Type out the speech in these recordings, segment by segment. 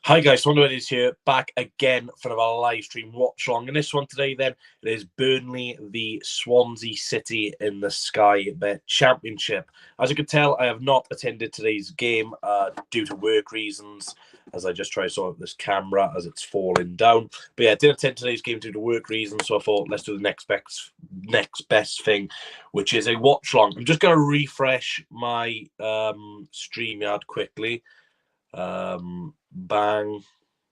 Hi guys, Wonder is here, back again for another live stream watch along. In this one today, then, it is Burnley v Swansea City in the Sky Bet Championship. As you can tell, I have not attended today's game due to work reasons, as I just try to sort out this camera as it's falling down. But yeah, I didn't attend today's game due to work reasons, so I thought let's do the next best thing, which is a watch along. I'm just going to refresh my StreamYard quickly. Bang.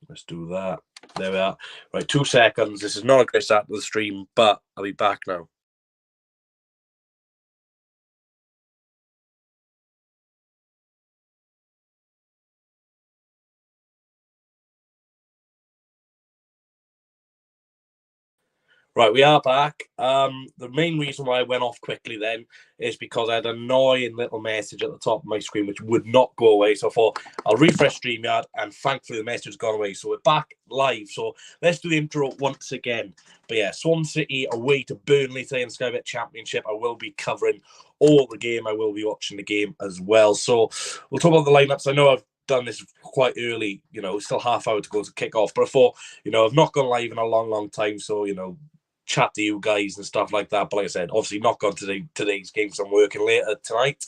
Let's do that. There we are. Right, 2 seconds. This is not a great start to the stream, but I'll be back now. Right, we are back. The main reason why I went off quickly then is because I had an annoying little message at the top of my screen which would not go away. So I thought I'll refresh StreamYard, and thankfully the message has gone away. So we're back live. So let's do the intro once again. But yeah, Swansea City away to Burnley today in the Sky Bet Championship. I will be covering all the game. I will be watching the game as well. So we'll talk about the lineups. I know I've done this quite early, still half hour to go to kick off. But I thought, I've not gone live in a long time. So, chat to you guys and stuff like that. But like I said, obviously not gone to today's game because I'm working later tonight.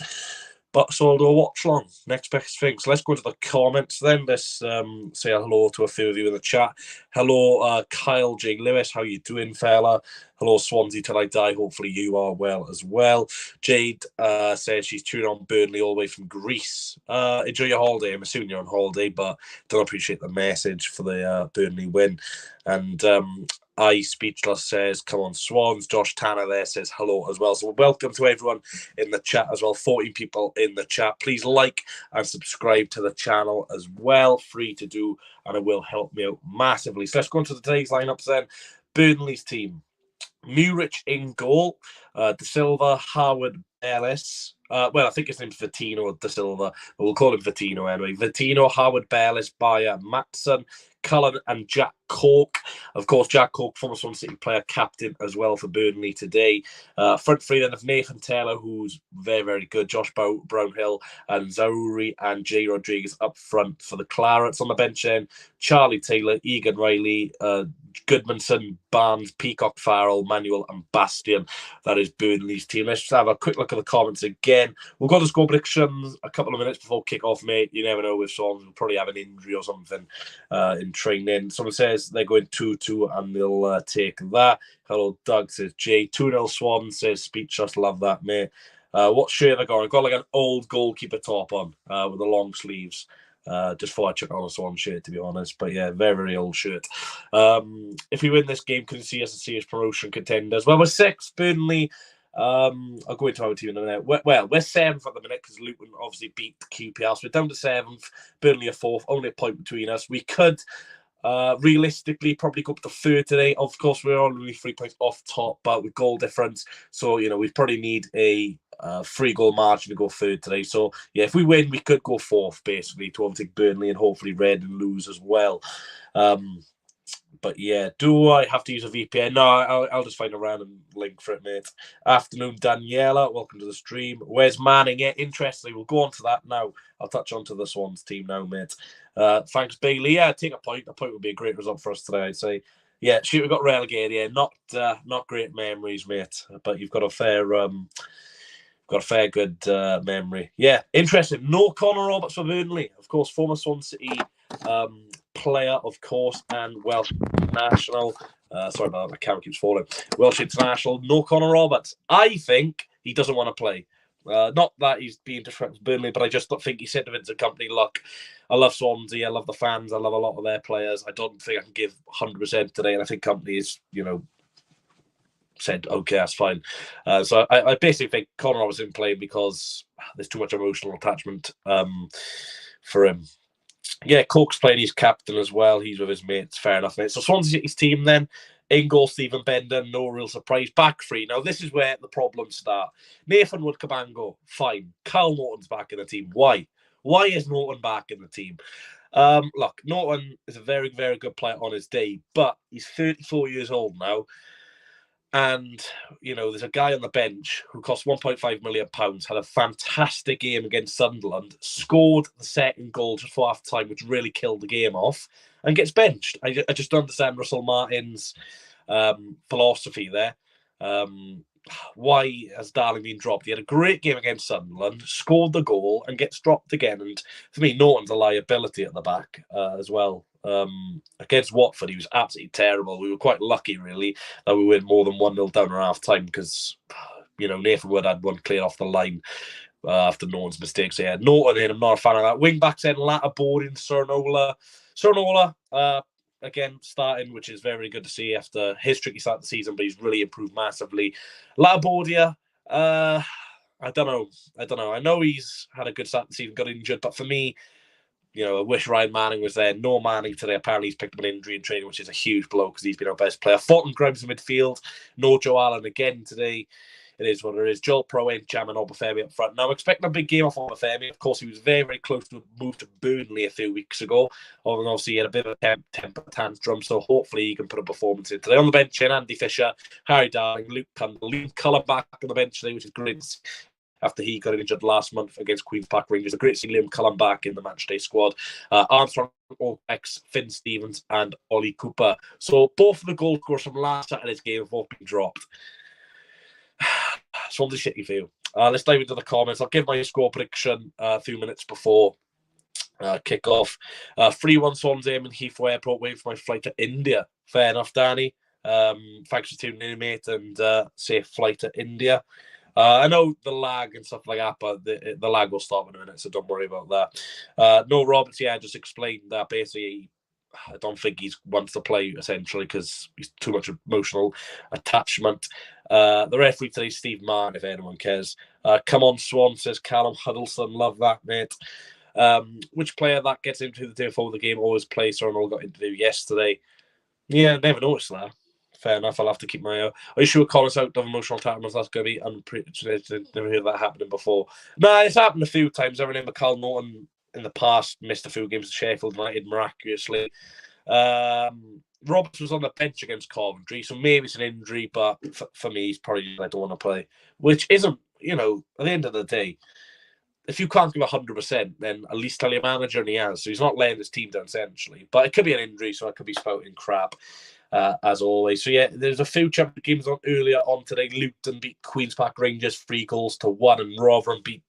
But so I'll do a watch long. Next best thing. So let's go into the comments then. Let's say hello to a few of you in the chat. Hello, Kyle J. Lewis. How you doing, fella? Hello, Swansea till I die. Hopefully you are well as well. Jade says she's tuning on Burnley all the way from Greece. Enjoy your holiday. I'm assuming you're on holiday, but don't appreciate the message for the Burnley win. And I Speechless says, come on, Swans. Josh Tanner there says hello as well. So welcome to everyone in the chat as well. 14 people in the chat. Please like and subscribe to the channel as well. Free to do, and it will help me out massively. So let's go into today's lineups then. Burnley's team. Murich in goal. De Silva, Howard, Ellis. I think his name's Vittino De Silva, but we'll call him Vittino anyway. Vittino, Howard, Bellis, Bayer, Matson, Cullen, and Jack Cork. Of course, Jack Cork, former Swansea City player, captain as well for Burnley today. Front three then of Nathan Taylor, who's very good. Josh Brownhill and Zauri and Jay Rodriguez up front for the Clarets. On the bench then, Charlie Taylor, Egan Riley, Goodmanson, Barnes, Peacock, Farrell, Manuel, and Bastian. That is Burnley's team. Let's just have a quick look at the comments again. We'll go to score predictions a couple of minutes before kick-off, mate. You never know with Swans. We'll probably have an injury or something in training. Someone says they're going 2-2 and they'll take that. Hello, Doug says Jay. 2-0 Swans says Speechless. Love that, mate. What shirt have I got? I've got like an old goalkeeper top on with the long sleeves. Just thought I'd chuck on a Swan shirt, to be honest. But yeah, very old shirt. If we win this game, can you see us as serious promotion contenders? Well, we're 6th. Burnley. I'll go into our team in a minute. We're 7th at the minute because Luton obviously beat QPR. So we're down to 7th. Burnley are 4th. Only a point between us. We could realistically probably go up to 3rd today. Of course, we're only 3 points off top, but with goal difference. So, we probably need a 3-goal margin to go 3rd today. So, yeah, if we win, we could go 4th, basically, to overtake Burnley and hopefully Red and lose as well. But yeah, do I have to use a VPN? No, I'll just find a random link for it, mate. Afternoon, Daniela. Welcome to the stream. Where's Manning? Yeah, interestingly, we'll go on to that now. I'll touch on to the Swans team now, mate. Thanks, Bailey. Yeah, take a point. A point would be a great result for us today, I'd say. Yeah, shoot, we got relegated. Yeah, not great memories, mate. But you've got a fair good memory. Yeah, interesting. No Connor Roberts for Burnley. Of course, former Swansea City player, of course, and Welsh national. Sorry about that, my camera keeps falling. Welsh international. No Connor Roberts. I think he doesn't want to play. Not that he's being disrespectful to Burnley, but I just don't think he said to Vincent Company, look, I love Swansea, I love the fans, I love a lot of their players. I don't think I can give 100% today, and I think Company is, said, okay, that's fine. So I basically think Connor Roberts didn't play because there's too much emotional attachment for him. Yeah, Cork's playing his captain as well. He's with his mates. Fair enough, mate. So Swansea City's team then. In goal, Stephen Bender. No real surprise. Back three. Now, this is where the problems start. Nathan Wood-Cabango, fine. Kyle Norton's back in the team. Why? Why is Norton back in the team? Look, Norton is a very good player on his day, but he's 34 years old now. And, there's a guy on the bench who cost £1.5 million, had a fantastic game against Sunderland, scored the second goal just for half time, which really killed the game off, and gets benched. I just don't understand Russell Martin's philosophy there. Why has Darling been dropped? He had a great game against Sunderland, scored the goal, and gets dropped again. And for me, Norton's a liability at the back as well. Against Watford, he was absolutely terrible. We were quite lucky, really, that we went more than 1-0 down at half time because, Nathan Wood had one cleared off the line after Norton's mistakes. So, yeah, Norton in, I'm not a fan of that. Wing backs in, Latterboard, Sernola. Again, starting, which is very good to see after his tricky start of the season, but he's really improved massively. Latterboard, I don't know. I know he's had a good start of the season, got injured, but for me, I wish Ryan Manning was there. No Manning today. Apparently, he's picked up an injury in training, which is a huge blow because he's been our best player. Fulton Grimes in midfield. No Joe Allen again today. It is what it is. Joel Piroe jamming Obafemi up front. Now, I'm expecting a big game off Obafemi. Of course, he was very, very close to a move to Burnley a few weeks ago. Obviously, he had a bit of a temper tantrum, so hopefully he can put a performance in today. On the bench, Andy Fisher, Harry Darling, Luke Cullen back on the bench today, which is great after he got injured last month against Queen's Park Rangers. A great to see Liam Cullen back in the matchday squad. Armstrong, Ox, Finn Stevens, and Ollie Cooper. So both of the goal scorers from last Saturday's game have both been dropped. Swansea City for you. Let's dive into the comments. I'll give my score prediction a few minutes before kick-off. 3-1 Swansea and Heathrow Airport, waiting for my flight to India. Fair enough, Danny. Thanks for tuning in, mate, and safe flight to India. I know the lag and stuff like that, but the lag will stop in a minute, so don't worry about that. No, Roberts, I just explained that basically I don't think he wants to play, essentially, because he's too much emotional attachment. The referee today, Steve Martin, if anyone cares. Come on, Swan, says Callum Huddleston. Love that, mate. Which player that gets into the day before the game always plays? Ronald got interviewed yesterday. Yeah, never noticed that. Fair enough. I'll have to keep my eye. Are you sure Collins out of emotional attachments? That's going to be unprecedented. Never heard that happening before. No, it's happened a few times. I remember Carl Norton in the past missed a few games at Sheffield United miraculously. Roberts was on the bench against Coventry, so maybe it's an injury, but for me, he's probably I don't want to play, which isn't, at the end of the day, if you can't give 100%, then at least tell your manager, and he has. So he's not laying his team down, essentially. But it could be an injury, so I could be spouting crap, as always. So, yeah, there's a few Champions games on earlier on today. Luton beat Queen's Park Rangers 3-1, and Rotherham beat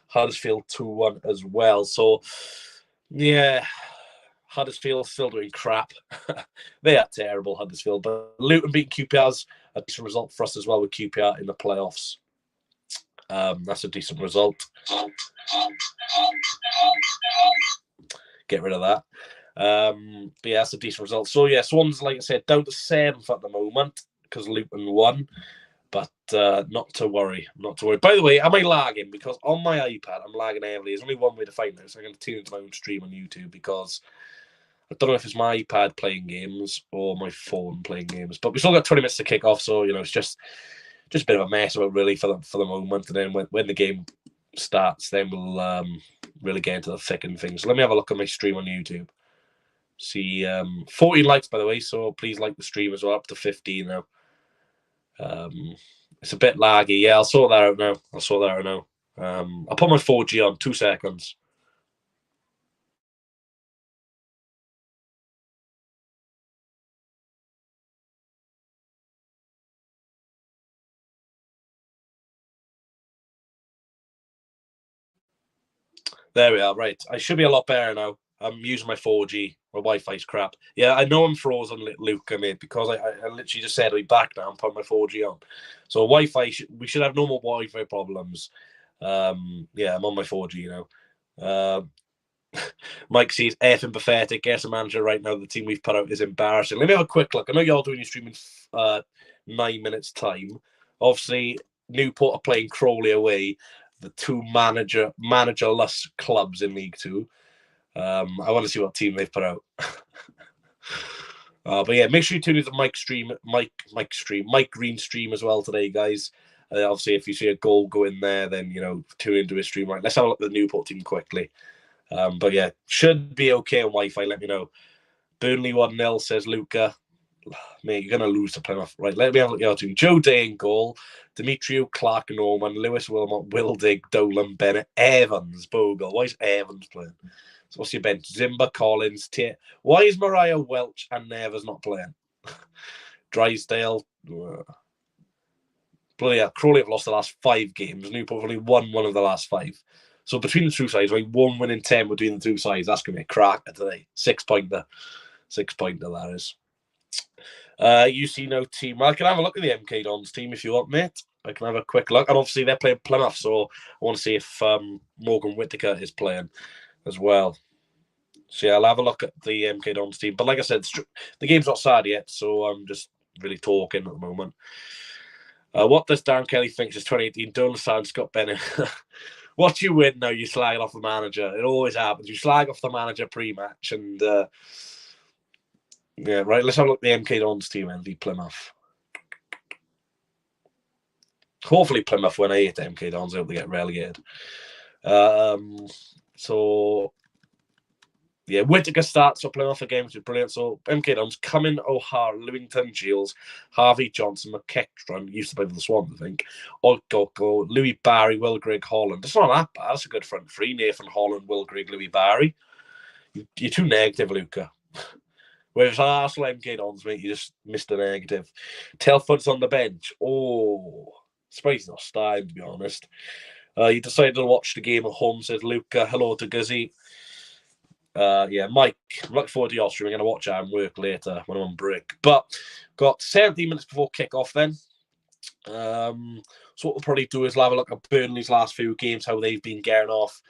Huddersfield 2-1 as well. So, yeah, Huddersfield still doing crap. They are terrible, Huddersfield. But Luton beat QPR's a decent result for us as well with QPR in the playoffs. That's a decent result. Get rid of that. But yeah, that's a decent result. So yeah, Swans, like I said, down to 7th at the moment because Luton won. But not to worry. By the way, am I lagging? Because on my iPad, I'm lagging heavily. There's only one way to find this. I'm going to tune into my own stream on YouTube because I don't know if it's my iPad playing games or my phone playing games. But we still got 20 minutes to kick off, so it's just a bit of a mess about really for the moment. And then when the game starts, then we'll really get into the thick and things. So let me have a look at my stream on YouTube. See, 14 likes, by the way, so please like the stream as well, up to 15 now. It's a bit laggy. Yeah, I'll sort that out now. I'll put my 4G on, 2 seconds. There we are. Right. I should be a lot better now. I'm using my 4G. My Wi-Fi's crap. Yeah, I know I'm frozen, Luke, mate, because I literally just said I'll be back now and put my 4G on. So Wi-Fi, we should have no more Wi-Fi problems. Yeah, I'm on my 4G now. Mike sees effing pathetic. Guess the manager right now. The team we've put out is embarrassing. Let me have a quick look. I know you're doing your stream in 9 minutes time. Obviously, Newport are playing Crawley away. The two managerless clubs in League Two. I want to see what team they've put out. But yeah, make sure you tune into Mike Green stream as well today, guys. Obviously, if you see a goal go in there, then tune into his stream. Right, let's have a look at the Newport team quickly. But yeah, should be okay on Wi-Fi. Let me know. Burnley 1-0, says Luca. Mate, you're going to lose to Plymouth. Right, let me have a look at your team. Joe Day in goal. Demetriou, Clark, Norman, Lewis, Wilmot, Wildig, Dolan, Bennett, Evans, Bogle. Why is Evans playing? So what's your bench? Zimba, Collins, Why is Mariah, Welch, and Nevers not playing? Drysdale. Bloody hell, Crawley have lost the last 5 games. Newport have only won one of the last 5. So between the two sides, like 1 win in 10 between the two sides, that's going to be a cracker today. 6-pointer. 6-pointer, that is. You see no team. I can have a look at the MK Dons team if you want, mate. I can have a quick look. And obviously they're playing Plymouth, so I want to see if Morgan Whittaker is playing as well. So yeah, I'll have a look at the MK Dons team. But like I said, the game's not started yet, so I'm just really talking at the moment. What does Dan Kelly think is 2018? Don't understand Scott Bennett. What you win now, you slag off the manager. It always happens. You slag off the manager pre-match, and yeah, right. Let's have a look at the MK Dons team and the Plymouth. Hopefully Plymouth win. I hate MK Dons. I hope they get relegated. So yeah, Whittaker starts for Plymouth again, which is brilliant. So MK Dons, Cumming, O'Hara, Lewington, Giles, Harvey Johnson, McKechtron, used to play for the Swans, I think. Ogoko, Louis Barry, Will Grigg, Holland. It's not that bad. That's a good front three. Nathan Holland, Will Grigg, Louis Barry. You're too negative, Luca. Whereas Arsenal MK Dons, mate, you just missed a negative. Telford's on the bench. Oh, surprised he's not starting, to be honest. You decided to watch the game at home, says Luca. Hello to Guzzy. Yeah, Mike, I'm looking forward to your stream. I'm going to watch it and work later when I'm on break. But got 17 minutes before kick-off then. So what we'll probably do is we'll have a look at Burnley's last few games, how they've been getting off.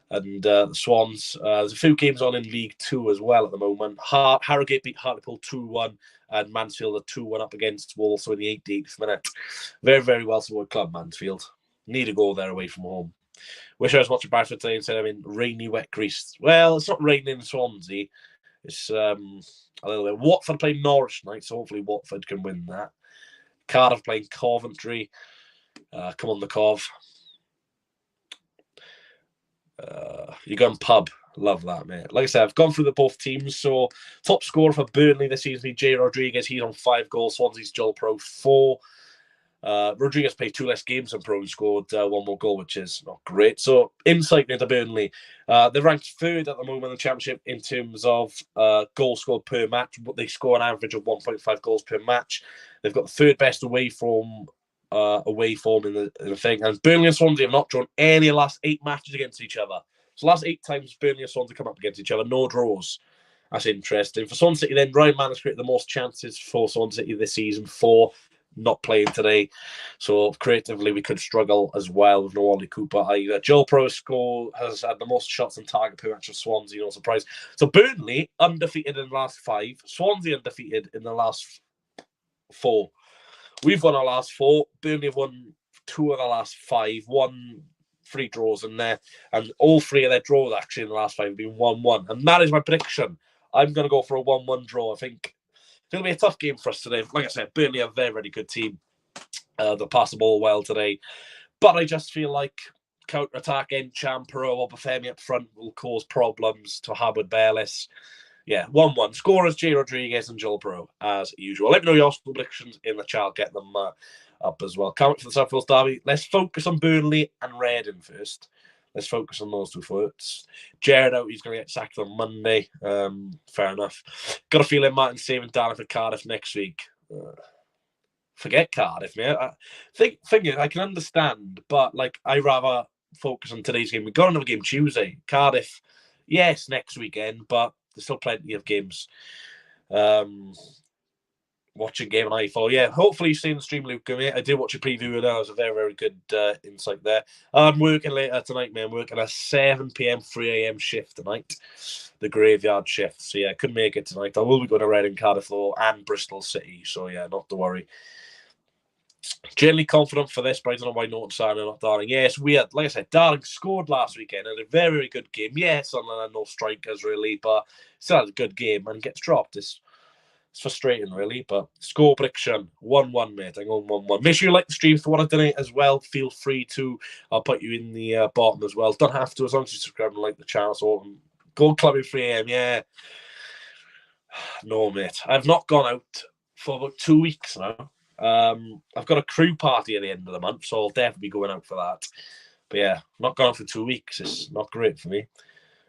And the Swans, there's a few games on in League 2 as well at the moment. Harrogate beat Hartlepool 2-1 and Mansfield are 2-1 up against Wolves in the 88th minute. Very, very well supported club, Mansfield. Need to go there away from home. Wish I was watching Bradford today instead of in rainy, wet Greece. Well, it's not raining in Swansea. It's a little bit. Watford playing Norwich tonight, so hopefully Watford can win that. Cardiff playing Coventry. Come on, the Cov. You're going pub. Love that, mate. Like I said, I've gone through the both teams. So top scorer for Burnley this season is Jay Rodriguez. He's on 5 goals. Swansea's Joel Pro 4. Rodriguez played 2 less games than Pro and scored 1 more goal, which is not great. So insight into Burnley. They're ranked 3rd at the moment in the Championship in terms of goals scored per match. But they score an average of 1.5 goals per match. They've got the 3rd best away form in the thing. And Burnley and Swansea have not drawn any of the last 8 matches against each other. So last 8 times Burnley and Swansea come up against each other, no draws. That's interesting. For Swansea City, then Ryan Mann has created the most chances for Swansea City this season, 4. Not playing today, so creatively we could struggle as well with no Ollie Cooper either. Joel Pro has had the most shots on target per match of Swansea, no surprise. So Burnley undefeated in the last 5, Swansea undefeated in the last 4. We've won our last 4. Burnley have won 2 of the last 5, 3 draws in there, and all 3 of their draws actually in the last 5 have been 1-1, and that is my prediction. I'm going to go for a 1-1 draw. I think it's going to be a tough game for us today. Like I said, Burnley are a very, very good team. They'll pass the ball well today. But I just feel like counter-attack, Encham, Piroe, or Bafemi up front will cause problems to Howard Bayliss. Yeah, 1-1. Scorers, Jay Rodriguez and Joel Piroe, as usual. Let me know your predictions in the chat. Get them up as well. Can't wait for the South Wales derby. Let's focus on Burnley and Reading first. Let's focus on those 2 first. Jared out, he's going to get sacked on Monday. Fair enough. Got a feeling Martin's saving Darren for Cardiff next week. Forget Cardiff, mate. Thinking I can understand, but like I rather focus on today's game. We've got another game Tuesday. Cardiff, yes, next weekend, but there's still plenty of games. Watching game on iPhone. Yeah, hopefully you've seen the stream, Luca, mate. I did watch a preview of that. It was a very, very good insight there. I'm working later tonight, man. I'm working a 7 p.m., 3 a.m. shift tonight. The graveyard shift. So, yeah, I couldn't make it tonight. I will be going to Reading, Cardiff, though, and Bristol City. So, yeah, not to worry. Generally confident for this, but I don't know why Norton Sign are not Darling. Yeah, it's weird. Like I said, Darling scored last weekend and a very, very good game. Yes, and no strikers, really, but still had a good game and gets dropped. It's frustrating, really, but score prediction 1-1, mate. I'm going 1-1. Make sure you like the stream. If you want to donate as well, feel free to. I'll put you in the bottom as well. Don't have to, as long as you subscribe and like the channel. So go clubbing 3 a.m. Yeah. No, mate. I've not gone out for about 2 weeks now. I've got a crew party at the end of the month, so I'll definitely be going out for that. But yeah, not gone out for 2 weeks. It's not great for me.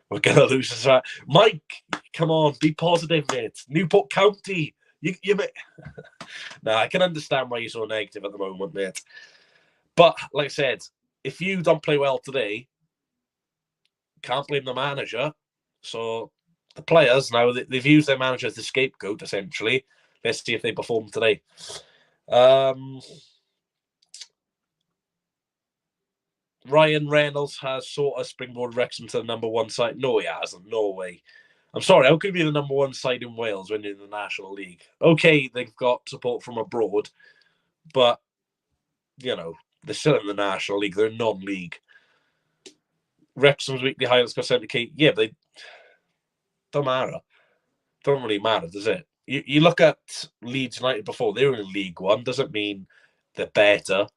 We're going to lose this. Mike, come on, be positive, mate. Newport County. You Nah, I can understand why you're so negative at the moment, mate. But, like I said, if you don't play well today, can't blame the manager. So the players, now, they've used their manager as the scapegoat, essentially. Let's see if they perform today. Ryan Reynolds has sort of springboard Wrexham to the number one side. No, he hasn't. No way. I'm sorry. How could you be the number one side in Wales when you're in the National League? Okay, they've got support from abroad, but, they're still in the National League. They're non-league. Wrexham's weekly highlights got 70k. Yeah, but they don't matter. Don't really matter, does it? You look at Leeds United before. They were in League One. Doesn't mean they're better.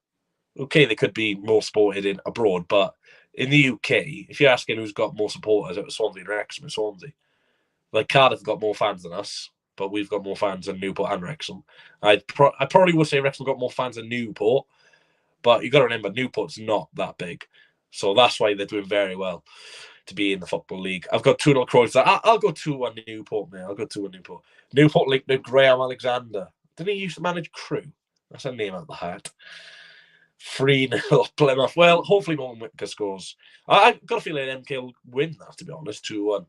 Okay, they could be more supported in abroad, but in the UK, if you're asking who's got more supporters, it was Swansea and Wrexham. Swansea. Like Cardiff got more fans than us, but we've got more fans than Newport and Wrexham. I probably would say Wrexham got more fans than Newport, but you got to remember Newport's not that big, so that's why they're doing very well to be in the Football League. I've got 2-0 Croydon. I'll go 2-1 Newport, man. I'll go 2-1 Newport. Newport linked to Graham Alexander. Didn't he used to manage Crew? That's a name out the hat. 3-0 Plymouth. Well, hopefully Norman Whitaker scores. I've got a feeling MK will win that, to be honest, 2-1.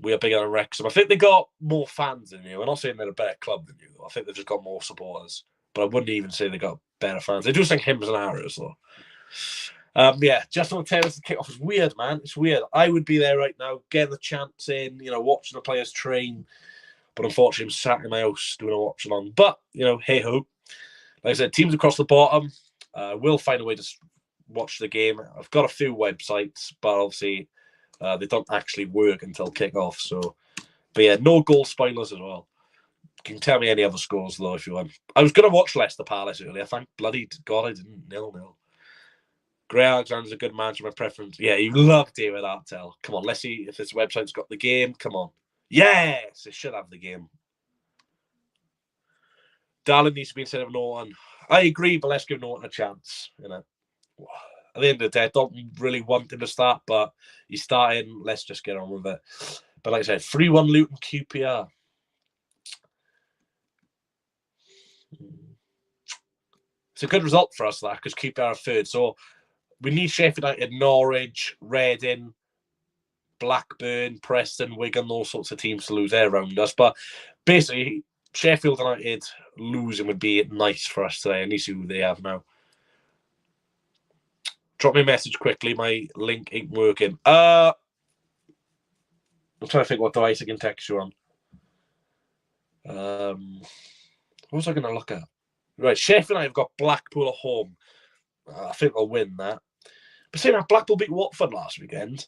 We are bigger than Wrexham. I think they got more fans than you. I'm not saying they're a better club than you, though. I think they've just got more supporters. But I wouldn't even say they got better fans. They do sing hymns and arrows, though. Yeah, just on the tail of the kickoff. It's weird, man. It's weird. I would be there right now, getting the chants in, watching the players train. But unfortunately, I'm sat in my house doing a watch along. But, hey ho. Like I said, teams across the bottom will find a way to watch the game. I've got a few websites, but obviously they don't actually work until kick-off. So, but yeah, no goal spoilers as well. You can tell me any other scores, though, if you want. I was going to watch Leicester Palace earlier. Thank bloody God I didn't. 0-0. Gray Alexander's a good man for my preference. Yeah, you love David Artell. Come on, let's see if this website's got the game. Come on. Yes, it should have the game. Darling needs to be instead of Norton. I agree, but let's give Norton a chance. At the end of the day, I don't really want him to start, but he's starting. Let's just get on with it. But like I said, 3-1 Luton QPR. It's a good result for us, that, because QPR are third. So we need Sheffield United, Norwich, Reading, Blackburn, Preston, Wigan, those sorts of teams to lose there around us. But basically, Sheffield United losing would be nice for us today. I need to see who they have now. Drop me a message quickly. My link ain't working. I'm trying to think what device I can text you on. What was I going to look at? Right, Sheffield United have got Blackpool at home. I think they'll win that. But saying that, Blackpool beat Watford last weekend.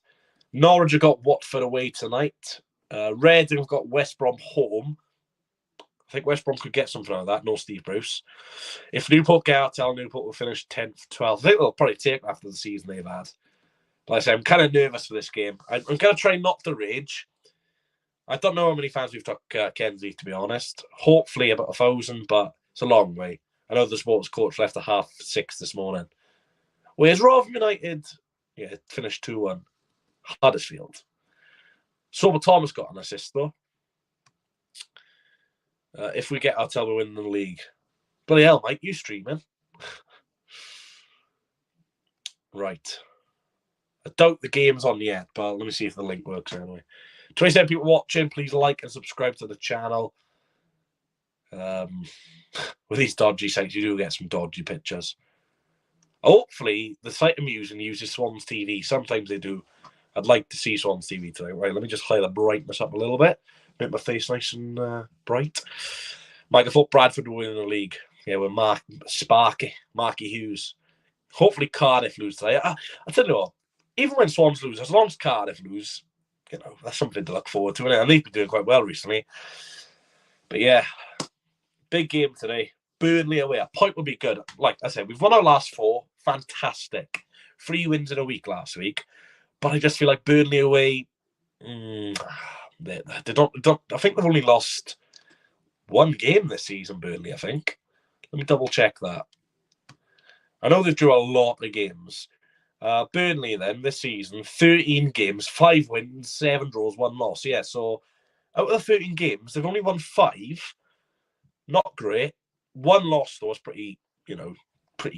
Norwich have got Watford away tonight. Reading have got West Brom home. I think West Brom could get something out of that. No Steve Bruce. If Newport get out, Newport will finish 10th, 12th. I think they'll probably take after the season they've had. Like I say, I'm kind of nervous for this game. I'm going to try not to rage. I don't know how many fans we've took Kenzie, to be honest. Hopefully about 1,000, but it's a long way. I know the sports coach left at 6:30 this morning. Whereas Rotherham United, finished 2-1. Huddersfield. Sober Thomas got an assist, though. If we get Artell, we win the league. Bloody hell, Mike, you streaming? Right. I doubt the game's on yet, but let me see if the link works anyway. 27 people watching. Please like and subscribe to the channel. With these dodgy sites, you do get some dodgy pictures. Hopefully, the site I'm using uses Swans TV. Sometimes they do. I'd like to see Swans TV today. Right, let me just high the brightness up a little bit. Make my face nice and bright. Mike, I thought Bradford would win the league. Yeah, with Marky Hughes. Hopefully Cardiff lose today. I tell you what, even when Swans lose, as long as Cardiff lose, that's something to look forward to. And they've been doing quite well recently. But yeah, big game today. Burnley away. A point would be good. Like I said, we've won our last 4. Fantastic. 3 wins in a week last week. But I just feel like Burnley away, They don't. I think they've only lost one game this season, Burnley, I think. Let me double check that. I know they've drew a lot of games. Burnley, then, this season, 13 games, 5 wins, 7 draws, 1 loss. Yeah, so out of the 13 games, they've only won 5. Not great. 1 loss, though, is pretty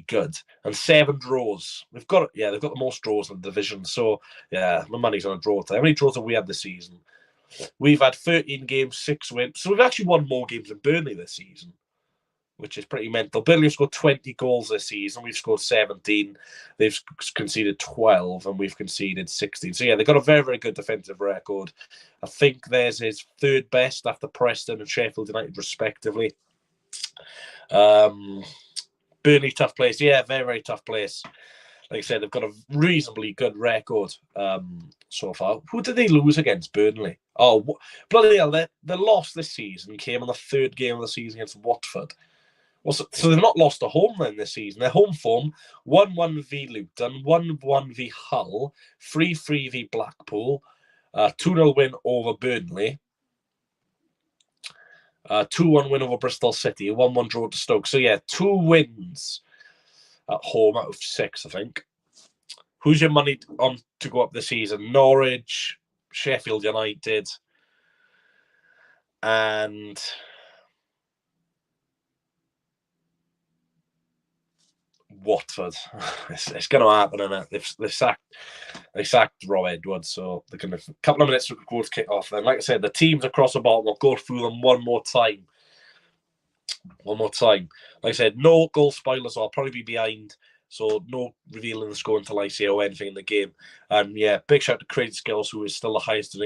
good. And 7 draws. They've got the most draws in the division. So, yeah, my money's on a draw time. How many draws have we had this season? We've had 13 games, 6 wins. So we've actually won more games than Burnley this season, which is pretty mental. Burnley have scored 20 goals this season. We've scored 17. They've conceded 12, and we've conceded 16. So, yeah, they've got a very, very good defensive record. I think theirs is 3rd best after Preston and Sheffield United, respectively. Burnley, tough place. Yeah, very, very tough place. Like I said, they've got a reasonably good record so far. Who did they lose against, Burnley? Oh, bloody hell, their loss this season came on the 3rd game of the season against Watford. So they've not lost a home then this season. Their home form, 1-1 v Luton, 1-1 v Hull, 3-3 v Blackpool, 2-0 win over Burnley, 2-1 win over Bristol City, 1-1 draw to Stoke. So, yeah, 2 wins at home out of 6, I think. Who's your money on to go up this season? Norwich, Sheffield United, and Watford. It's going to happen, isn't it? They sacked Rob Edwards, so they're going to a couple of minutes before kick off. Then, like I said, the teams across the bottom will go through them one more time. Like I said, no goal spoilers. I'll probably be behind, so no revealing the score until I see or anything in the game. And yeah, big shout to Crazy Skills, who is still the highest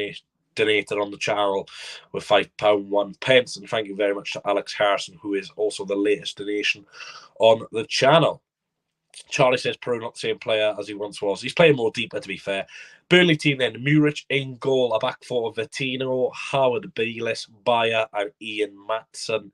donator on the channel with £5.01. And thank you very much to Alex Harrison, who is also the latest donation on the channel. Charlie says Piroe not the same player as he once was. He's playing more deeper, to be fair. Burnley team then, Muric in goal, a back four of Vittino, Howard Bayliss, Bayer and Ian Matson.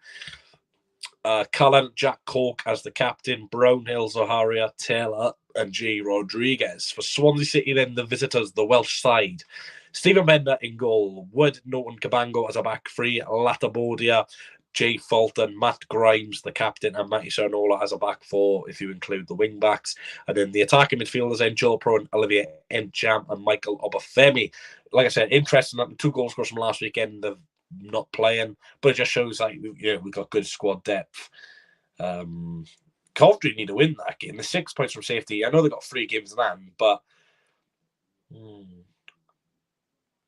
Cullen, Jack Cork as the captain, Brownhill, Zaharia, Taylor and J. Rodriguez. For Swansea City then, the visitors, the Welsh side. Stephen Bender in goal, Wood, Norton, Cabango as a back three, Latabodia, Jay Fulton, Matt Grimes, the captain, and Matty Sernola as a back four, if you include the wing backs. And then the attacking midfielders, then Joel Pro and Olivier Encham and Michael Obafemi. Like I said, interesting that the 2 goals scored from last weekend of not playing, but it just shows like we've got good squad depth. Coventry need to win that game. The 6 points from safety. I know they've got 3 games in hand, but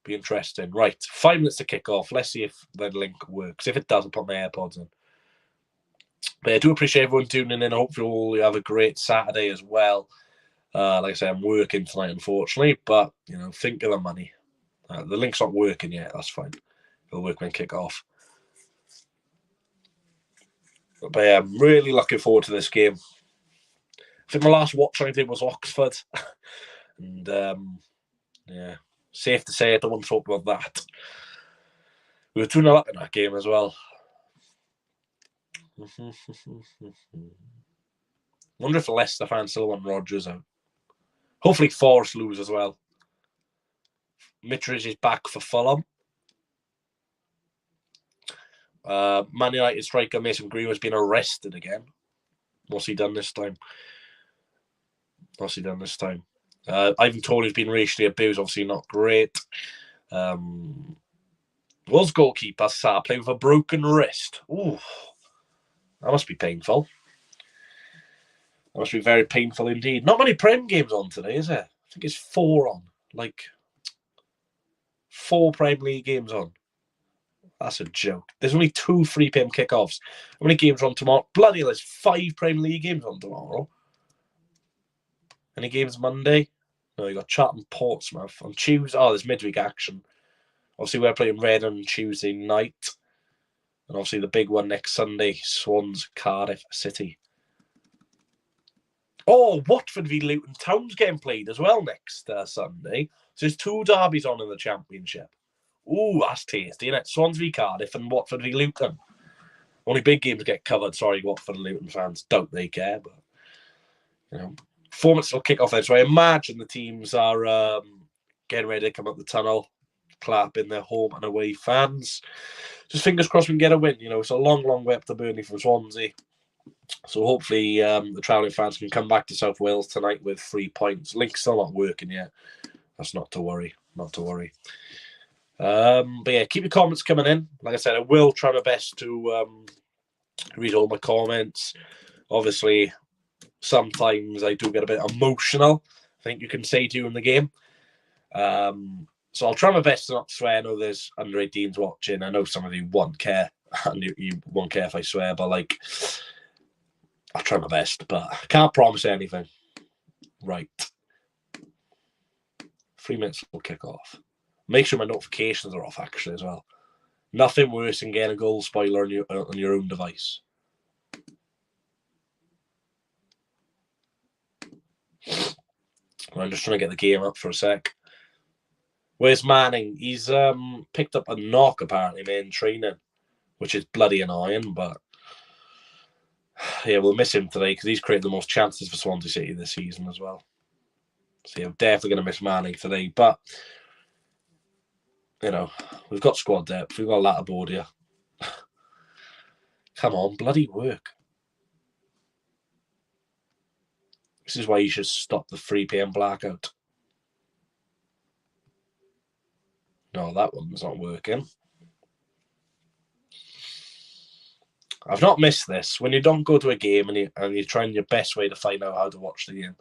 be interesting. Right, 5 minutes to kick off. Let's see if the link works. If it does, I'll put my AirPods in. But I do appreciate everyone tuning in. Hopefully we'll have a great Saturday as well. Like I say, I'm working tonight, unfortunately, but think of the money. The link's not working yet. That's fine. It'll work when kick off. But yeah, I'm really looking forward to this game. I think my last watch I did was Oxford. And yeah, safe to say I don't want to talk about that. We were 2-0 up in that game as well. Wonder if the Leicester fans still want Rodgers out. Hopefully Forrest lose as well. Mitrovic is back for Fulham. Man United striker Mason Green has been arrested again. What's he done this time? Ivan Toney's been racially abused, obviously not great. Was goalkeeper Sarr playing with a broken wrist. Ooh, that must be painful. That must be very painful indeed. Not many Prem games on today, is there? I think it's 4 on. 4 Prem League games on. That's a joke. There's only 2 3 p.m. kickoffs. How many games are on tomorrow? Bloody hell, there's 5 Premier League games on tomorrow. Any games Monday? No, you got Charlton Portsmouth. On Tuesday, there's midweek action. Obviously, we're playing Red on Tuesday night. And obviously, the big one next Sunday, Swans, Cardiff City. Oh, Watford v Luton Town's getting played as well next Sunday. So there's 2 derbies on in the Championship. Ooh, that's tasty, isn't it? Swans v Cardiff and Watford v Luton. Only big games get covered. Sorry, Watford and Luton fans. Don't they care? But, 4 minutes will kick off then. So I imagine the teams are getting ready to come up the tunnel. clapping their home and away fans. Just fingers crossed we can get a win. It's a long, long way up to Burnley from Swansea. So hopefully the travelling fans can come back to South Wales tonight with 3 points. Link's still not working yet. That's not to worry. Not to worry. But yeah, keep your comments coming in. Like I said, I will try my best to read all my comments. Obviously, sometimes I do get a bit emotional, I think you can say during the game. So I'll try my best to not swear. I know there's under 18s watching. I know some of you won't care. And you won't care if I swear, but I'll try my best. But I can't promise anything. Right. 3 minutes will kick off. Make sure my notifications are off, actually, as well. Nothing worse than getting a goal spoiler on your own device. I'm just trying to get the game up for a sec. Where's Manning? He's picked up a knock, apparently, in training, which is bloody annoying, but yeah, we'll miss him today because he's created the most chances for Swansea City this season as well. So yeah, I'm definitely going to miss Manning today, but we've got squad depth. We've got a lot aboard here. Come on, bloody work. This is why you should stop the 3 PM blackout. No, that one's not working. I've not missed this. When you don't go to a game and you're trying your best way to find out how to watch the game.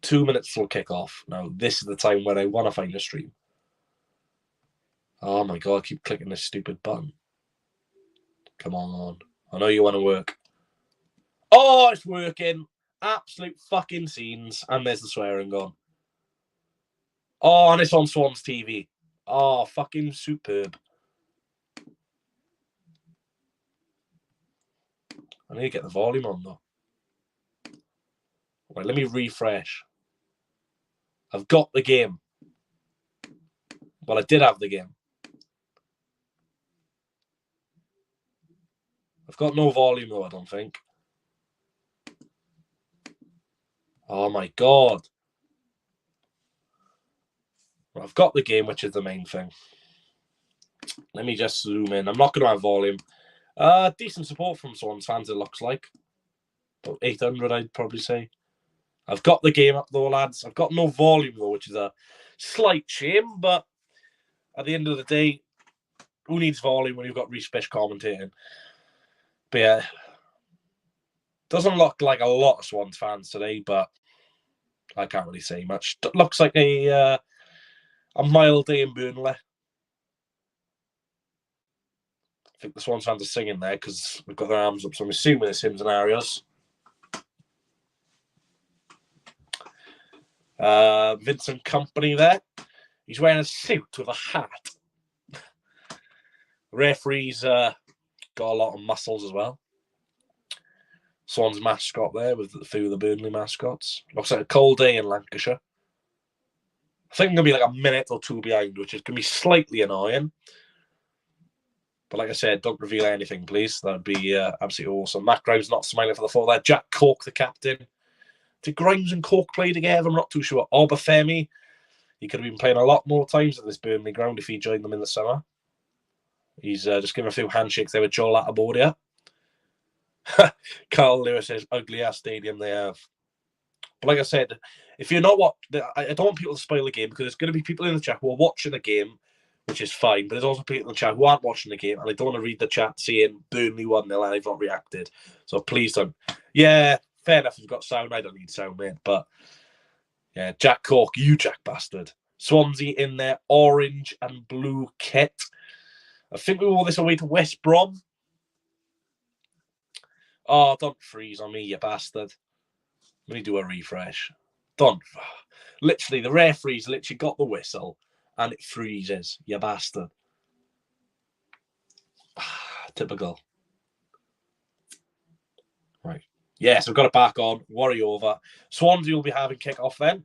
2 minutes till kick off. Now, this is the time where I want to find the stream. Oh my God, I keep clicking this stupid button. Come on. I know you want to work. Oh, it's working. Absolute fucking scenes. And there's the swearing gone. Oh, and it's on Swans TV. Oh, fucking superb. I need to get the volume on, though. Right, let me refresh. I've got the game. Well, I did have the game. I've got no volume, though, I don't think. Oh, my God. Well, I've got the game, which is the main thing. Let me just zoom in. I'm not going to have volume. Decent support from Swans fans, it looks like. About 800, I'd probably say. I've got the game up, though, lads. I've got no volume, though, which is a slight shame. But at the end of the day, who needs volume when you've got Reece Bish commentating? But yeah, doesn't look like a lot of Swans fans today, but I can't really say much. It looks like a mild day in Burnley. I think the Swans fans are singing there because we've got their arms up, so I'm assuming it's hymns and arias. Vincent Kompany there. He's wearing a suit with a hat. Referee's got a lot of muscles as well. Swans mascot there with a few of the Burnley mascots. Looks like a cold day in Lancashire. I think I'm going to be like a minute or two behind, which is going to be slightly annoying. But like I said, don't reveal anything, please. That would be absolutely awesome. Matt Grimes not smiling for the fall there. Jack Cork, the captain. Did Grimes and Cork play together? I'm not too sure. Obafemi, he could have been playing a lot more times at this Burnley ground if he joined them in the summer. He's just giving a few handshakes there with Joel Atabordia. Carl Lewis says, ugly-ass stadium they have. But like I said, if you're not I don't want people to spoil the game because there's going to be people in the chat who are watching the game, which is fine, but there's also people in the chat who aren't watching the game and I don't want to read the chat saying Burnley 1-0 and they've not reacted. So please don't. Yeah, fair enough, you've got sound. I don't need sound, mate. But yeah, Jack Cork, you Jack bastard. Swansea in their orange and blue kit. I think we wore this away to West Brom. Oh, don't freeze on me, you bastard. Let me do a refresh. Don't. Literally, the referee's literally got the whistle and it freezes, you bastard. Typical. Right. Yes, we've got it back on. Worry over. Swansea will be having kick-off then.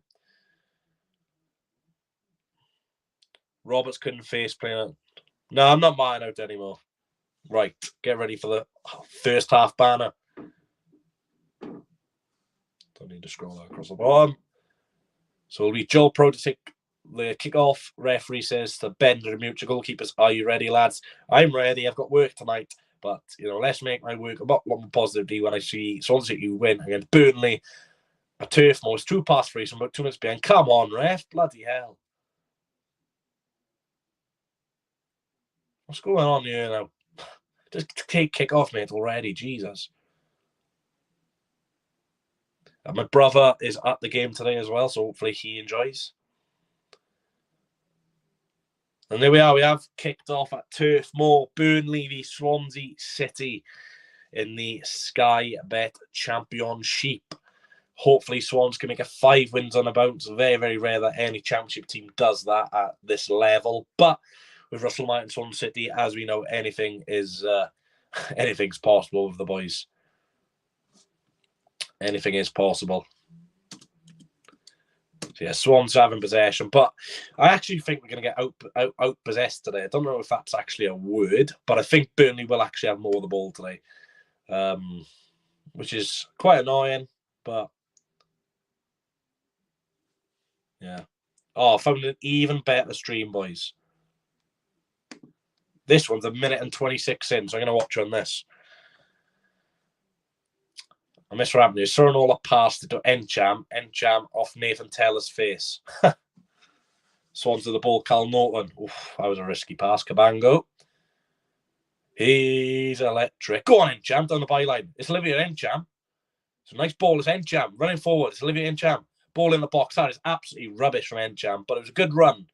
Roberts couldn't face playing. No, I'm not mine out anymore. Right, get ready for the first half banner. Don't need to scroll across the bottom. So it'll be Joel Pro to take the kick-off. Referee says to Bender and Mutual goalkeepers, "Are you ready, lads?" I'm ready. I've got work tonight. But, let's make my work a lot more positively when I see Swansea City win against Burnley. A turf moor, 2-3 from about 2 minutes behind. Come on, ref. Bloody hell. What's going on here now? Just take kick off, mate, already. Jesus. And my brother is at the game today as well, so hopefully he enjoys. And there we are. We have kicked off at Turf Moor, Burnley v Swansea City in the Sky Bet Championship. Hopefully, Swans can make it 5 wins on a bounce. Very, very rare that any championship team does that at this level. But with Russell Martin, Swansea City, as we know, anything's possible with the boys. Anything is possible. So yeah, Swans having possession, but I actually think we're going to get out-possessed today. I don't know if that's actually a word, but I think Burnley will actually have more of the ball today, which is quite annoying, but yeah. Oh, I found an even better stream, boys. This one's 1:26 in, so I'm going to watch on this. I miss what happened here. Surnola passed it to Encham. Encham off Nathan Taylor's face. Swans to the ball, Cal Norton. Oof, that was a risky pass. Cabango. He's electric. Go on, Encham, down the byline. It's Olivia Encham. It's a nice ball. It's Encham. Running forward. It's Olivia Encham. Ball in the box. That is absolutely rubbish from Encham, but it was a good run.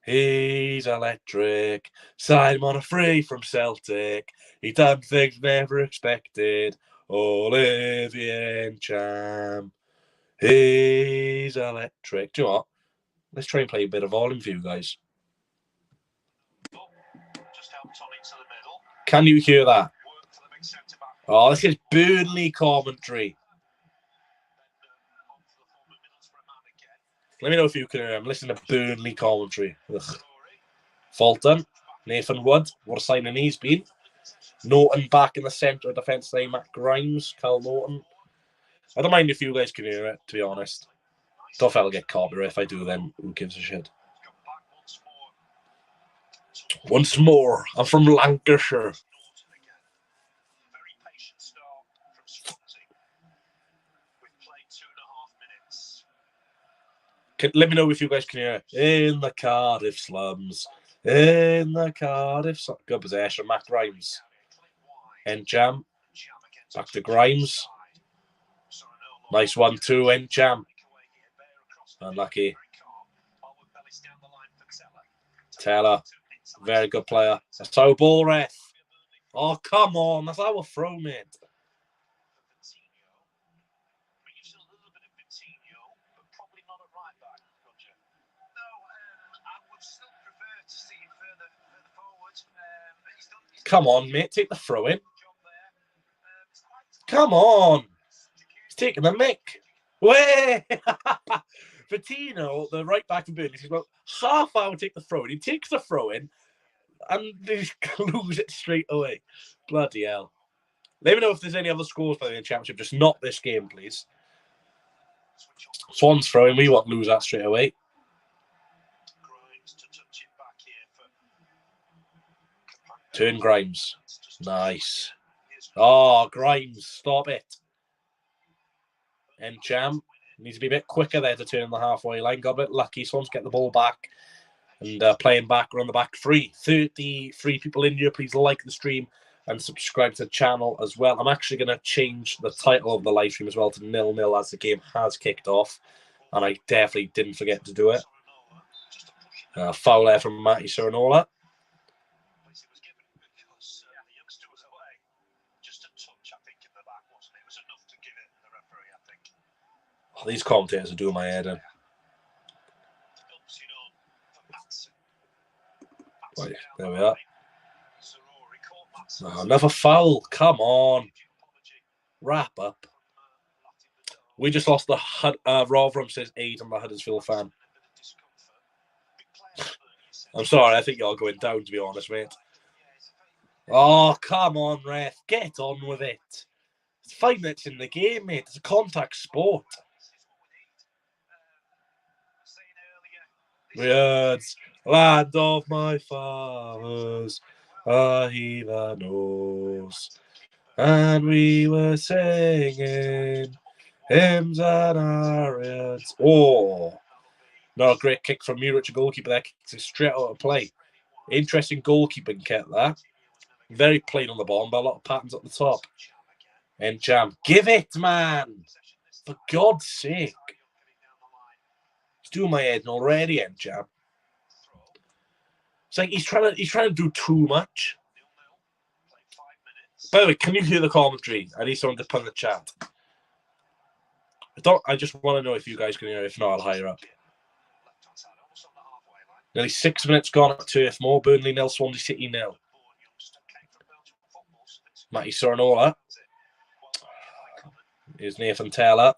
He's electric. Simon a free from Celtic. He done things never expected. Olivier Encham. He's electric. Do you know what? Let's try and play a bit of volume for you guys. Can you hear that? Oh, this is Burnley commentary. Let me know if you can hear him. Listen to Burnley commentary. Ugh. Fulton, Nathan Wood. What a signing he's been. Norton back in the centre of defence today. Matt Grimes, Cal Norton. I don't mind if you guys can hear it, to be honest. Don't feel I'll get copyright. If I do, then who gives a shit? Once more. I'm from Lancashire. Let me know if you guys can hear it. In the Cardiff slums. In the Cardiff slums. Good possession. Matt Grimes. Encham. Back to Grimes. Nice 1-2, Encham. Unlucky. Taylor. Very good player. That's our ball, ref. Oh, come on. That's our throw, mate. Come on, mate. Take the throw in. Come on. He's taking the mick. Way! Vitino, the right back from Burnley, he's about half hour to take the throw in. He takes the throw in and they lose it straight away. Bloody hell. Let me know if there's any other scores playing in the championship. Just not this game, please. Swans throwing. We won't lose that straight away. Turn Grimes. Nice. Oh, Grimes. Stop it. Encham. Needs to be a bit quicker there to turn the halfway line. Got a bit lucky. Swans get the ball back. And playing back around the back three. 33 people in here. Please like the stream and subscribe to the channel as well. I'm actually going to change the title of the live stream as well to 0-0 as the game has kicked off. And I definitely didn't forget to do it. Foul there from Matty Surnola. Oh, these commentators are doing my head in. Right, there we are. Oh, another foul. Come on. Wrap up. We just lost the Rotherham, says Aidan, the Huddersfield fan. I'm sorry, I think you're going down, to be honest, mate. Oh, come on, ref. Get on with it. It's 5 minutes in the game, mate. It's a contact sport. Words, land of my fathers, a heather knows. And we were singing hymns and arias. Oh, not a great kick from Muric, goalkeeper there. Kicks it straight out of play. Interesting goalkeeping kit there. Very plain on the bottom, but a lot of patterns at the top. And Jam, give it, man! For God's sake. It's doing my head already, and Jam. It's like he's trying to do too much. By the way, can you hear the commentary? I need someone to put in the chat. I just want to know if you guys can hear it. If not, I'll higher up. Nearly 6 minutes gone at Turf Moor. Burnley 0, Swansea City 0. Matty Sornola. Here's Nathan Taylor.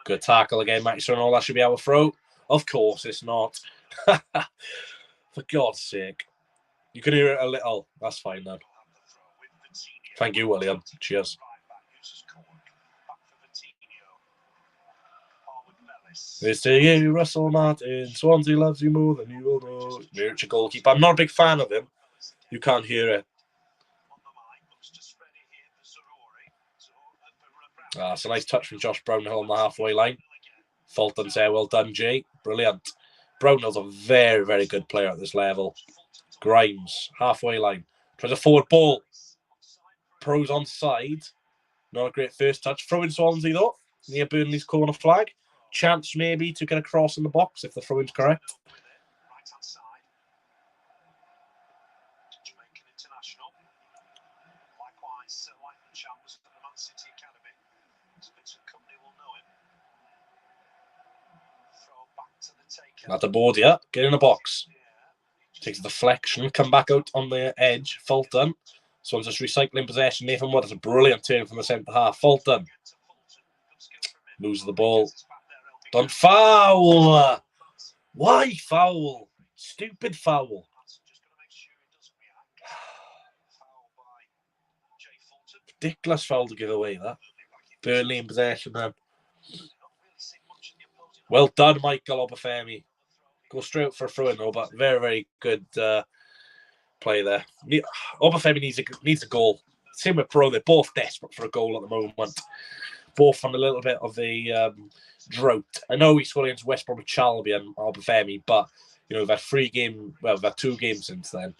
Good tackle again. Matty Sornola should be our throw. Of course it's not. For God's sake. You can hear it a little. That's fine then. Thank you, William. Cheers. It's to you, Russell Martin. Swansea loves you more than you will know. Muric goalkeeper. I'm not a big fan of him. You can't hear it. It's a nice touch from Josh Brownhill on the halfway line. Fulton's there. Well done, Jay. Brilliant. Brownhill's a very, very good player at this level. Grimes, halfway line. Tries a forward ball. Piroe's onside. Not a great first touch. Throw in Swansea, though. Near Burnley's corner flag. Chance, maybe, to get a cross in the box if the throw-in's correct. At the board, yeah. Get in the box. Takes a deflection. Come back out on the edge. Fulton. Someone's just recycling possession. Nathan Wood has a brilliant turn from the centre half. Fulton. Loses the ball. Done foul. Why foul? Stupid foul. Ridiculous foul to give away that. Burnley in possession then. Well done, Michael Obafemi. Go straight for a throw-in though, but very, very good play there. Obafemi needs a goal. Same with Piroe. They're both desperate for a goal at the moment. Both on a little bit of a drought. I know he scored against West Bromwich Albion, Obafemi, but we've had 2 games since then.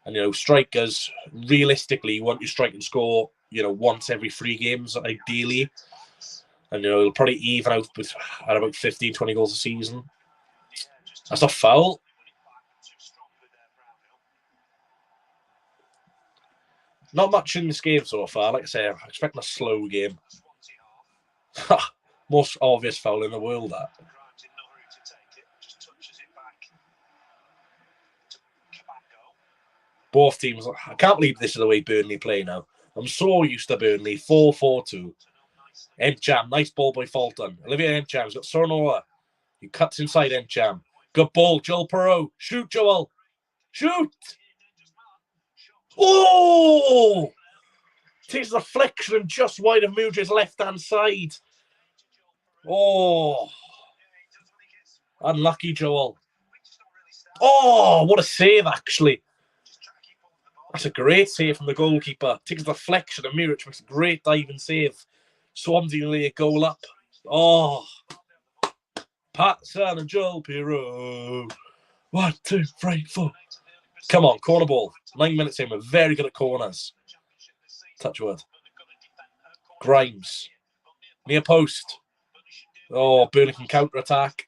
And strikers, realistically, you want your striker to score, once every 3 games, ideally. And it'll probably even out at about 15, 20 goals a season. That's not foul. Not much in this game so far. Like I say, I'm expecting a slow game. Most obvious foul in the world, that. Both teams, I can't believe this is the way Burnley play now. I'm so used to Burnley. 4-4-2. Encham, nice ball by Fulton. Olivier Encham's got Sornola. He cuts inside Encham. Good ball, Joel Piroe. Shoot, Joel. Shoot! Oh! Takes the deflection just wide of Mudry's left-hand side. Oh! Unlucky, Joel. Oh, what a save, actually. That's a great save from the goalkeeper. Takes the deflection of Muric, makes a great diving save. Swansea lay a goal up. Oh! Patson and Joel Piroe. 1, 2, 3, 4. Come on, corner ball. 9 minutes in, we're very good at corners. Touch wood. Grimes. Near post. Oh, Burnley can counter-attack.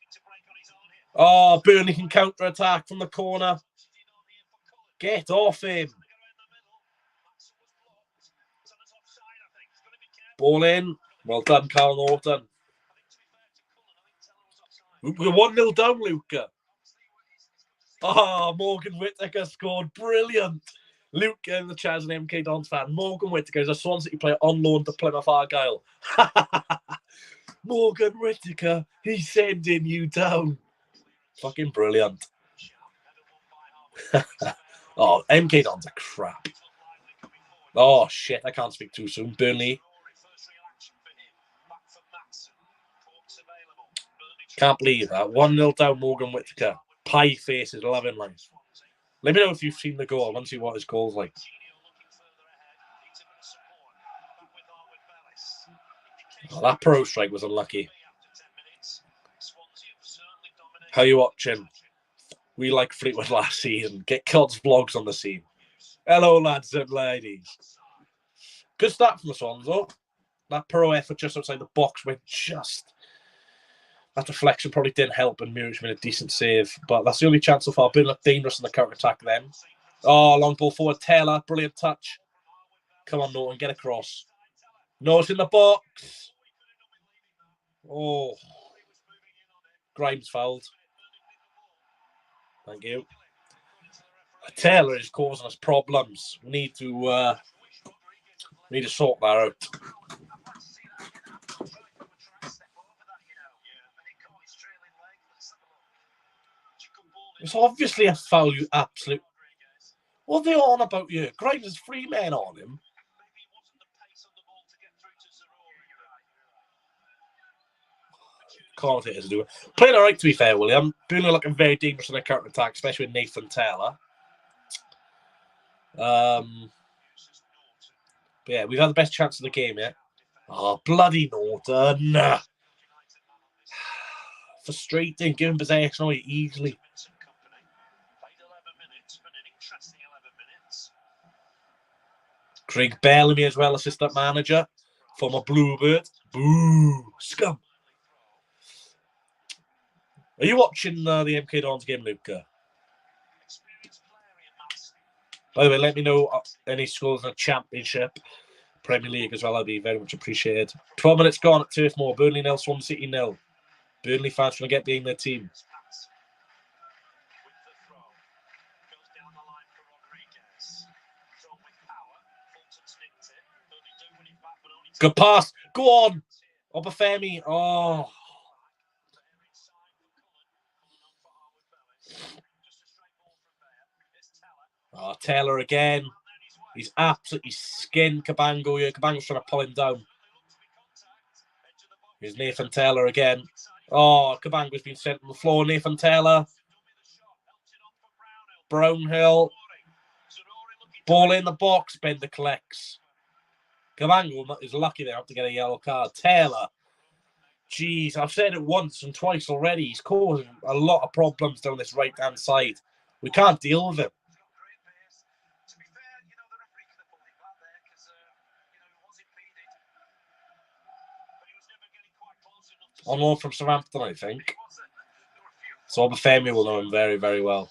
Oh, Burnley can counter-attack from the corner. Get off him. Ball in. Well done, Carl Norton. We're 1-0 down, Luca. Oh, Morgan Whittaker scored. Brilliant. Luca in the Chaz and MK Dons fan. Morgan Whittaker is a Swansea player on loan to Plymouth Argyle. Morgan Whittaker, he's sending you down. Fucking brilliant. Oh, MK Dons are crap. Oh, shit, I can't speak too soon. Burnley. Can't believe that. 1-0 down, Morgan Whittaker. Pie face is loving life. Let me know if you've seen the goal. I want to see what his goal's like. Oh, that Piroe strike was unlucky. How you watching? We like Fleetwood last season. Get Cod's vlogs on the scene. Hello, lads and ladies. Good start from the Swans, though. That Piroe effort just outside the box went just... That deflection probably didn't help, and Muric made a decent save. But that's the only chance so far. Been looked dangerous in the counter-attack then. Oh, long ball forward. Taylor, brilliant touch. Come on, Norton, get across. No, it's in the box. Oh. Grimes fouled. Thank you. Taylor is causing us problems. We need to sort that out. It's obviously a foul, you absolute... What are they on about you? Grimes has 3 men on him. Commentators do it. Playing all right, to be fair, William. Burnley looking very dangerous in their counter-attack, especially with Nathan Taylor. But yeah, we've had the best chance of the game, yeah? Oh, bloody Norton. Frustrating, giving possession away easily. Craig Bellamy as well, assistant manager. Former Bluebird. Boo! Scum! Are you watching the MK Dons game, Luca? By the way, let me know any scores in the Championship, Premier League as well. I'd be very much appreciated. 12 minutes gone at Turf Moor. Burnley 0, Swansea City 0. Burnley fans trying to get behind their team. Good pass. Go on. Obafemi. Oh. Oh, Taylor again. He's absolutely skinned Cabango here. Cabango's trying to pull him down. Here's Nathan Taylor again. Oh, Cabango's been sent on the floor. Nathan Taylor. Brownhill. Ball in the box. Bender collects. Cabango is lucky they have to get a yellow card. Taylor. Jeez, I've said it once and twice already. He's causing a lot of problems down this right-hand side. We can't deal with him. On loan from Southampton, I think. So Obafemi will know him very, very well.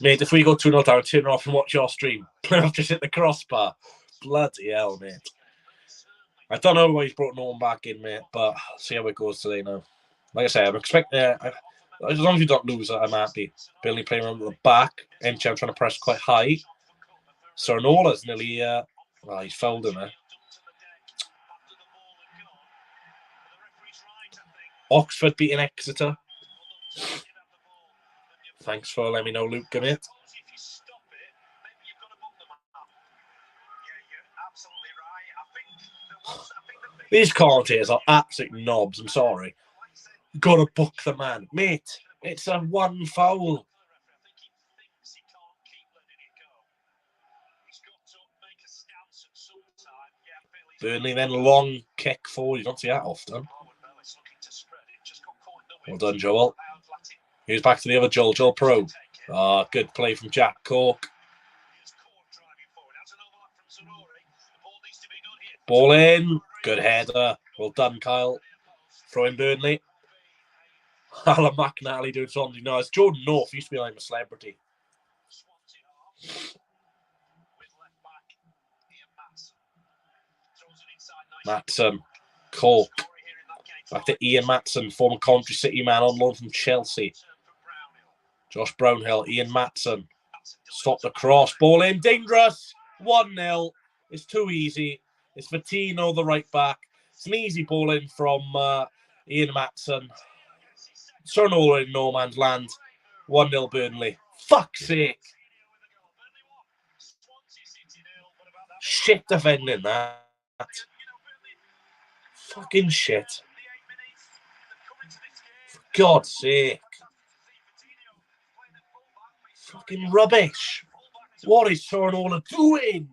Mate, if we go 2-0 down, turn off and watch your stream. I've just hit the crossbar. Bloody hell, mate. I don't know why he's brought Norton back in, mate, but I'll see how it goes today now. Like I say, I'm expecting... as long as you don't lose, I'm happy. Burnley playing around the back. MCM trying to press quite high. Sornola's nearly... well, he's fouled him there. Oxford beating Exeter. Thanks for letting me know, Luke, mate. These commentators are absolute knobs, I'm sorry. Gotta book the man. Mate, it's a 1 foul. Burnley then long kick forward. You don't see that often. Well done, Joel. Here's back to the other Joel, Joel Piroe. Good play from Jack Cork. Ball in. Good header. Well done, Kyle. Throw in Burnley. Alan McNally doing something nice. Jordan North used to be like a celebrity. Matson. Cork. Back to Ian Matson, former Coventry City man on loan from Chelsea. Josh Brownhill, Ian Matson. Stop the cross. Ball in. Dangerous. 1-0. It's too easy. It's Vatino, the right back. It's an easy ball in from Ian Matson. Sornola in no man's land. 1-0 Burnley. Fuck's sake. Shit defending that. Fucking shit. God's sake. Fucking rubbish. What is Sornola doing?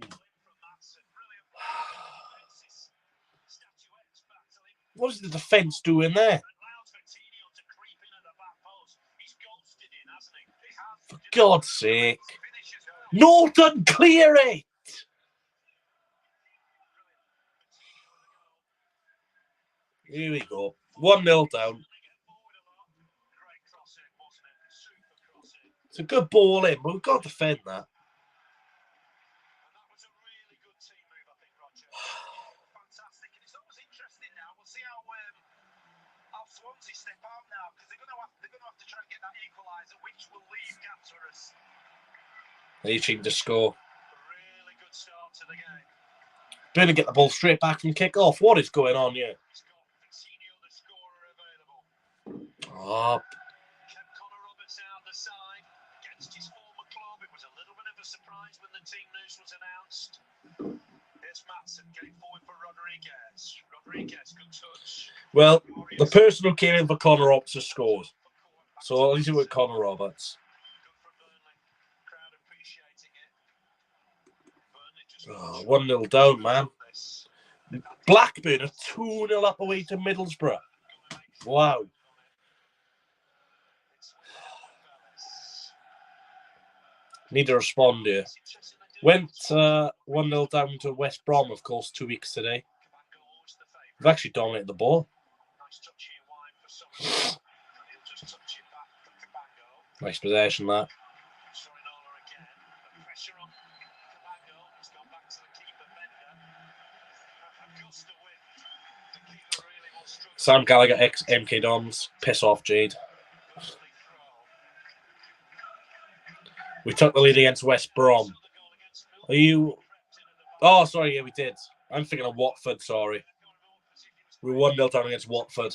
What is the defence doing there? For God's sake. Norton, clear it! Here we go. 1-0 down. It's a good ball in, but we've got to defend that. Fantastic. And it's always interesting now. We'll see how Swansea step out now, because they're going to have to try and get that equaliser, which will leave gaps for us. They seem to score. A really good start to the game. Burnley get the ball straight back from kick-off. What is going on here? Oh. Kept Connor Roberts out the side against his former club. It was a little bit of a surprise when the team news was announced. Here's Matson getting forward for Rodriguez. Rodriguez, good touch. Well, the person who came in for Connor Roberts has scored. So at least it was Connor Roberts. Oh, 1-0 down, man. Blackburn are 2-0 up away to Middlesbrough. Wow. Need to respond here. Went 1-0 down to West Brom, of course, 2 weeks today. We've actually dominated the ball. Nice possession, that. Sam Gallagher, ex-MK Dons. Piss off, Jade. We took the lead against West Brom. Are you... Oh, sorry, yeah, we did. I'm thinking of Watford, sorry. We were 1-0 down against Watford.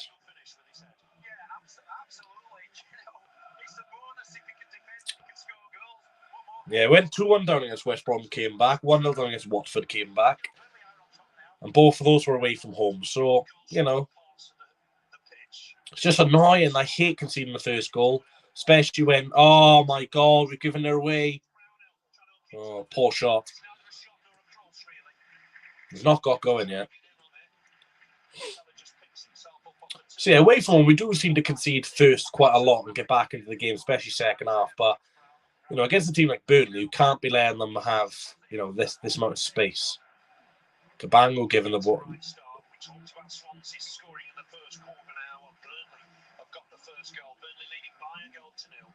Yeah, went 2-1 down against West Brom, came back. 1-0 down against Watford, came back. And both of those were away from home. So, you know, it's just annoying. I hate conceding the first goal. Especially when, oh my God, we've given it away. Oh, poor shot. We've not got going yet. So yeah, away from home, we do seem to concede first quite a lot and get back into the game, especially second half. But, you know, against a team like Burnley, you can't be letting them have, you know, this amount of space. Cabango giving the ball. We talked about Swansea scoring in the first quarter now. Burnley have got the first goal. Burnley leading by a goal to nil.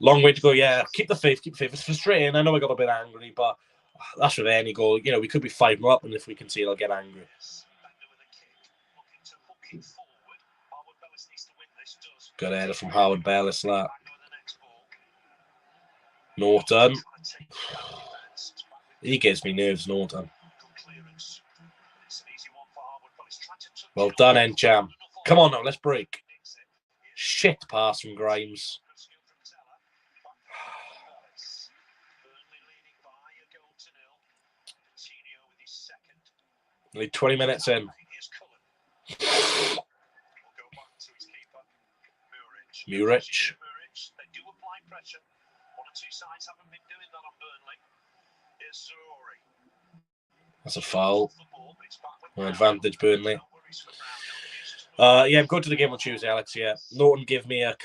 Long way to go, yeah. Keep the faith, keep the faith. It's frustrating. I know I got a bit angry, but that's with any goal. You know, we could be 5-0 up, and if we concede, I'll get angry. Good header from Howard Bellis, that. Norton. He gives me nerves, Norton. Well done, Encham. Come on now, let's break. Shit pass from Grimes. Only 20 minutes in. Murich. That's a foul. An advantage, Burnley. Yeah, I'm going to the game on Tuesday, Alex. Yeah, Norton give me a...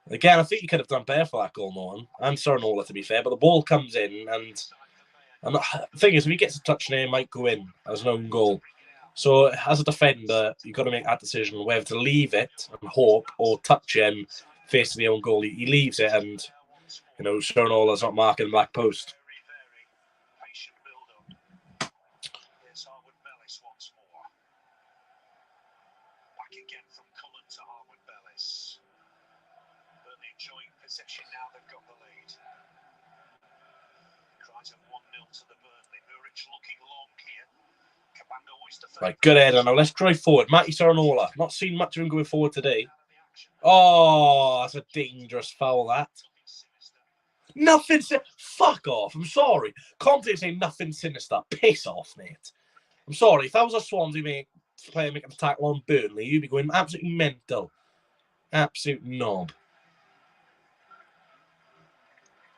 Again, I think you could have done better for that goal, Norton. And Sornola, to be fair. But the ball comes in, and the thing is, if he gets a touch near, it might go in as an own goal. So, as a defender, you've got to make that decision whether to leave it and hope, or touch it and face the own goal. He leaves it, and, you know, Sornola's not marking the back post. Now they've got the lead. Cries of 1-0 to the Burnley. Murich looking long here. Cabango is the third. Right, good header. Now let's drive forward. Matty Sornola. Not seen much of him going forward today. Oh, that's a dangerous foul, that. Nothing. Fuck off. I'm sorry. Conte saying nothing sinister. Piss off, mate. I'm sorry. If that was a Swansea, mate, player making a tackle on Burnley, you'd be going absolutely mental. Absolute knob.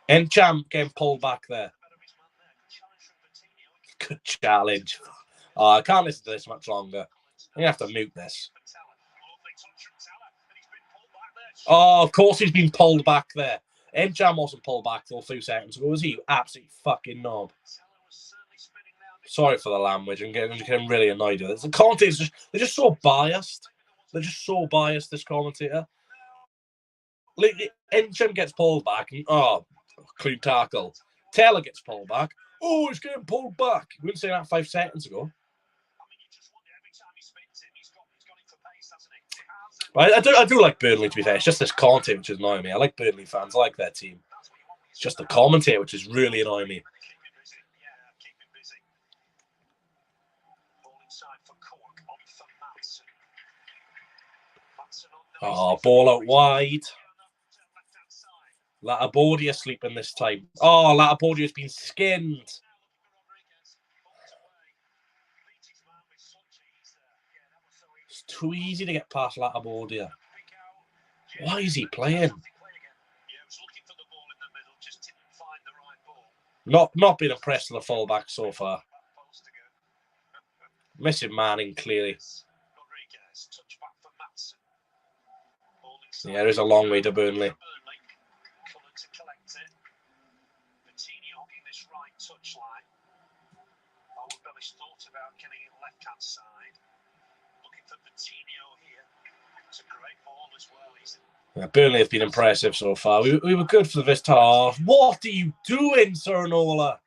And Jam getting pulled back there. Good challenge. Oh, I can't listen to this much longer. I'm going to have to mute this. Oh, of course he's been pulled back there. And Jam wasn't pulled back till a few seconds ago, was he? Absolute fucking knob. Sorry for the language. I'm getting really annoyed with it. The commentators, they're just so biased. They're just so biased, this commentator. Like, Encham gets pulled back and, clean tackle. Taylor gets pulled back. Oh, he's getting pulled back. You wouldn't say that 5 seconds ago. I do like Burnley, to be fair. It's just this commentator which is annoying me. I like Burnley fans. I like their team. It's just the commentator which is really annoying me. Oh, ball out wide. Latabordia sleeping this time. Oh, Latabodia's been skinned. It's too easy to get past Latabordia. Why is he playing? Not been impressed with the fullback so far. Missing Manning, clearly. Yeah, there's a long way to Burnley. Yeah, Burnley have been impressive so far. We were good for the first half. What are you doing, Sernola?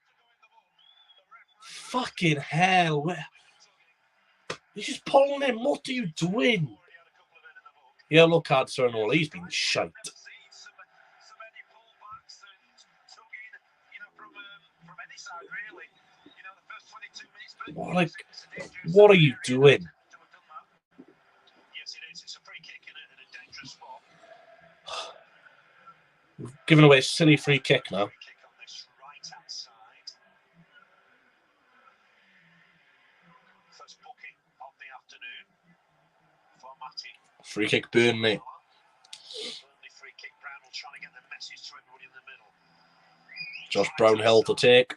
Fucking hell. He's just pulling him. What are you doing? Yellow card, Sernola. He's been shite. What are you doing? We've given away a silly free kick now. Free kick Burnley. Josh Brownhill to take.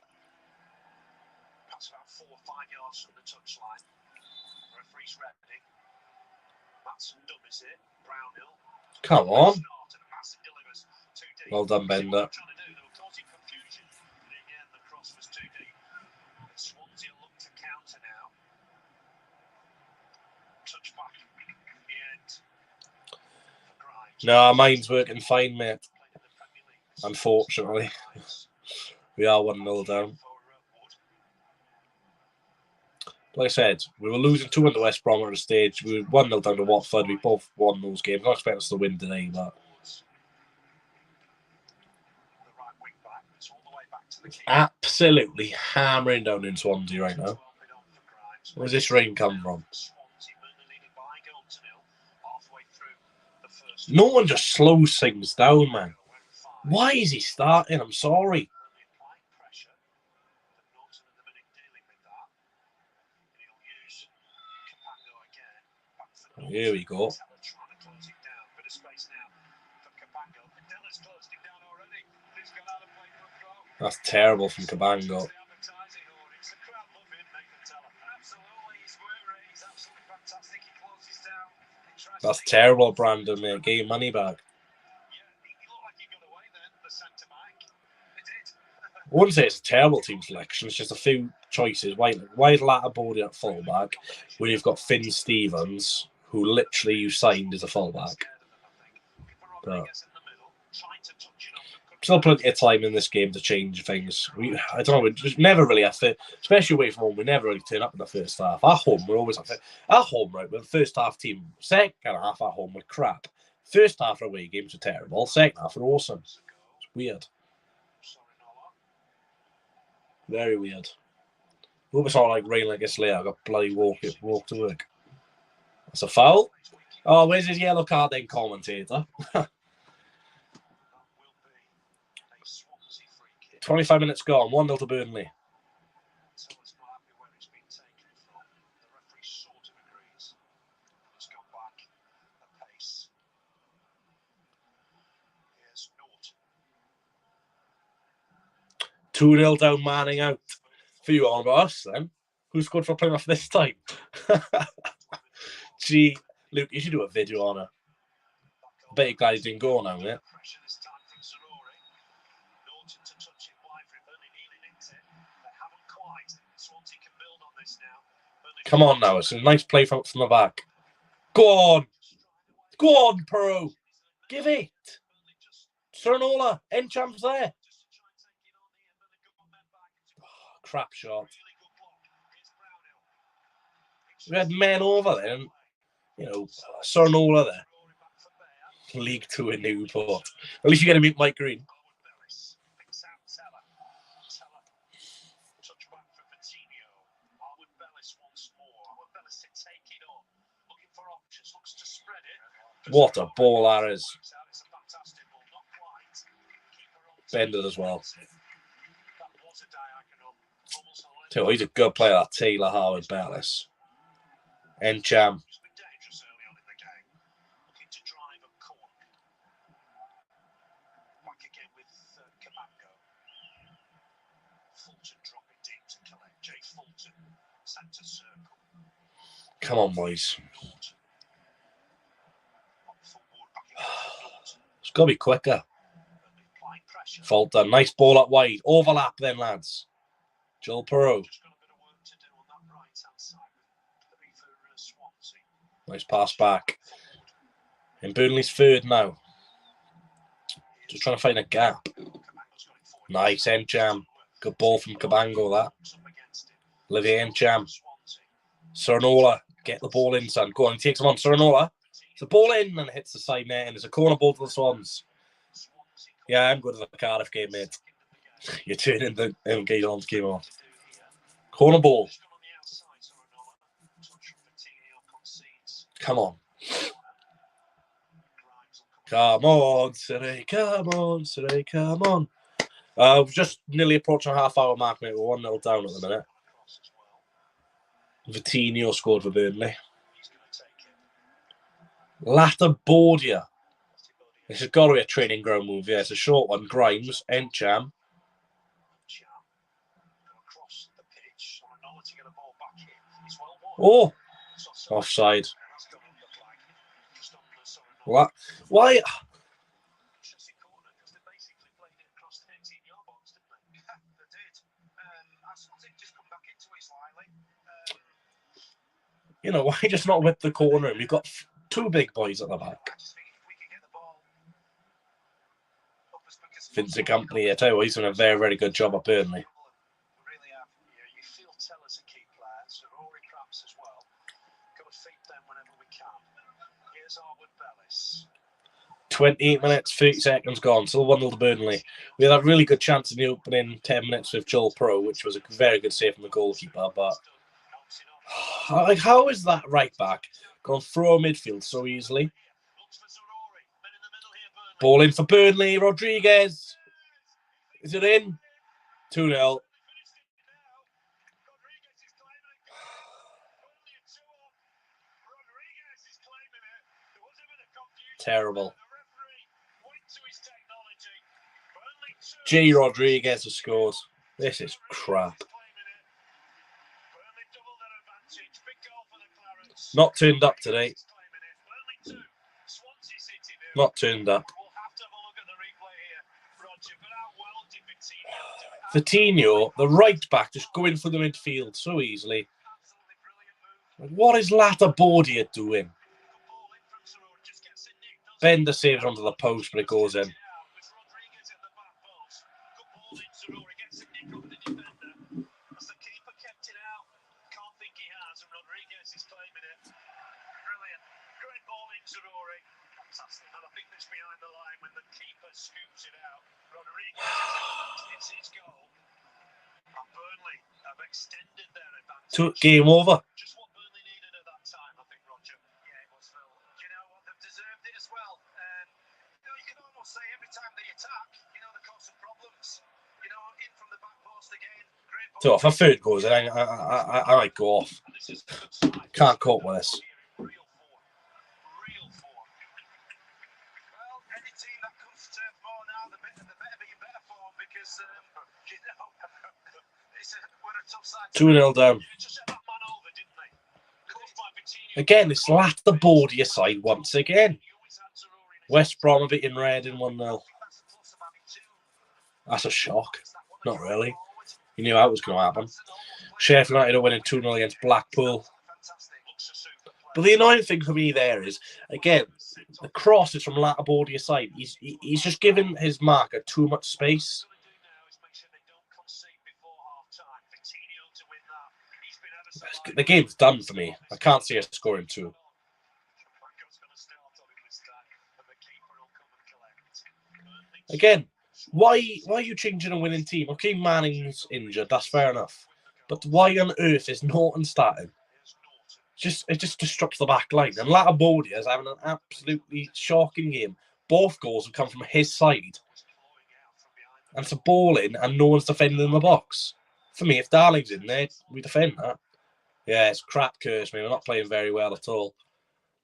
Come on. Well done, Bender. No, mine's working fine, mate. Unfortunately. We are 1-0 down. Like I said, we were losing 2-1 to West Brom at the stage. We were 1-0 down to Watford. We both won those games. I expect us to win today, but absolutely hammering down in Swansea right now. Where's this rain come from? No one just slows things down, man. Why is he starting? I'm sorry. Here we go. That's terrible from Cabango. That's terrible, Brandon, mate. Get your money back. I wouldn't say it's a terrible team selection. It's just a few choices. Why Latabordia at fullback when you've got Finn Stevens, who literally you signed as a fullback? But still plenty of time in this game to change things. I don't know. We just never really have to, especially away from home. We never really turn up in the first half. At home, we're always at home, right? We're the first half team. Second half at home, we're crap. First half away games are terrible. Second half are awesome. It's weird. Very weird. Hope it's not like rain like this later. I got bloody walk to work. That's a foul. Oh, where's his yellow card then, commentator? 25 minutes gone. 1-0 to Burnley. 2-0 down, Manning out. For you on about us then. Who scored for Plymouth this time? Gee, Luke, you should do a video on her. I bet you're glad he didn't go now, yeah? Come on now, it's a nice play from the back. Go on! Go on, Piroe! Give it! Sernola, Encham's there. Oh, crap shot. We had men over there, and, you know, Sernola there. League 2 in Newport. At least you get to meet Mike Green. What a ball that is. Bended as well. So he's a good player, that Taylor Howard Bellis. Encham. Come on, boys. It's got to be quicker. Fault done. Nice ball up wide. Overlap then, lads. Joel Piroe. Nice pass back. And Burnley's third now. Just trying to find a gap. Nice, Encham. Good ball from Cabango, that. Olivier Encham. Sernola. Get the ball in, son. Go on, he takes him on. Sernola. It's a ball in and hits the side net, and it's a corner ball to the Swans. Yeah, I'm good at the Cardiff game, mate. You're turning the Gaydon's game off. Corner ball. Come on. Come on, City. Come on, City. Come on. We're just nearly approaching a half-hour mark, mate. We're 1-0 down at the minute. Vitinho scored for Burnley. Latabordia. This has got to be a training ground move. Yeah, it's a short one. Grimes, Encham. Oh, offside. What? Why? You know, why just not whip the corner? You've got two big boys at the back. Vincent Company, I tell you what, he's done a very, very good job at Burnley. 28 minutes, 30 seconds gone. Still 1-0 to Burnley. We had a really good chance in the opening 10 minutes with Joel Piroe, which was a very good save from the goalkeeper. But like, how is that right back gone through our midfield so easily? Ball in for Burnley. Rodriguez. Is it in? 2-0. Terrible. J. Rodriguez has scored. This is crap. Not turned up today. Not turned up. Vitinho, the right back, just going for the midfield so easily. What is Latabordia doing? Bender saves onto the post, but it goes in. Game over. Just what Burnley needed at that time, I think, Roger. Yeah, it was Phil. You know what? They've deserved it as well. You can almost say every time they attack, they cause some problems. In from the back post again. Great ball. So if a third goes in, I might go off. Can't cope with this. Real form. Well, any team that comes to 2-0 down. Again, it's lapped the Bordia side once again. West Brom have beaten Reading 1-0. That's a shock. Not really. You knew that was going to happen. Sheffield United are winning 2-0 against Blackpool. But the annoying thing for me there is, again, the cross is from Latibordia's side. He's just giving his marker too much space. The game's done for me. I can't see us scoring 2. Again, why are you changing a winning team? Okay, Manning's injured. That's fair enough. But why on earth is Norton starting? It just disrupts the back line. And Latibordia is having an absolutely shocking game. Both goals have come from his side. And it's a ball in and no one's defending in the box. For me, if Darling's in there, we defend that. Yeah, it's crap curse, man. We're not playing very well at all.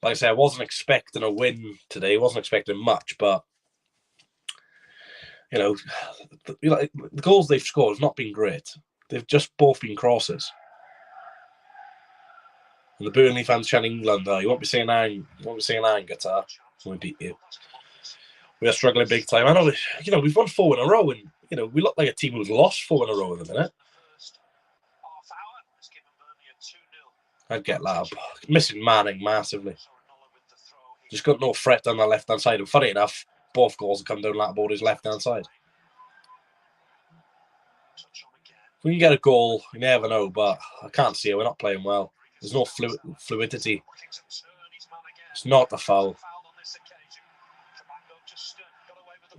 Like I said, I wasn't expecting a win today. I wasn't expecting much, but you know, the goals they've scored have not been great. They've just both been crosses. And the Burnley fans chanting England, you won't be saying iron, guitar when we beat you. We are struggling big time. I know, we've won 4 in a row, and we look like a team who's lost 4 in a row in a minute. I'd get that. Missing Manning massively. Just got no threat down the left-hand side. And funny enough, both goals have come down Latibordia's left-hand side. If we can get a goal, you never know, but I can't see it. We're not playing well. There's no fluidity. It's not the foul.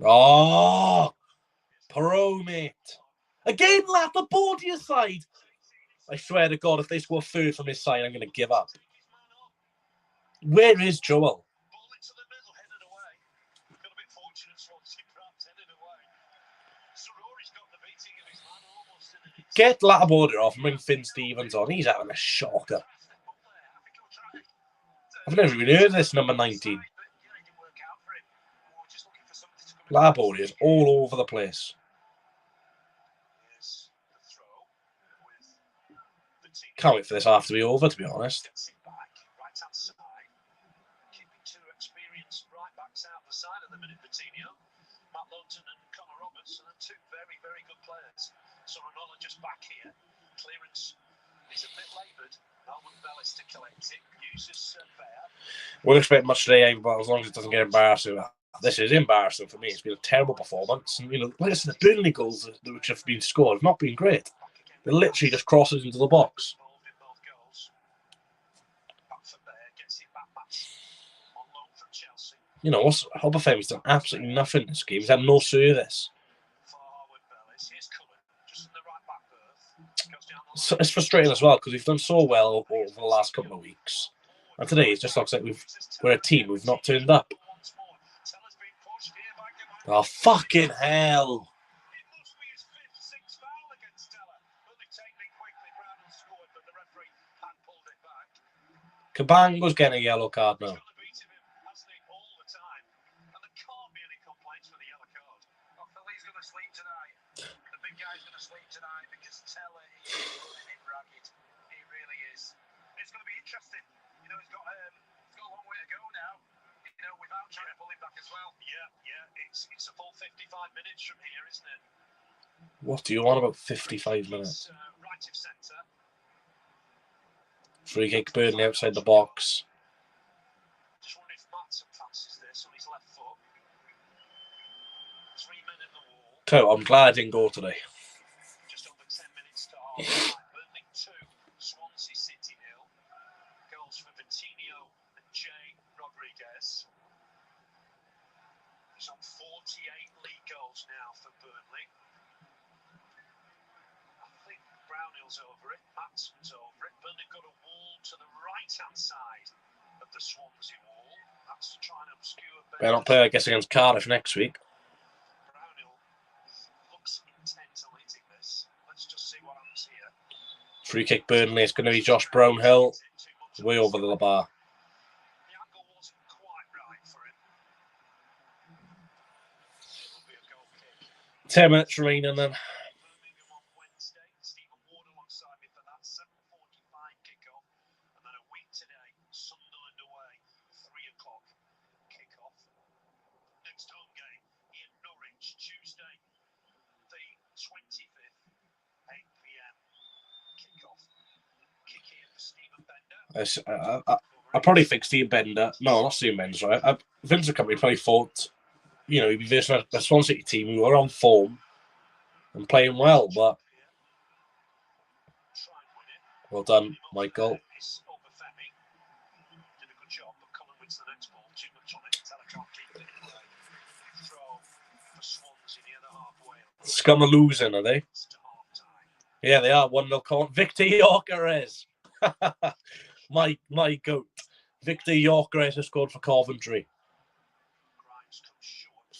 Oh! Piroe, mate. Again, Latibordia's side. I swear to God, if they score 3rd from his side, I'm going to give up. Where is Joel? Get Latibordia off and bring Finn Stevens on. He's having a shocker. I've never even heard of this number 19. Latibordia is all over the place. Can't wait for this half to be over, to be honest. Just back here. Clearance is a bit laboured. Bellis to collect it. Uses Won't expect much today, but as long as it doesn't get embarrassing. This is embarrassing for me. It's been a terrible performance. And, like I said, the Burnley goals which have been scored have not been great. They're literally just crosses into the box. Obafemi's done absolutely nothing in this game. He's had no service. So it's frustrating as well because we've done so well over the last couple of weeks. And today it just looks like we're a team who've not turned up. Oh, fucking hell. Cabango's getting a yellow card now. It's a full 55 minutes from here, isn't it? What do you want about 55 minutes? Right of centre. Free kick, Burnley outside the box. Just wonder if Matson fancies this on his left foot. 3 men in the wall. I'm glad I didn't go today. Just over 10 minutes to half time. Burnley 2, Swansea City 0. Goals for Piroe and Jay Rodriguez. There's on 48 league goals now for Burnley. I think Brownhill's over it, Matson's over it. Burnley got a wall to the right-hand side of the Swansea wall. That's to try and obscure... Better not play, I guess, against Cardiff next week. Brownhill looks intent on hitting this. Let's just see what happens here. Free kick Burnley. It's going to be Josh Brownhill. Way over the bar. 10 minutes remaining then. Saturday, Sunderland away, 3 o'clock kick-off. Next home game in Norwich, Tuesday, the 25th, 8 p.m. kick-off. Kick in for Stephen Bender. I probably think Steve Bender. No, not Steve Bender. Sorry. Vincent Company probably thought, you know, he'd be facing a Swansea City team who were on form and playing well. But well done, Michael. Did a good job, but Cullen wins the next ball. Too much on it. Teller can't keep it. Throw for Swans near the halfway. Scum are losing, are they? Yeah, they are. 1-0 corner. Victor Yorkeres. my goat. Victor Yorkeres has scored for Coventry.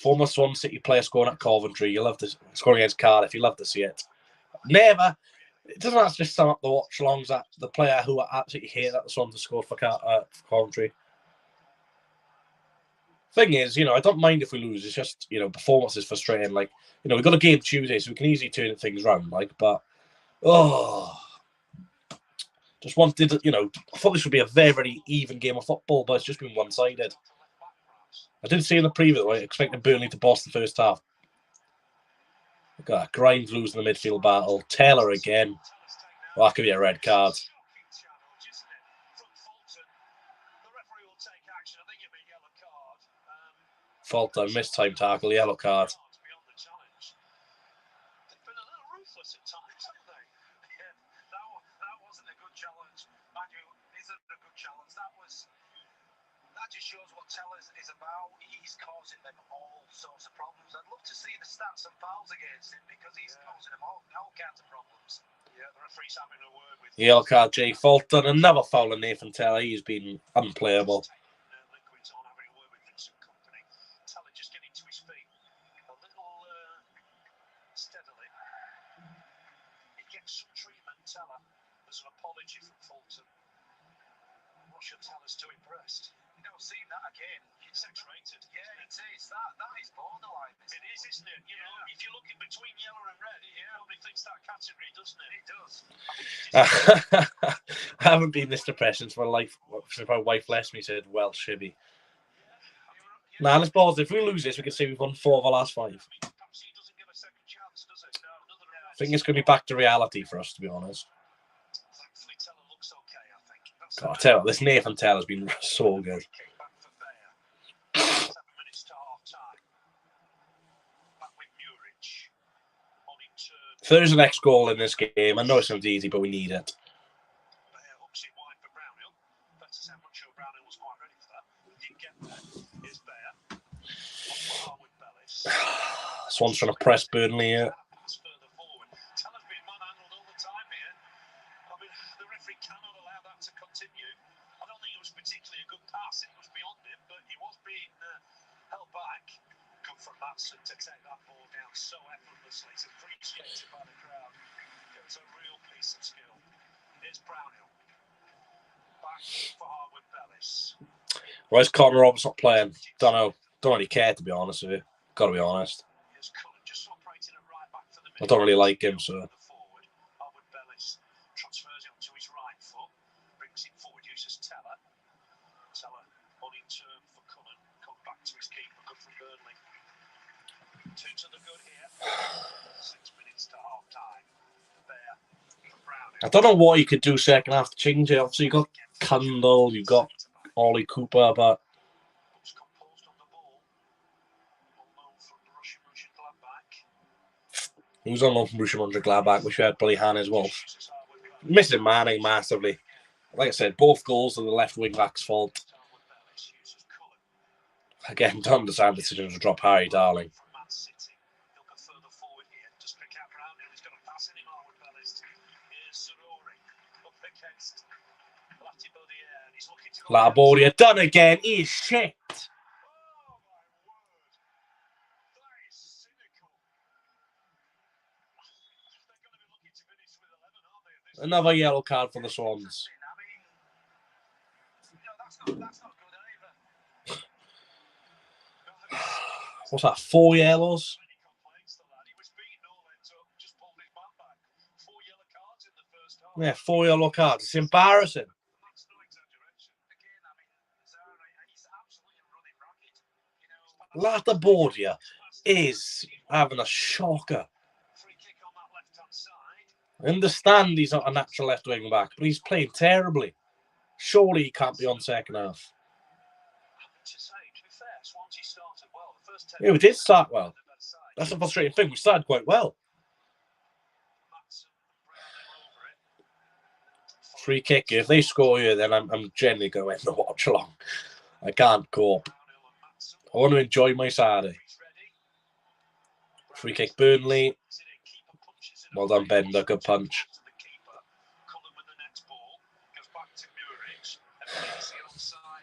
Former Swansea City player scoring at Coventry. You love to scoring against Cardiff. You love to see it. Never. It doesn't have to just sum up the watch-alongs that the player who I absolutely hate that the Swans have scored for Coventry. Thing is, you know, I don't mind if we lose. It's just, you know, performance is frustrating. Like, you know, we've got a game Tuesday, so we can easily turn things around. Like, but just wanted, you know, I thought this would be a very, very even game of football, but it's just been one-sided. I did see in the preview, though, I expected Burnley to boss the first half. Got Grimes losing the midfield battle. Taylor again. Well, that could be a red card. Fault on missed time tackle, yellow card. That just shows what Tellers is about. He's causing them all sorts of problems. I'd love to see the stats and fouls against him because he's causing them all kinds of problems. Yeah, the referee's having a word with yellow card, Jay Fulton. Another foul on Nathan Teller. He's been unplayable. Liquids on, having a word with Vincent Company. Teller just getting to his feet a little steadily. He gets some treatment, Teller. There's an apology from Fulton. What should Teller's too impressed? I've seen that again. It's X-rated. Yeah, it is. That is borderline. It is, isn't it? You know, if you're looking between yellow and red, it probably fits that category, doesn't it? It does. I haven't been this depressed since my wife left me. Said, "Well, Shibby." Nah, let's pause. If we lose this, we can say we've won 4 of our last 5. I think it's going to be back to reality for us, to be honest. God, I tell you what, this Nathan Taylor has been so good. 7 minutes to half time. Back with Murich. If there's an next goal in this game, I know it's not easy, but we need it. Bear hooks it wide for Brownhill. That's how much sure Brownhill was quite ready for that. Didn't get there. Here's Bear. With Bellis. Swans trying to press Burnley here. Further forward. Teller's been manhandled all the time here. I mean, the referee cannot allow that to continue. I don't think it was particularly a good pass. It was beyond him, but he was being held back. Good from Matson to take that ball down so effortlessly. It's appreciated by the crowd. It was a real piece of skill. Here's Brownhill. Back for Harwood Bellis. Where's Connor Roberts not playing? Don't know. Don't really care, to be honest with you. Got to be honest. Here's Cullen just operating it right back for the I don't really like him, so. Harwood Bellis transfers it onto his right foot. Brings it forward, uses Teller. Teller on in turn for Cullen. Come back to his keeper, good from Burnley. 2 to the good here. 6 minutes to half time. Bear for Brownhill. I don't know what you could do second half to change it. Obviously, you got Candle, you got Ollie Cooper, but Composed on the ball. On loan from Russian Gladbach. he was on loan from Borussia Mönchengladbach, which we had Billy Han as well. Missing Manning massively. Like I said, both goals are the left wing back's fault. Again, don't understand the decision to drop Harry Darling. Laboria done again. He's shit. Another yellow card for the Swans. What's that? 4 yellows? Yeah, 4 yellow cards. It's embarrassing. Latabordia is having a shocker. I understand he's not a natural left wing back, but he's playing terribly. Surely he can't be on second half. Yeah, we did start well. That's a frustrating thing. We started quite well. Free kick. If they score here, then I'm generally going to watch along. I can't cope. I want to enjoy my Saturday. Free kick Burnley. Well done, Bender. Good punch.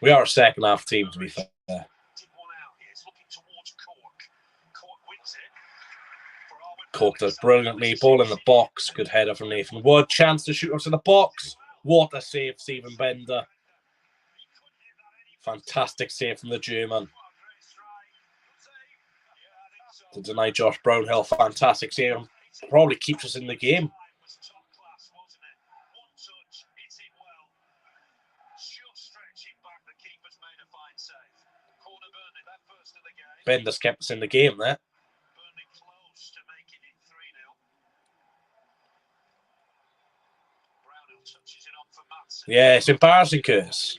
We are a second half team, to be fair. Cork does brilliantly. Ball in the box. Good header from Nathan Wood. Chance to shoot us in the box. What a save, Stephen Bender. Fantastic save from the German. To deny Josh Brownhill. Fantastic save. Probably keeps us in the game. Bender's kept us in the game there. Yeah, it's embarrassing, Curtis.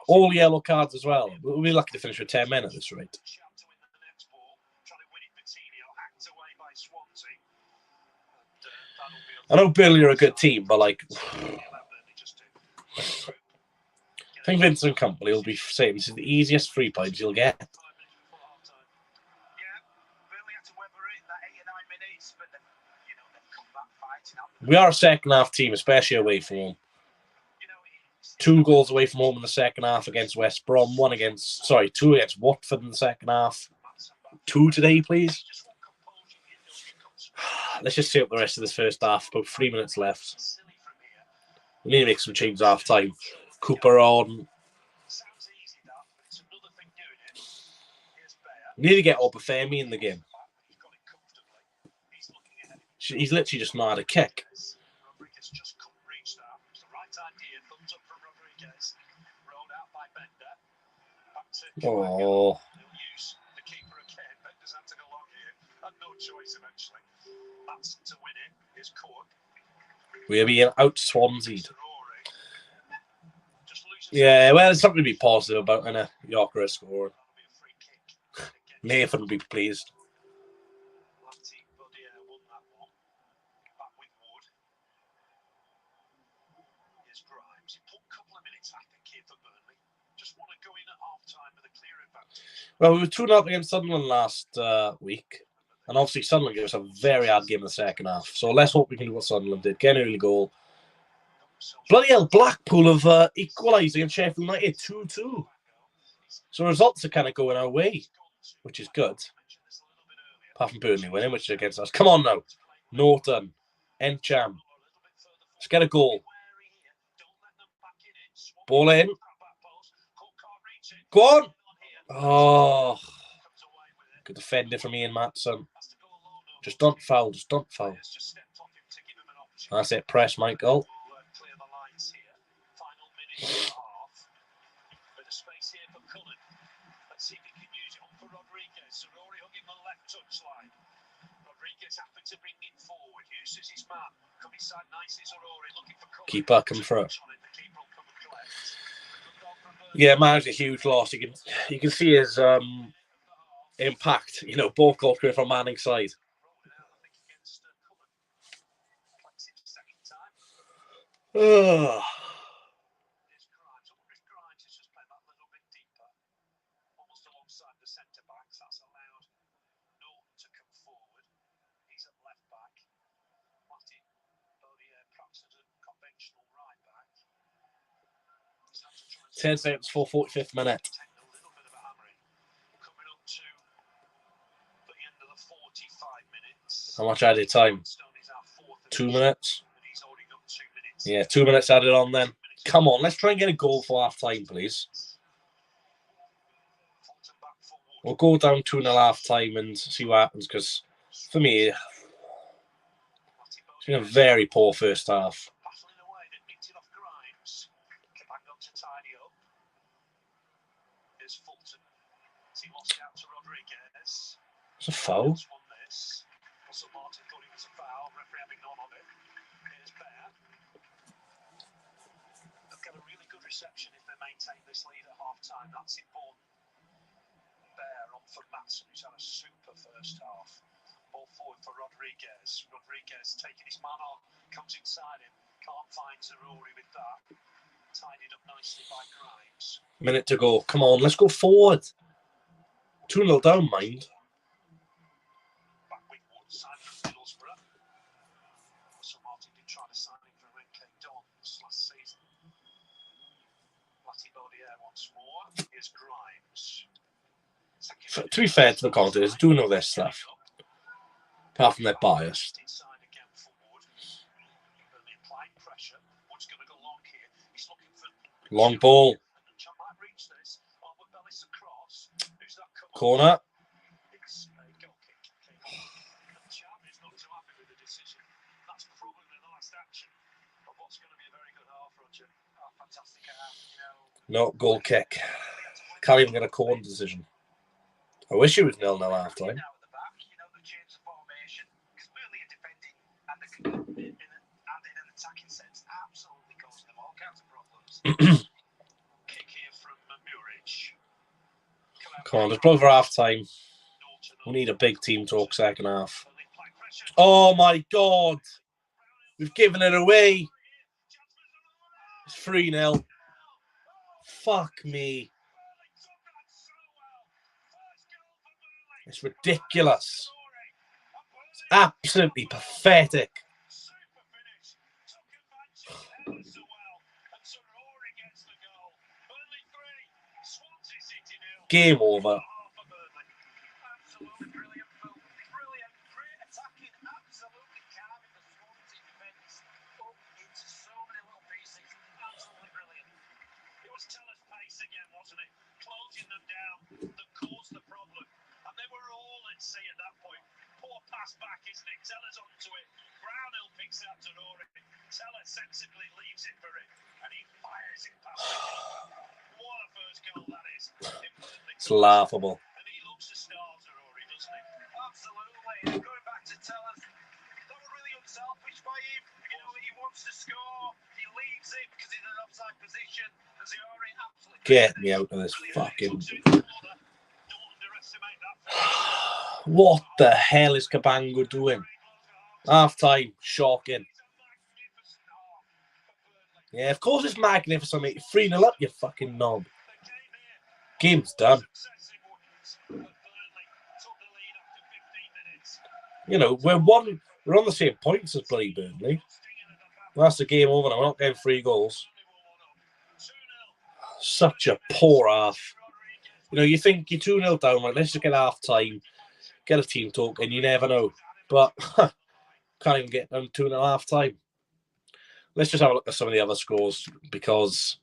All yellow cards as well. We'll be lucky to finish with 10 men at this rate. I know Burnley are a good team, but like, I think Vincent Company will be saying this is the easiest 3 points you'll get. We are a second half team, especially away from home. 2 goals away from home in the second half against West Brom. 2 against Watford in the second half. 2 today, please. Let's just see up the rest of this first half. About 3 minutes left. We need to make some changes half time. Cooper on. We need to get Obafemi in the game. He's literally just not had a kick. Oh. We're being out Swansea. Yeah, well, there's something to be positive about, and Yorker has scored. Nathan will be pleased. Well, we were 2-0 against Sunderland last week. And obviously Sunderland gave us a very hard game in the second half. So let's hope we can do what Sunderland did. Get an early goal. Bloody hell, Blackpool have equalised against Sheffield United 2-2. So results are kind of going our way, which is good. Apart from Burnley winning, which is against us. Come on now. Norton. Encham. Let's get a goal. Ball in. Go on. Oh. Good defending from Ian Matson. Just don't foul. Just don't foul. That's it. Press, Michael. Keeper come through. Yeah, man's a huge loss. You can see his impact. You know, both goals coming from Manning's side. Ugh. Ten seconds for 45th minute. How much added time? 2 minutes. Yeah, 2 minutes added on then. Come on, let's try and get a goal for half time, please. We'll go down 2-0 half time and see what happens, because for me, it's been a very poor first half. He lost it out to Rodriguez. It's a foul. Won this. Russell Martin thought it was a foul. Referee having none of it. Here's Bear. They'll get a really good reception if they maintain this lead at half time. That's important. Bear on for Matson, who's had a super first half. Ball forward for Rodriguez. Rodriguez taking his man on, comes inside him. Can't find Zaruri with that. Tidied up nicely by Grimes. Minute to go. Come on, let's go forward. 2-0 down, mind. Back with Wood, signed from Middlesbrough. Russell Martin did try to sign him for Renke Dons last season. Latty Baudier once more. Here's Grimes. To be fair to the commentators, do know this stuff. Apart from they're biased. Inside again for Wood. Burnley applying pressure. Wood's going to go long here. He's looking for Long ball. Chan might reach this. Albert Bellis across. Who's that come Corner. It's a goal kick. Chan is not too happy with the decision. That's probably the last action of what's going to be a very good half, Roger. Oh, fantastic half. No, goal kick. Can't even get a corner decision. I wish it was 0-0 half time. Now at the back, the change of formation, because Burnley are defending and in an attacking sense absolutely causing them all kinds of problems. Kick here from Muric. Come on, let's blow for half time. We need a big team talk second half. Oh my God. We've given it away. It's 3-0. Fuck me. It's ridiculous. It's absolutely pathetic. Game over. Absolutely brilliant. Brilliant. Great attacking. Absolutely carving the Swansea defence up into so many little pieces. Absolutely brilliant. It was Teller's pace again, wasn't it? Closing them down that caused the problem. And they were all at sea at that point. Poor pass back, isn't it? Teller's onto it. Brownhill picks out to Rory. Teller sensibly leaves it for it. And he fires it past the keeper. What a first goal that is. It's laughable. And he looks to stars, Rory, doesn't he? Absolutely. And going back to Teller's, that was really unselfish by him. He wants to score. He leaves it because he's in an offside position. And Ziori absolutely... Get me out of this fucking... What the hell is Cabango doing? Half time, shocking. Yeah, of course it's magnificent, mate. 3-0 up, you fucking knob. Game's done. We're on the same points as bloody Burnley. That's the game over now. We're not getting 3 goals. Such a poor half. You think you're 2-0 down, like, let's just get half time, get a team talk, and you never know. But can't even get down 2-0 half time. Let's just have a look at some of the other scores because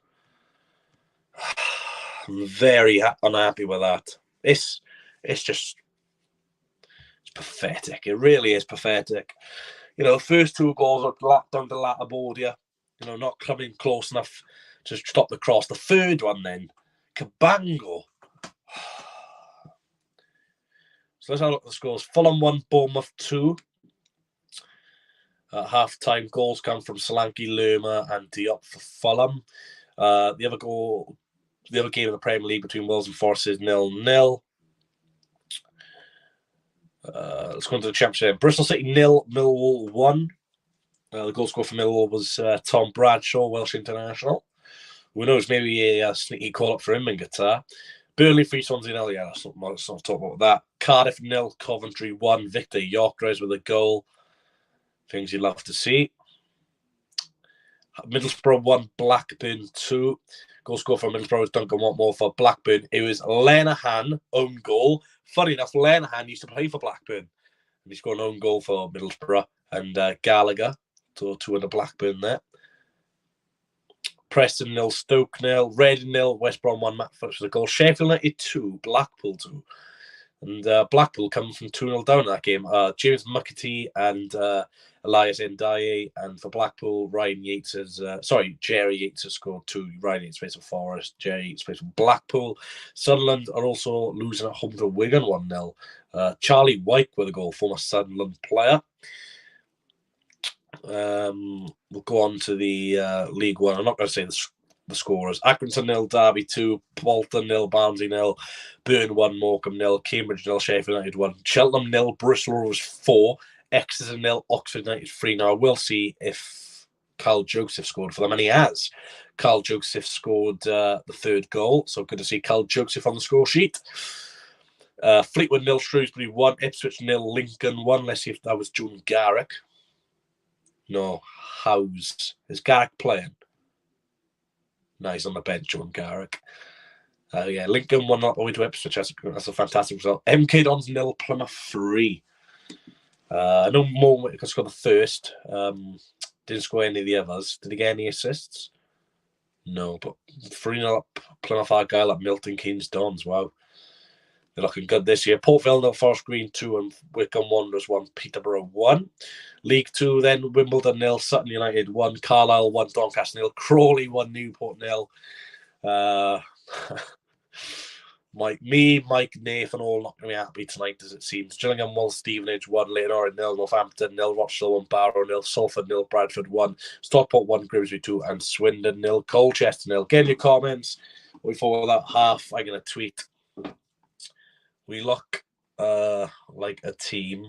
I'm very unhappy with that. It's pathetic. It really is pathetic. The first 2 goals are down to Latabordia, not coming close enough to stop the cross. The third one then, Cabango. So let's have a look at the scores. Fulham 1, Bournemouth 2. At half-time, goals come from Solanke, Lerma and Diop for Fulham. The other game in the Premier League between Wolves and Forest is 0-0. Let's go into the Championship. Bristol City 0, Millwall 1. The goal scorer for Millwall was Tom Bradshaw, Welsh international. Who knows, maybe a sneaky call-up for him in Qatar. Burnley 3, Swansea 0. Yeah, let's not talk about that. Cardiff 0, Coventry 1. Victor Gyökeres with a goal. Things you'd love to see. Middlesbrough 1, Blackburn 2. Goal scorer for Middlesbrough was Duncan Watmore. For Blackburn, it was Lenihan, own goal. Funny enough, Lenihan used to play for Blackburn. And he scored an own goal for Middlesbrough. And Gallagher, so 2 in the Blackburn there. Preston 0, Stoke 0, Reading 0, West Brom 1, Matt Phillips with a goal. Sheffield United 2, Blackpool 2. And Blackpool come from 2-0 down in that game. James McAtee and Elias Ndiaye. And for Blackpool, Jerry Yates has scored 2. Ryan Yates plays for Forest. Jerry Yates plays for Blackpool. Sunderland are also losing at home to Wigan 1-0. Charlie White with a goal, former Sunderland player. We'll go on to the League One. I'm not going to say the scorers. Accrington 0, Derby 2, Bolton 0, Barnsley 0, Burn 1, Morecambe 0, Cambridge 0, Sheffield United 1, Cheltenham 0, Bristol Rovers 4, Exeter 0, Oxford United 3. Now, we'll see if Carl Joseph scored for them, and he has. Carl Joseph scored the 3rd goal, so good to see Carl Joseph on the score sheet. Fleetwood 0, Shrewsbury 1, Ipswich 0, Lincoln 1. Let's see if that was June Garrick. No, Howes. Is Garrick playing? No, he's on the bench, John Garrick. Lincoln 1-0 away to Ipswich. That's a fantastic result. MK Dons 0, Plymouth 3. No more because scored the first. Didn't score any of the others. Did he get any assists? No, but 3-0 up Plymouth Argyle at Milton Keynes Dons. Wow. They're looking good this year. Port Vale 0, Forest Green 2, and Wycombe Wanderers 1, Peterborough 1. League 2 then, Wimbledon 0, Sutton United 1, Carlisle 1, Doncaster 0, Crawley 1, Newport 0. Mike, Nathan all not going to be happy tonight as it seems. Gillingham 1, Stevenage 1, Leighton Orient 0, Northampton 0, Rochdale 1, Barrow 0, Salford 0, Bradford 1, Stockport 1, Grimsby 2, and Swindon 0, Colchester 0. Get in your comments before that half. I'm going to tweet. We look like a team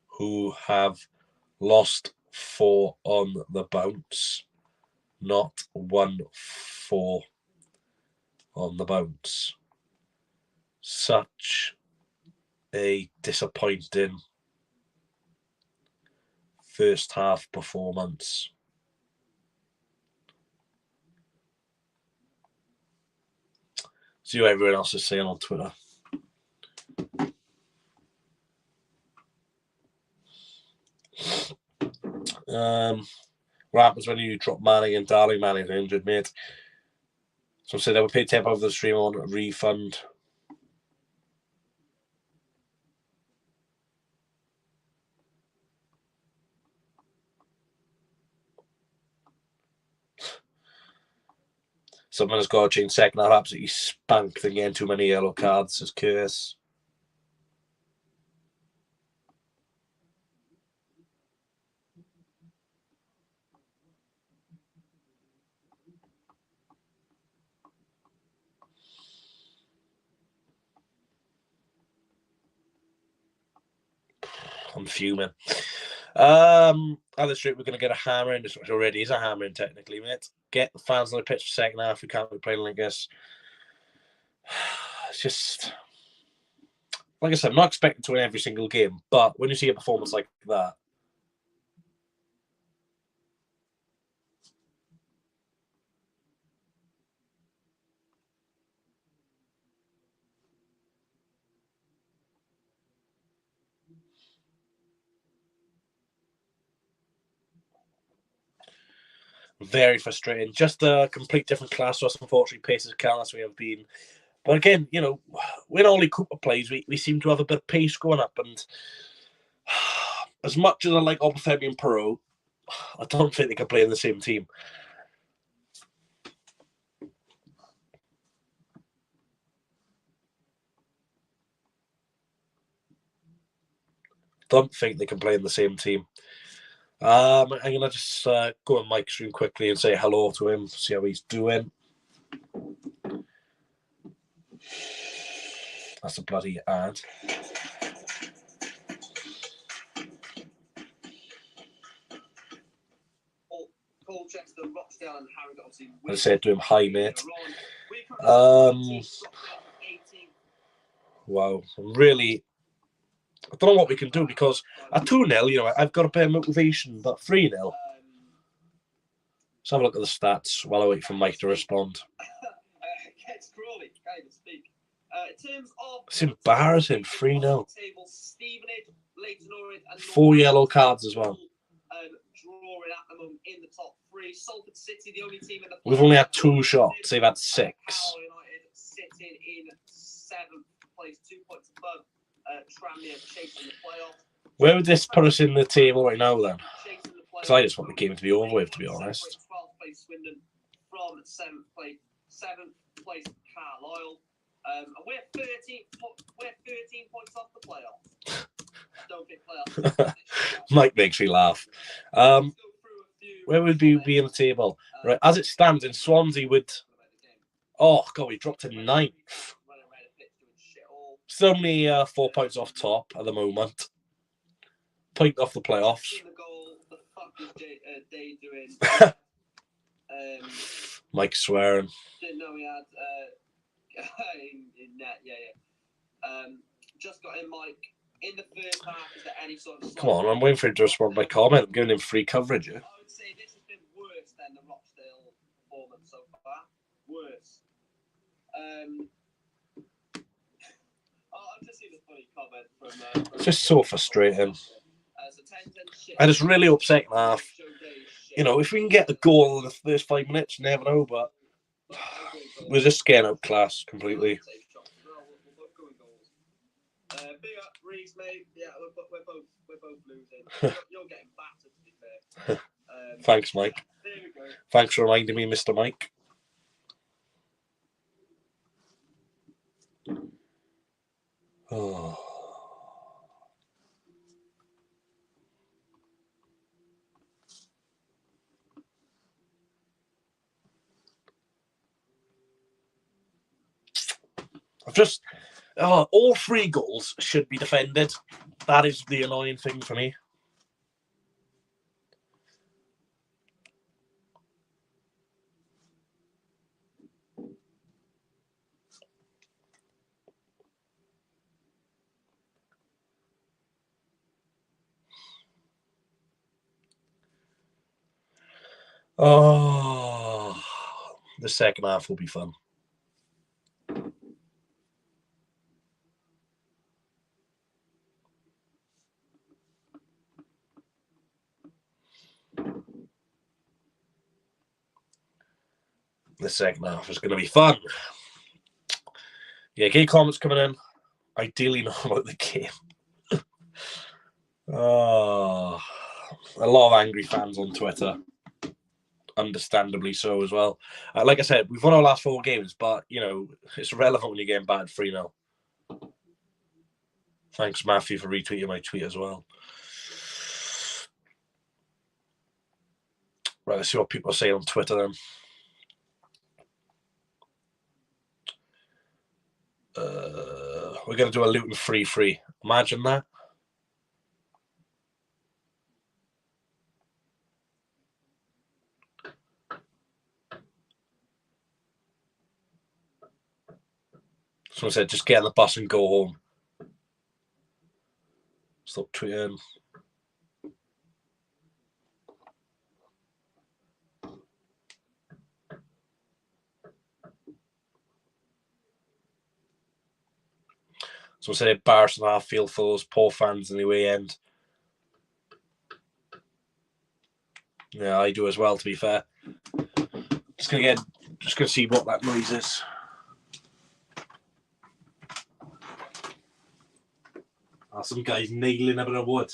who have lost 4 on the bounce, not 1-4 on the bounce. Such a disappointing first half performance. See what everyone else is saying on Twitter. What happens when you drop Manning and Darling? Manning's injured, mate. So say they would pay £10 for the stream on a refund. Someone has got to change second half. Absolutely spanked and getting too many yellow cards, says Curse. I'm fuming. At the street, we're going to get a hammering, which already is a hammering technically, mate. Get the fans on the pitch for second half. We can't be playing like this. It's just, like I said, I'm not expecting to win every single game, but when you see a performance like that, very frustrating. Just a complete different class to us, unfortunately. Pace is careless we have been. But again, you know, when Ollie Cooper plays, we seem to have a bit of pace going up. And as much as I like Obafemi and Piroe, I don't think they can play in the same team. Don't think they can play in the same team. I'm going to just go on Mike's room quickly and say hello to him, see how he's doing. That's a bloody ad. I said to him, hi, mate. Wow, really, I don't know what we can do because at 2-0, you know, I've got a bit of motivation, but 3-0. Let's have a look at the stats while I wait for Mike to respond. It's embarrassing, 3-0. 4 yellow cards as well. We've only had 2 shots, they've had 6. Tranmere chasing the playoffs. Where would this put us in the table right now, then? Because I just want the game to be over with, to be honest. 12th place Swindon from 7th place Carlisle. And we're 13 points off the playoffs. I don't think playoffs. Mike makes me laugh. Where would we be in the table? Right, as it stands, in Swansea would... Oh, God, we dropped to 9th. Still only 4 points off top at the moment. Point off the playoffs. The fuck is Dave doing? Mike swearing. Didn't know he had in net. Yeah. Just got in, Mike. In the first half, is there any sort of... Come on, I'm waiting for him to respond to my comment. I'm giving him free coverage. Yeah? I would say this has been worse than the Rochdale performance so far. Worse. I've just seen a funny comment from it's just so frustrating. And it's really upsetting half. You know, if we can get a goal in the first 5 minutes, you never know, but we're just getting outclassed completely. Big up, Reece, mate. Yeah, we're both losing. You're getting battered, to be fair. Thanks, Mike. There we go. Thanks for reminding me, Mr. Mike. Oh. All 3 goals should be defended. That is the annoying thing for me. Oh, the second half will be fun. The second half is going to be fun. Yeah, get comments coming in. Ideally know about the game. Oh, a lot of angry fans on Twitter. Understandably so as well. Like I said, we've won our last 4 games, but, you know, it's irrelevant when you're getting battered 3-0. Thanks, Matthew, for retweeting my tweet as well. Right, let's see what people are saying on Twitter then. We're going to do a Luton free. Imagine that. Someone said, just get on the bus and go home. Stop tweeting. Someone said, embarrassing half field for those poor fans in the away end. Yeah, I do as well, to be fair. Just gonna see what that noise is. Some guy's nailing a bit of wood.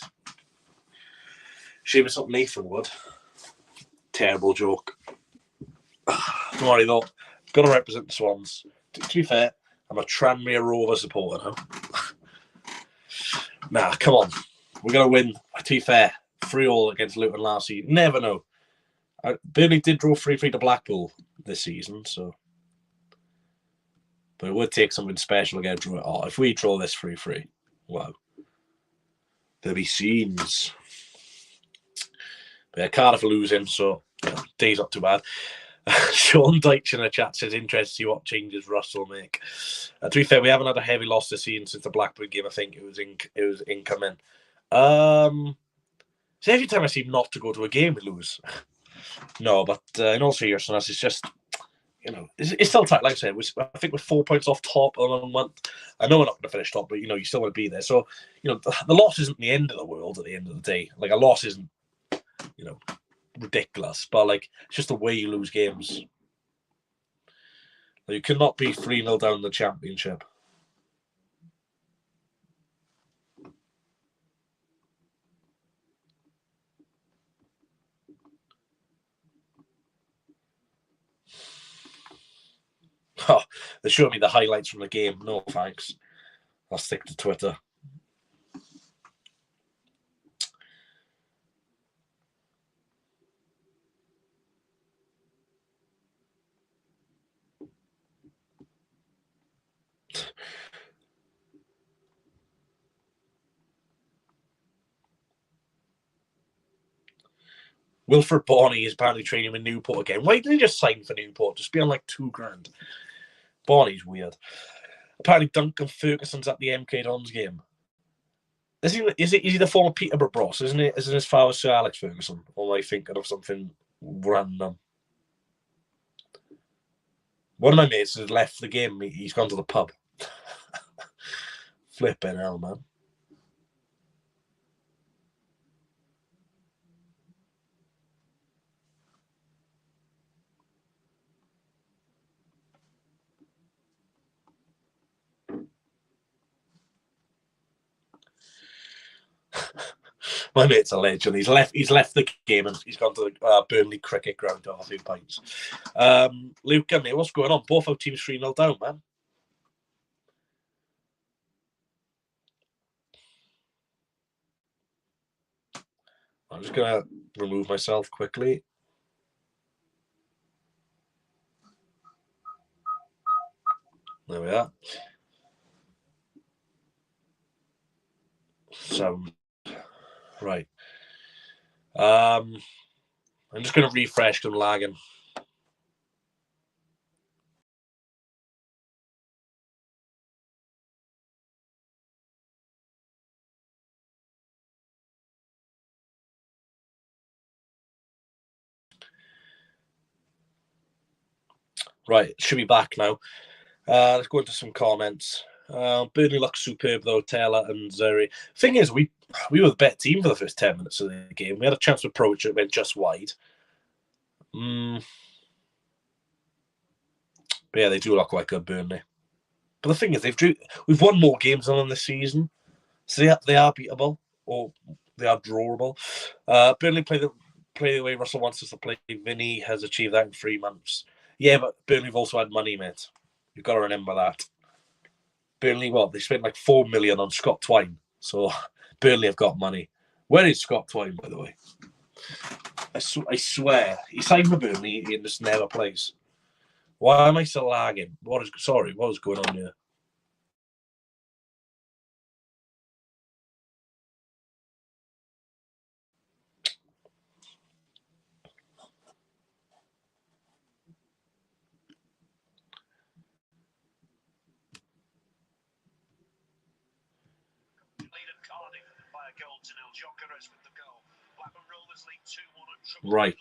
Shame it's not Nathan Wood. Terrible joke. Don't worry though. Got to represent the Swans. To be fair, I'm a Tranmere Rover supporter now. Nah, come on. We're going to win. To be fair, 3-3 against Luton last season. Never know. Burnley did draw 3-3 to Blackpool this season, so. But it would take something special to get a draw. Oh, if we draw this 3-3, wow. There'll be scenes. But yeah, Cardiff are losing, so day's not too bad. Sean Dykes in the chat says, interested to see what changes Russell will make. To be fair, we haven't had a heavy loss this season since the Blackburn game. I think it was incoming. So every time I seem not to go to a game, we lose. No, but in all seriousness, it's just, you know, it's still tight. Like I said, I think we're 4 points off top on a month. I know we're not going to finish top, but, you know, you still want to be there. So, you know, the loss isn't the end of the world at the end of the day. Like, a loss isn't, you know, ridiculous, but like it's just the way you lose games. You cannot be 3-0 down in the championship. They showed me the highlights from the game. No thanks. I'll stick to Twitter. Wilfred Barney is apparently training with Newport again. Why did they just sign for Newport? Just be on like $2,000. Barney's weird. Apparently Duncan Ferguson's at the MK Dons game. Is he the former Peterborough boss, isn't it? Isn't his father Sir Alex Ferguson? Or am I thinking of something random? One of my mates has left the game. He's gone to the pub. Flipping hell, man. My mate's a legend. He's left the game and he's gone to the Burnley cricket ground to have a few pints. Luke, what's going on? Both our teams 3-0 down, man. I'm just going to remove myself quickly. There we are. Sound. Right. I'm just going to refresh because I'm lagging. Right, should be back now. Let's go into some comments. Burnley looks superb though, Taylor and Zuri. Thing is, we were the better team for the first 10 minutes of the game. We had a chance to approach it, went just wide. But yeah, they do look like a Burnley. But the thing is, we've won more games than them this season, so they are beatable or they are drawable. Burnley play the way Russell wants us to play. Vinny has achieved that in 3 months. Yeah, but Burnley have also had money, mate. You've got to remember that. Burnley, they spent like $4 million on Scott Twine. So Burnley have got money. Where is Scott Twine, by the way? I swear. He signed with Burnley, he just never plays. Why am I still lagging? What is going on here? Right.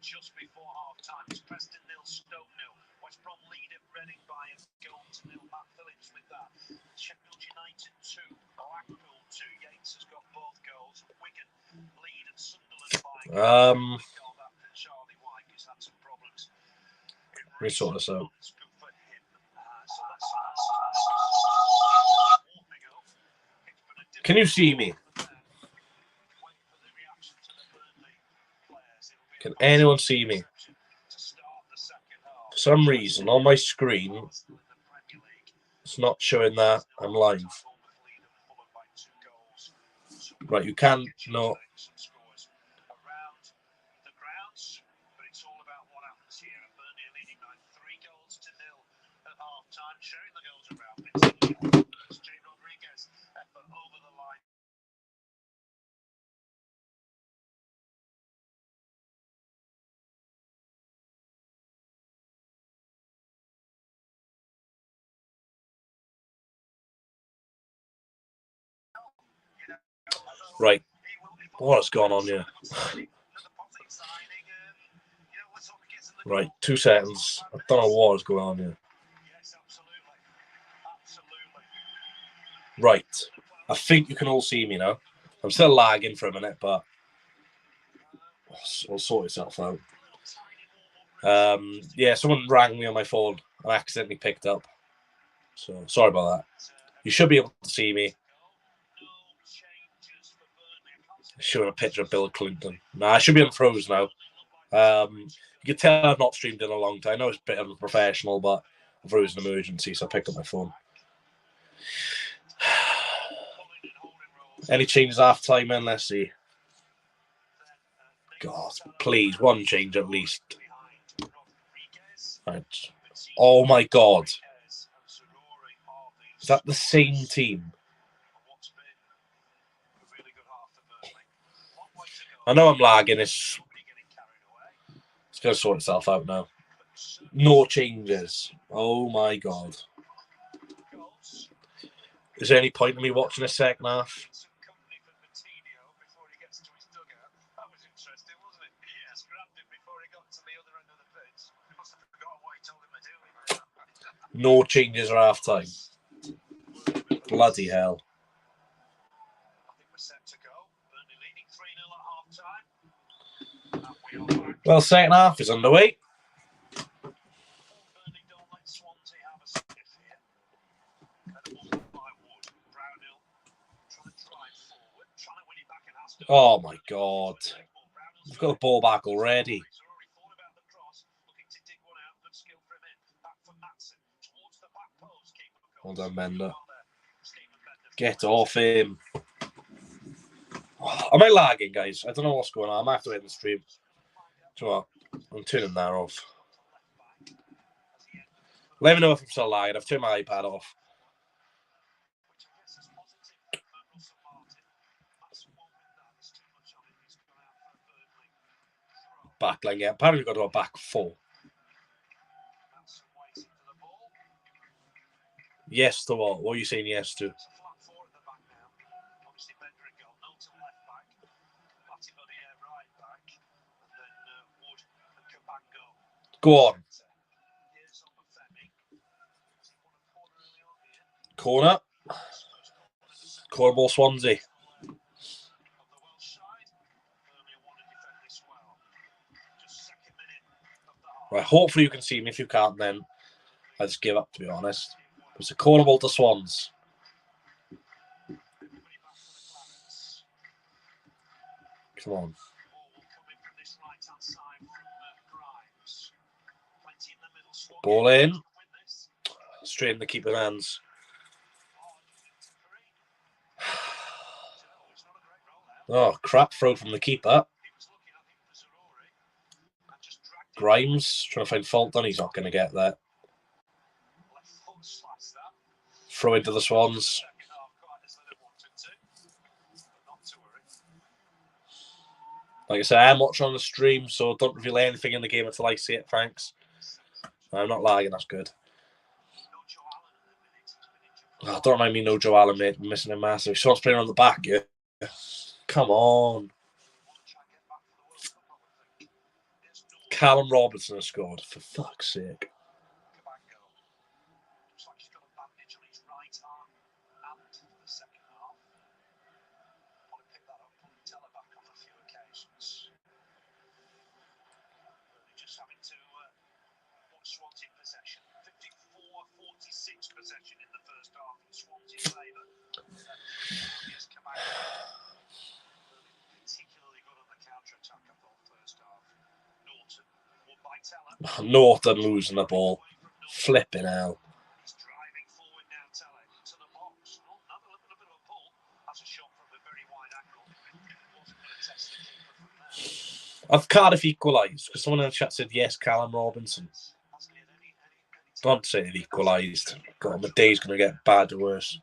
Just before half time, it's Preston 0, Stoke 0. West Brom lead at Reading by a goal to 0. Matt Phillips with that. Sheffield United 2, Blackpool 2. Yates has got both goals. Wigan lead and Sunderland by a goal. Charlie White has had some problems. Let me sort this out. Can you see me? Can anyone see me? For some reason, on my screen, it's not showing that I'm live. Right, you can no. Right. What's going on here? Right, 2 seconds. I don't know what is going on here. Right. I think you can all see me now. I'm still lagging for a minute, but I'll sort itself out. Yeah, someone rang me on my phone. I accidentally picked up. So sorry about that. You should be able to see me. Showing a picture of Bill Clinton. Nah, I should be on throws now. You can tell I've not streamed in a long time. I know it's a bit unprofessional, but I thought it was an emergency, so I picked up my phone. Any changes half time, then? Let's see. God, please, one change at least. Right. Oh my God. Is that the same team? I know I'm lagging. It's going to sort itself out now. No changes. Oh my God. Is there any point in me watching a second half? No changes or half time. Bloody hell. Well, second half is underway. Oh my God. We've got the ball back already. Well done, Mender. Get off him. Am I lagging, guys? I don't know what's going on. I might have to end the stream. So I'm turning that off. Let me know if I'm still lagging. I've turned my iPad off. Backline, yeah. Apparently we've got to a back four. Yes to what? What are you saying yes to? Go on. Corner. Corner ball, Swansea. Right, hopefully you can see me. If you can't, then I just give up, to be honest. It's a corner ball to Swans. Come on. Ball in. Straight in the keeper's hands. Oh, crap throw from the keeper. Grimes trying to find fault on. He's not going to get that. Throw into the Swans. Like I said, I'm watching on the stream, so don't reveal anything in the game until I see it. Thanks. I'm not lagging. That's good. Oh, don't remind me, no Joe Allen, mate. I'm missing a massive. Someone's playing on the back, yeah. Come on. Callum Robinson has scored, for fuck's sake. Possession in the first half in Swansea's favour. Particularly good on the counter-attack, I thought, first half. Norton losing the ball. Flipping hell. He's driving forward now, Teller, to the box. Oh, another little bit of a pull. That's a shot from a very wide angle. Wasn't going to test the keeper from there. I've Cardiff equalised because someone in the chat said yes, Callum Robinson. Don't say it equalised. God, my day's going to get bad or worse.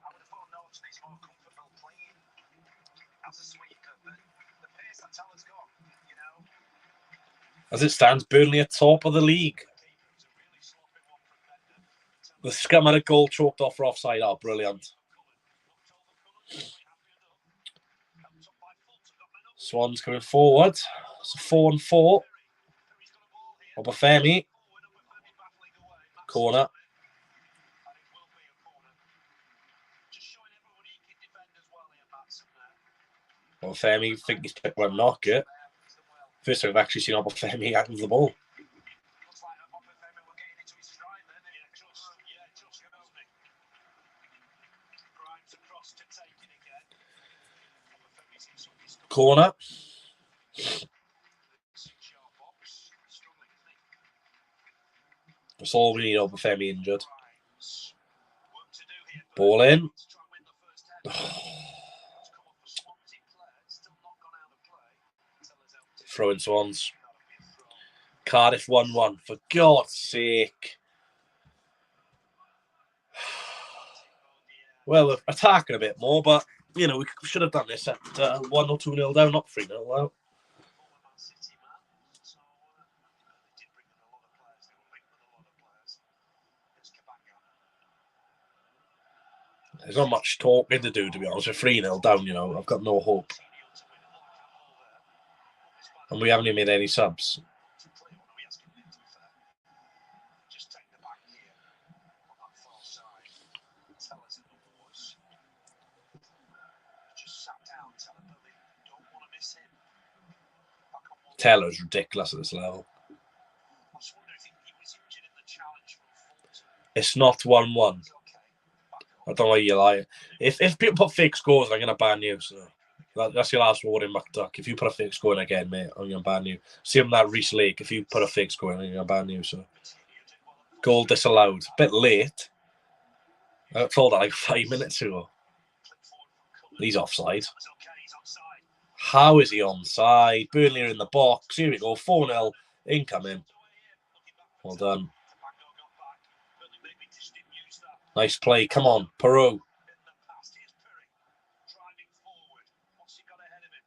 As it stands, Burnley are top of the league. The scum had a goal choked off for offside. Oh, brilliant. Swans coming forward. It's a 4-4. Obafemi. Corner. Obafemi, think he's picked one knock it. First time I've actually seen Obafemi handle the ball. Corner. That's all we need over Femi injured. Ball in. Throw in Swans. Cardiff 1-1. For God's sake. Well, we're attacking a bit more, but, you know, we should have done this at 1 or 2-0 down, not 3-0 out. There's not much talking to do, to be honest. We're 3-0 down, you know. I've got no hope. And we haven't even made any subs. Taylor's ridiculous at this level. It's not 1-1. I don't know why you lie. If people put fake scores, I'm going to ban you. So that's your last warning, McDuck. If you put a fake score in again, mate, I'm going to ban you. Same that Reece Lake. If you put a fake score in, I'm going to ban you. So goal disallowed. Bit late. I told that like 5 minutes ago. He's offside. How is he onside? Burnley are in the box. Here we go. 4-0. Incoming. Well done. Nice play. Come on. Piroe.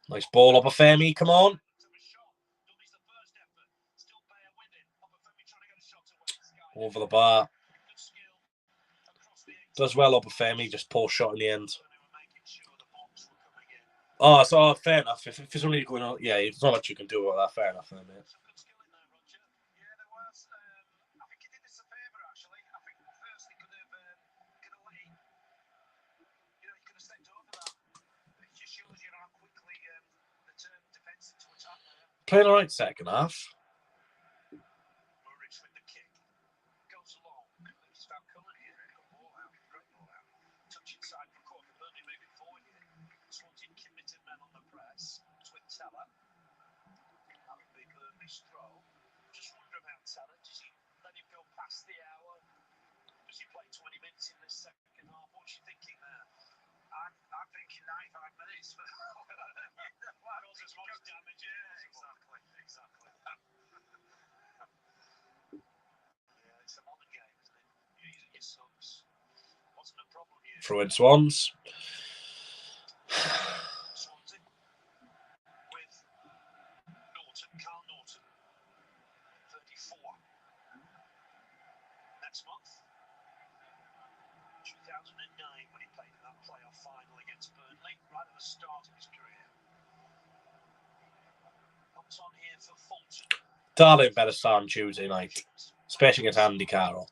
Nice ball up a Femi. Come on. Over the bar. Does well up a Femi. Just poor shot in the end. Oh, so fair enough. If it's only going on, yeah, there's not much you can do about that. Fair enough, mate. Playing all right second half. Throw in Swans. Next month, 2009, when he played in that playoff final against Burnley, right at the start of his career. Comes on here for Fulton. Darling better start on Tuesday night, especially against Andy Carroll.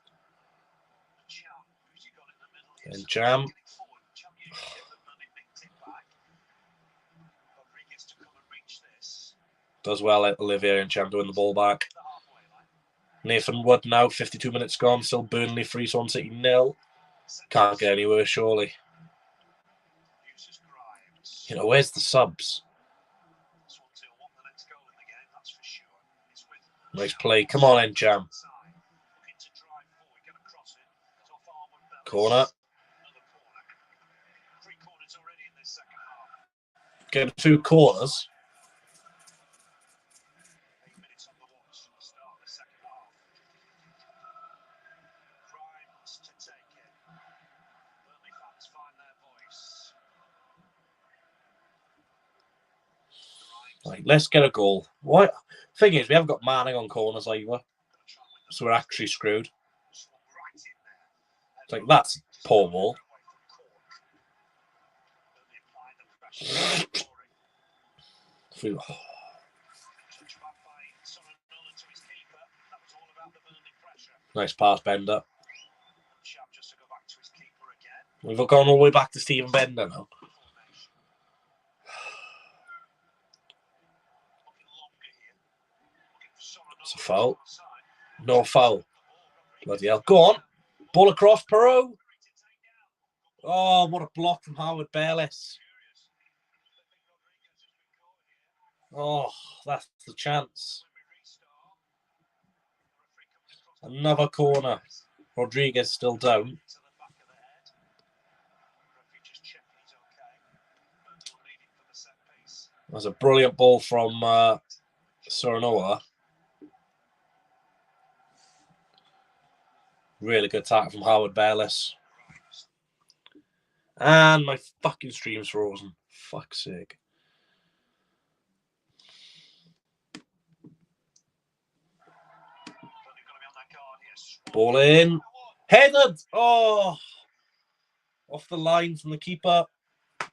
And Jam. Does well at Olivier and Jam doing the ball back. Nathan Wood now, 52 minutes gone. Still Burnley 3, Swansea City 0. Can't get any worse, surely. You know, where's the subs? Nice play. Come on in, Jam. Corner. Get 2 corners. Right, let's get a goal. What thing is, we haven't got Manning on corners either, so we're actually screwed. It's like, that's poor ball. Nice pass, Bender. We've gone all the way back to Stephen Bender now. It's a foul. No foul. Bloody hell. Go on. Ball across, Piroe. Oh, what a block from Howard Bayless. Oh, that's the chance. Another corner. Rodriguez still down. That's a brilliant ball from Soranoa. Really good tackle from Howard Bellis. And my fucking stream's frozen. Fuck's sake. Ball in. Headed! Oh! Off the line from the keeper. For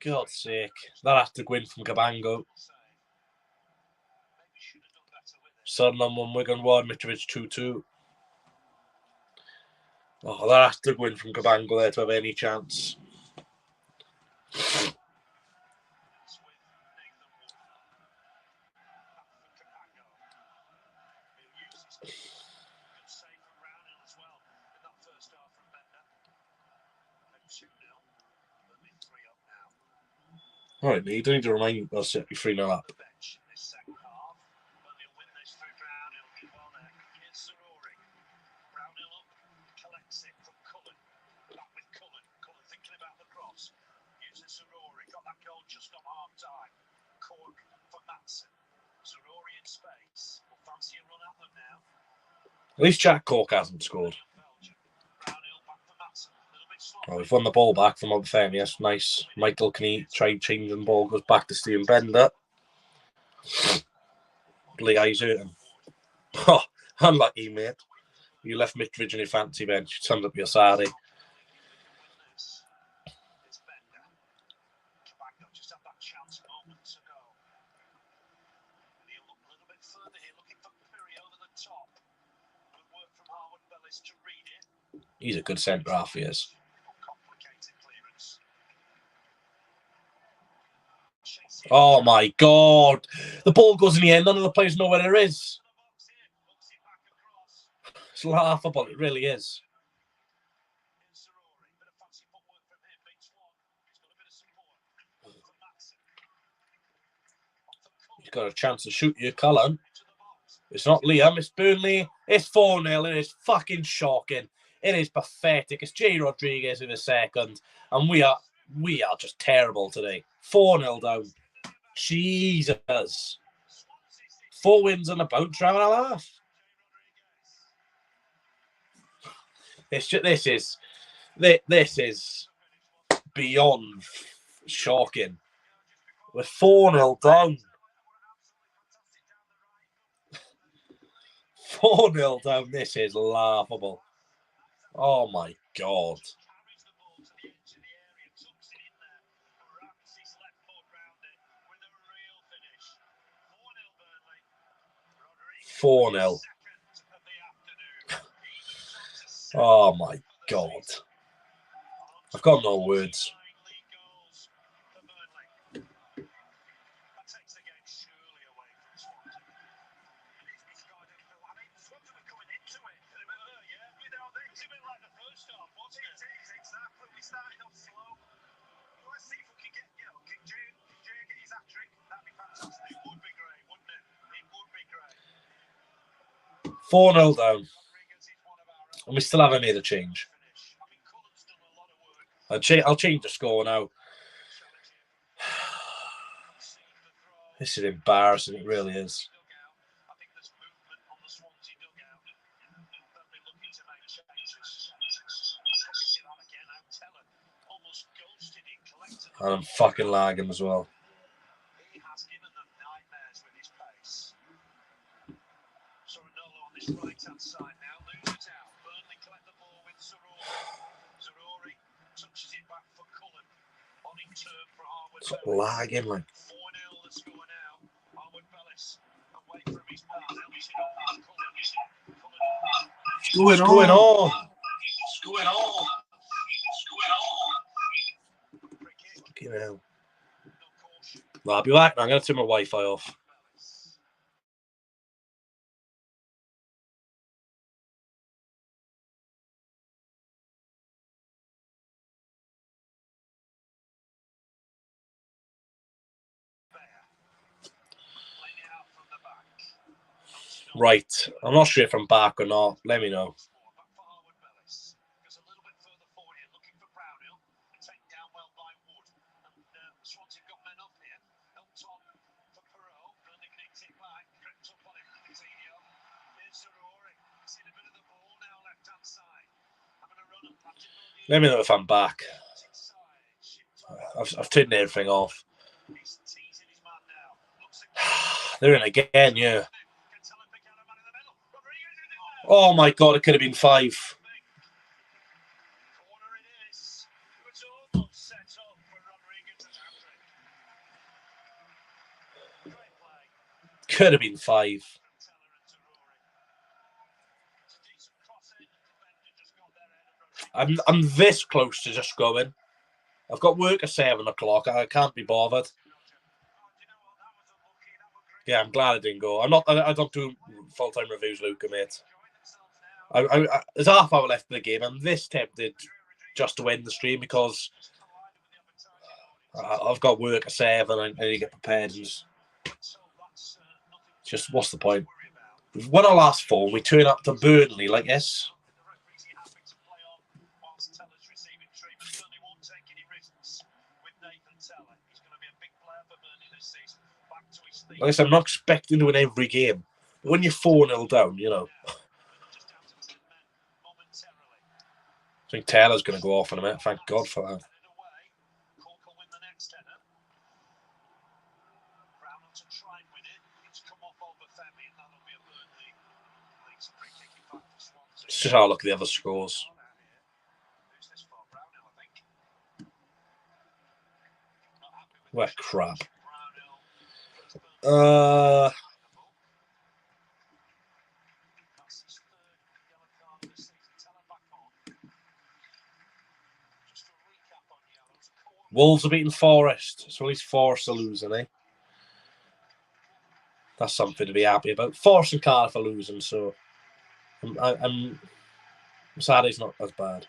God's sake. That has to go in from Cabango. Sunderland 1, Wigan 1, Mitrovic 2-2. Oh, that has to go in from Cabango there to have any chance. All right, mate, you don't need to remind me I'll set you 3-0 up. At least Jack Cork hasn't scored. Oh, we've won the ball back from Obafemi. Nice. Michael Knee tried changing the ball, goes back to Steven Bender. Lee eyes hurting. Oh, unlucky, mate. You left Mitrovic in your fancy bench. Summed up your Saturday. He's a good centre half, he is. Oh my God. The ball goes in the end. None of the players know where it is. It's laughable. It really is. He's got a chance to shoot you, Cullen. It's not Liam. It's Burnley. It's 4-0. It is fucking shocking. It is pathetic. It's Jay Rodriguez in a second. And we are just terrible today. 4-0 down. Jesus. 4 wins on a bounce round and a half. It's just, this is beyond shocking. We're 4-0 down. 4-0 down. This is laughable. Oh my God. $4-0. Oh my God. I've got no words. $4-0 down. And we still haven't made a change. I'll change the score now. This is embarrassing. It really is. And I'm fucking lagging as well. Right-hand side now, loses out. Burnley collect the ball with Zarori touches it back for Cullen. On in turn for Harwood. It's lagging like. 4-0 the score now. Harwood Bellis away from his pass. What's going on? What's going on? Fucking hell. Well, I'll be back now. I'm going to turn my Wi-Fi off. Right. I'm not sure if I'm back or not. Let me know. Back for Harwood Bellis. Goes a little bit further forward here, looking for Brownhill. Taken down well by Wood. And Swansea got men up here. Helped on for Piroe. Burnley nicked it back. Crept up on him. Coutinho. Here's Piroe. Seen a bit of the ball now, left hand side. Having a run and planted Burnley. Let me know if I'm back. I've turned everything off. He's teasing his man now. Looks They're in again, yeah. Oh my God, it could have been 5. corner it is. It was almost set up for Rodriguez and hat-trick. Great play Could have been 5. from Teller and Torori. It's a decent cross in. The defender just got their head of Rodriguez. I'm this close to just going. I've got work at 7 o'clock. I can't be bothered. Yeah, I'm glad I didn't go. I don't do full-time reviews, Luca, mate. There's half hour left in the game. I'm this tempted just to win the stream because I've got work at 7. I need to get prepared. And just what's the point? We've won our last 4. We turn up to Burnley like this. Like I said, I'm not expecting to win every game. But when you're 4-0 down, you know. I think Taylor's going to go off in a minute. Thank God for that. Let's just have a look at the other scores. What crap. Wolves are beating Forest, so at least Forest are losing, eh? That's something to be happy about. Forest and Cardiff are losing, so I'm sad it's not as bad.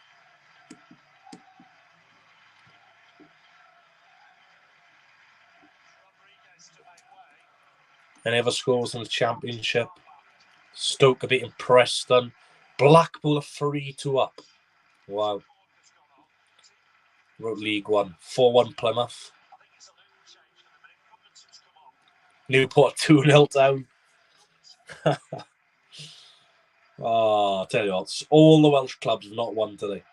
Any other scores in the Championship? Stoke are beating Preston. Blackpool are 3-2 up. Wow. Wrote League One. 4-1 Plymouth. Newport 2-0 down. Oh, I'll tell you what, all the Welsh clubs have not won today.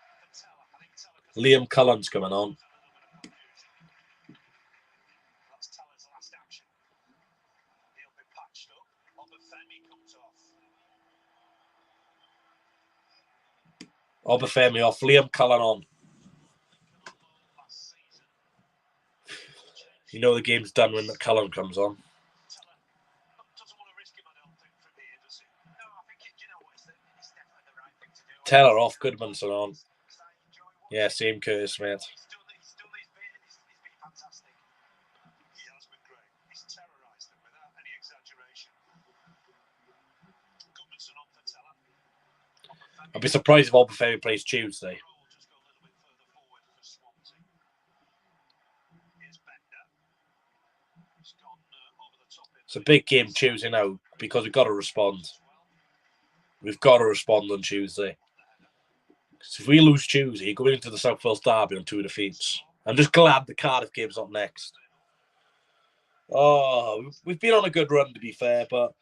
Liam Cullen's coming on. Obafemi off, Liam Cullen on. You know the game's done when Cullen comes on. Taylor off, Goodmanson on. Yeah, same curse, mate. I'd be surprised if Obafemi plays Tuesday. It's a big game Tuesday now because we've got to respond. We've got to respond on Tuesday. Because if we lose Tuesday, going into the South Wales Derby on 2 defeats. I'm just glad the Cardiff game's not next. Oh, we've been on a good run, to be fair, but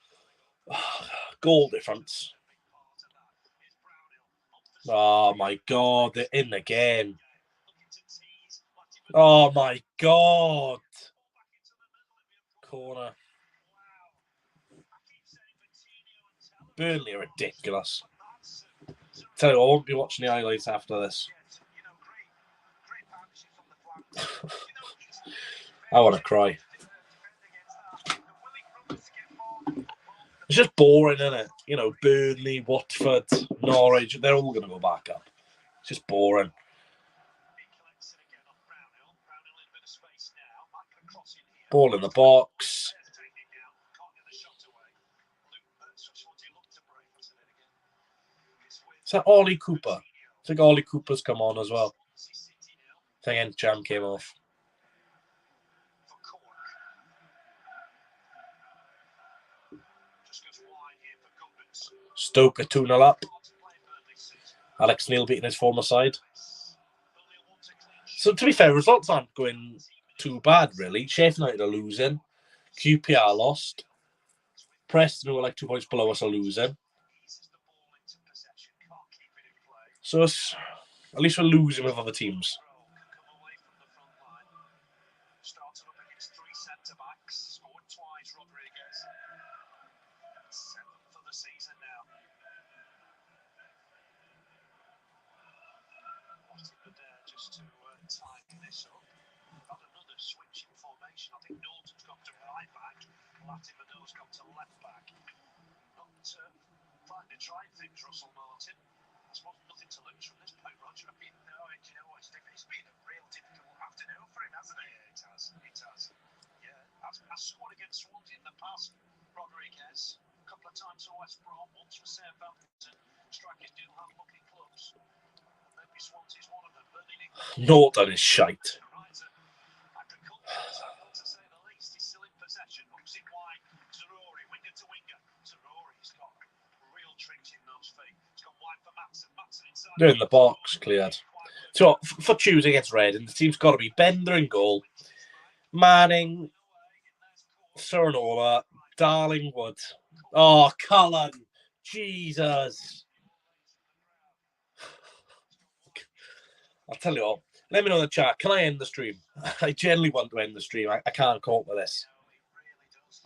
goal difference. Oh, my God. They're in again. Oh, my God. Corner. Burnley are ridiculous. Tell you, I won't be watching the highlights after this. I want to cry. It's just boring, isn't it? You know, Burnley, Watford, Norwich, they're all going to go back up. It's just boring. Ball in the box. Is that Ollie Cooper? I think Ollie Cooper's come on as well. I think Encham came off. Stoke are 2-0 up. Alex Neil beating his former side. So, to be fair, results aren't going too bad, really. Sheffield United are losing. QPR lost. Preston, who are like 2 points below us, are losing. So, at least we're losing with other teams. Has scored against Swansea in the past, Rodriguez. A couple of times for West Brom, once for Southampton. Strikers do have lucky clubs. And maybe Swansea's one of them. Norton is shite. To say the least, he's still in possession. Hooks it wide. Zarori, winger to winger. Zarori's got real tricks in those feet. He's got wide for Matson. Matson inside. They're in the box, cleared. So, for Tuesday against Reading, the team's got to be Bender in goal. Manning, Serenola, Darlingwood. Oh, Cullen. Jesus. I'll tell you what. Let me know in the chat. Can I end the stream? I generally want to end the stream. I can't cope with this.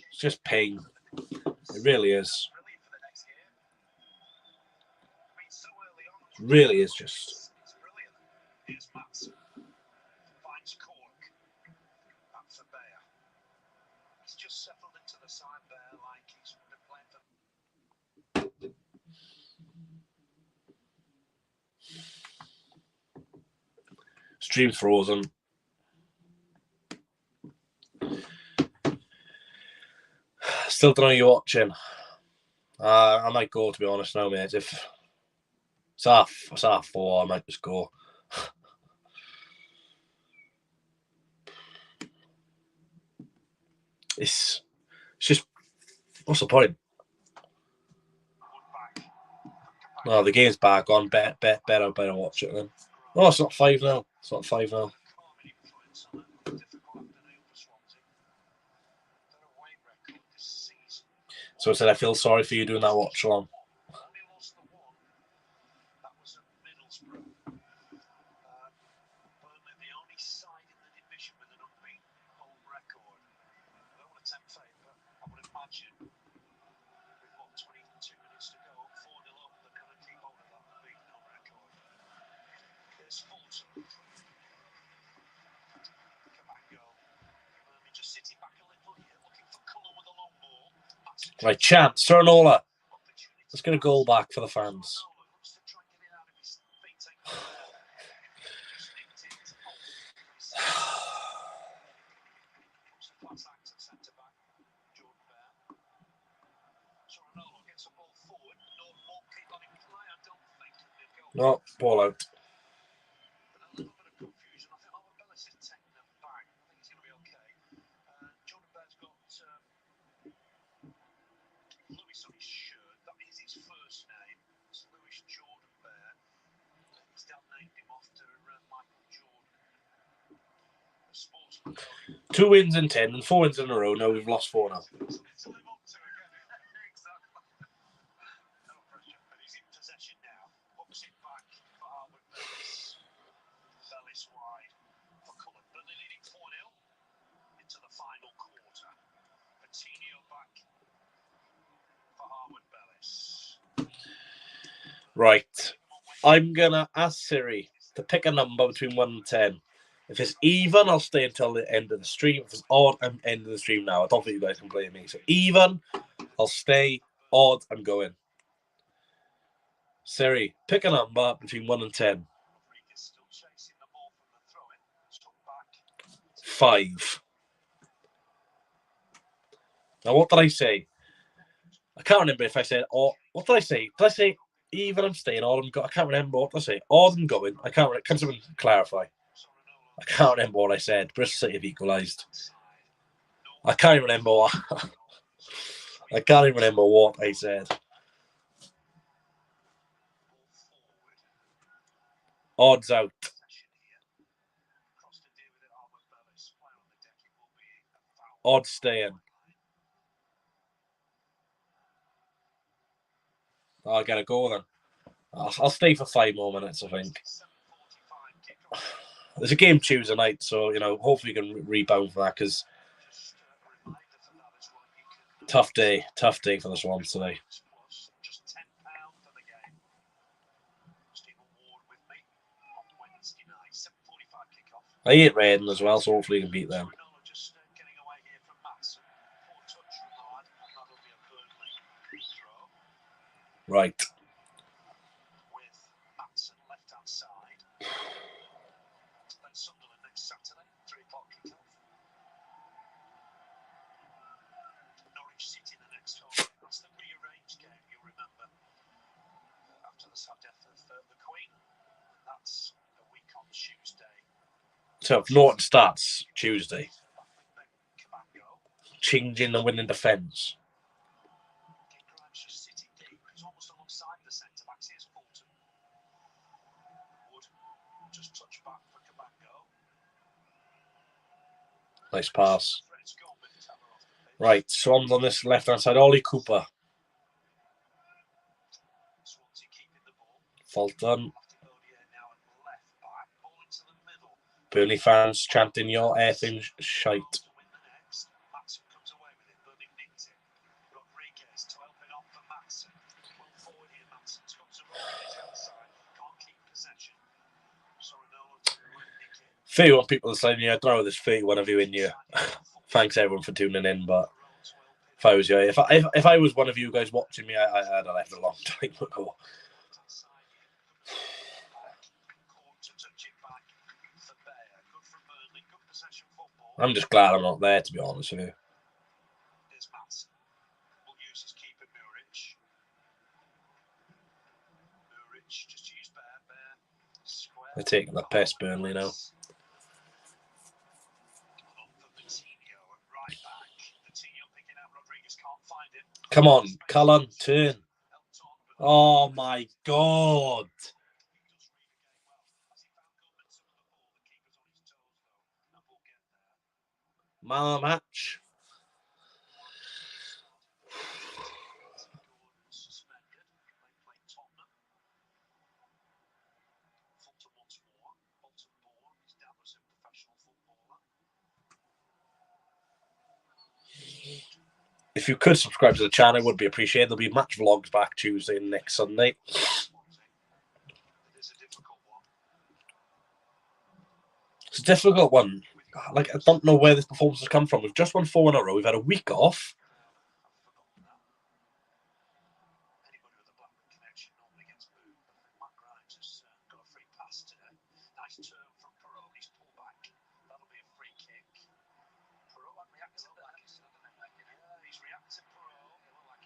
It's just pain. It really is. It really is just. Here's Matson. Finds Cork. Back for Bayer. He's just settled into the side there like he's been playing for. Stream's frozen. Still don't know you're watching. I might go, to be honest now, mate. If it's half 4, I might just go. It's just, what's the point? No, the game's back on. Better watch it then. Oh, it's not 5-0. It's not 5-0. So I said, I feel sorry for you doing that watch along. Right, chance, Serenola. Let's get a goal back for the fans. No, ball out. Two wins in 10 and 4 wins in a row. Now we've lost 4 now. Right. I'm going to ask Siri to pick a number between 1 and 10. If it's even, I'll stay until the end of the stream. If it's odd, I'm ending the stream now. I don't think you guys can blame me. So even, I'll stay. Odd, I'm going. Siri, pick a number between 1 and 10. 5. Now, what did I say? I can't remember if I said, oh, what did I say? Did I say even I'm staying, odd I'm going? I can't remember what did I say. Odd I'm going. I can't remember. Can someone clarify? I can't remember what I said. Bristol City have equalised. I can't remember what. I can't even remember what I said. Odds out. Odds staying. I gotta go then. I'll stay for 5 more minutes, I think. There's a game Tuesday night, so, you know, hopefully you can rebound for that, because tough day for the Swans today. I hate Reading as well, so hopefully you can beat them. Right. Norwich City the next home. That's the rearranged game, you'll remember. After the sad death of the Queen. That's a week on Tuesday. So if Norton starts Tuesday, changing the winning defence. He's almost alongside the centre backs. Here's Fulton. Wood just touch back for Cabango. Nice pass. Right, Swans on this left-hand side. Ollie Cooper. Fulton. Burnley fans chanting your effing shite. Few people are saying, yeah, I don't know there's 31 of you in here. Thanks everyone for tuning in, but if I was you, if I was one of you guys watching me, I'd have left a long time ago. I'm just glad I'm not there, to be honest with you. They're taking the piss, Burnley now. Come on, Cullen, turn. Oh my God. Man of the match. If you could subscribe to the channel, it would be appreciated. There'll be match vlogs back Tuesday and next Sunday. It's a difficult one. Like, I don't know where this performance has come from. We've just won 4 in a row. We've had a week off.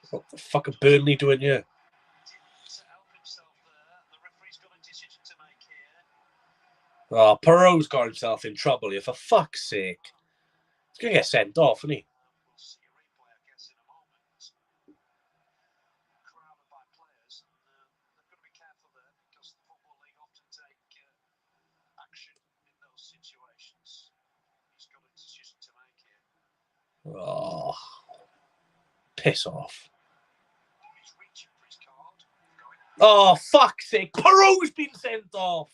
What the fuck are Burnley doing here? Oh, Piroe's got himself in trouble here, for fuck's sake. He's going to get sent off, isn't he? Oh, piss off. Oh, fuck's sake. Piroe's been sent off.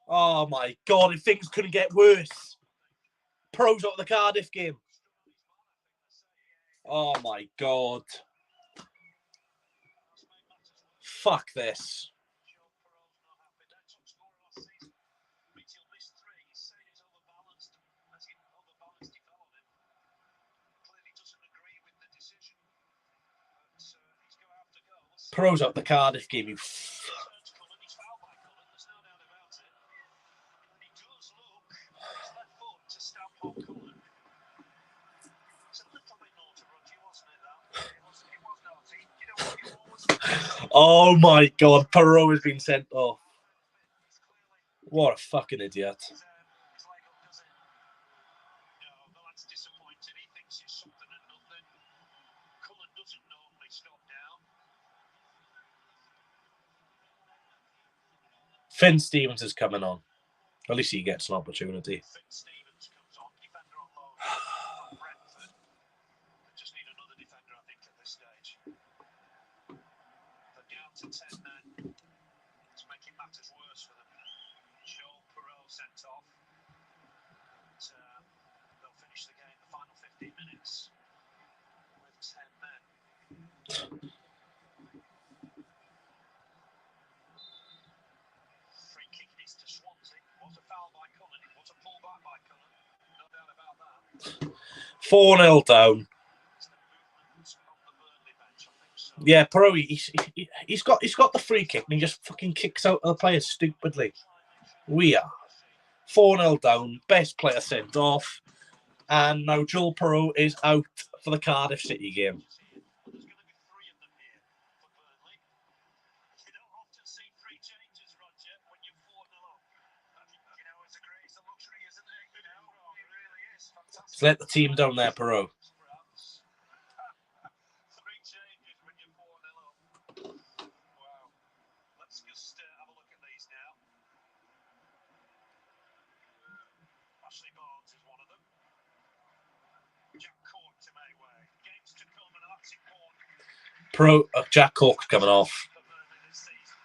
Oh, my God. If things couldn't get worse. Piroe's out of the Cardiff game. Oh, my God. Fuck this. Piroe's out the Cardiff game, you Oh my God, Piroe has been sent off. What a fucking idiot. Finn Stevens is coming on. At least he gets an opportunity. Finn Stevens comes on, defender on loan from Brentford. They just need another defender, I think, at this stage. They're down to 10 men. It's making matters worse for them. Piroe sent off. And, they'll finish the game the final 15 minutes with 10 men. Free kick is to Swansea. Was a foul by Cullen. It was a pullback by Cullen. No doubt about that. 4-0 down. It's the movement on the Burnley bench, I think so. Yeah, Piroe, he's got the free kick and he just fucking kicks out the players stupidly. We are 4-0 down. Best player sent off. And now Joel Piroe is out for the Cardiff City game. There's going to be 3 of them here for Burnley. You don't often see 3 changes, Roger, when you're 4-0 up. You know, it's a luxury, isn't it? You know, it really is. Fantastic. Just let the team down there, Piroe. 3 changes when you're 4-0 up. Wow. Let's just have a look at these now. Ashley Barnes is one of them. Jack Cork to make way. Games to come, and that's important. Jack Cork's coming off. For Burnley this season.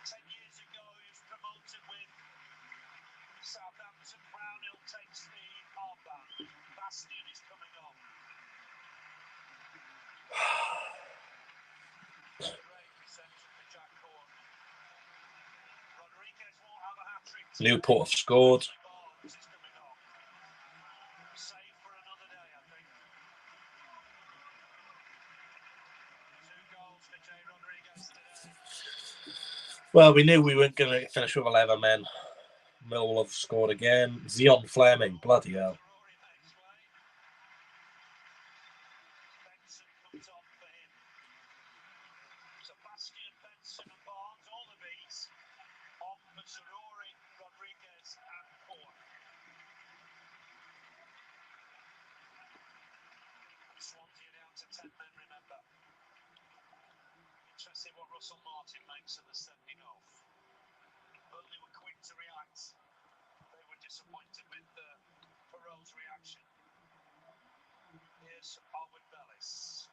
10 years ago, he was promoted with Southampton. Brownhill takes the armband. Bastion is coming on. Great reception for Jack Cork. Rodriguez won't have a hat-trick. Newport have scored. Barnes is coming on. Save for another day, I think. 2 goals for Jay Rodriguez today. Well, we knew we weren't going to finish with 11 men. Millwall have scored again. Zion Fleming, bloody hell. Rory makes way. Benson comes on for him. Sebastian, Benson and Barnes, all of these on for Rory, Rodriguez and Cork. Swansea down to 10 men, remember. Interesting what Russell Martin makes of the sending off. Burnley were quick to react. They were disappointed with Piroe's reaction. Here's Owen Bellis.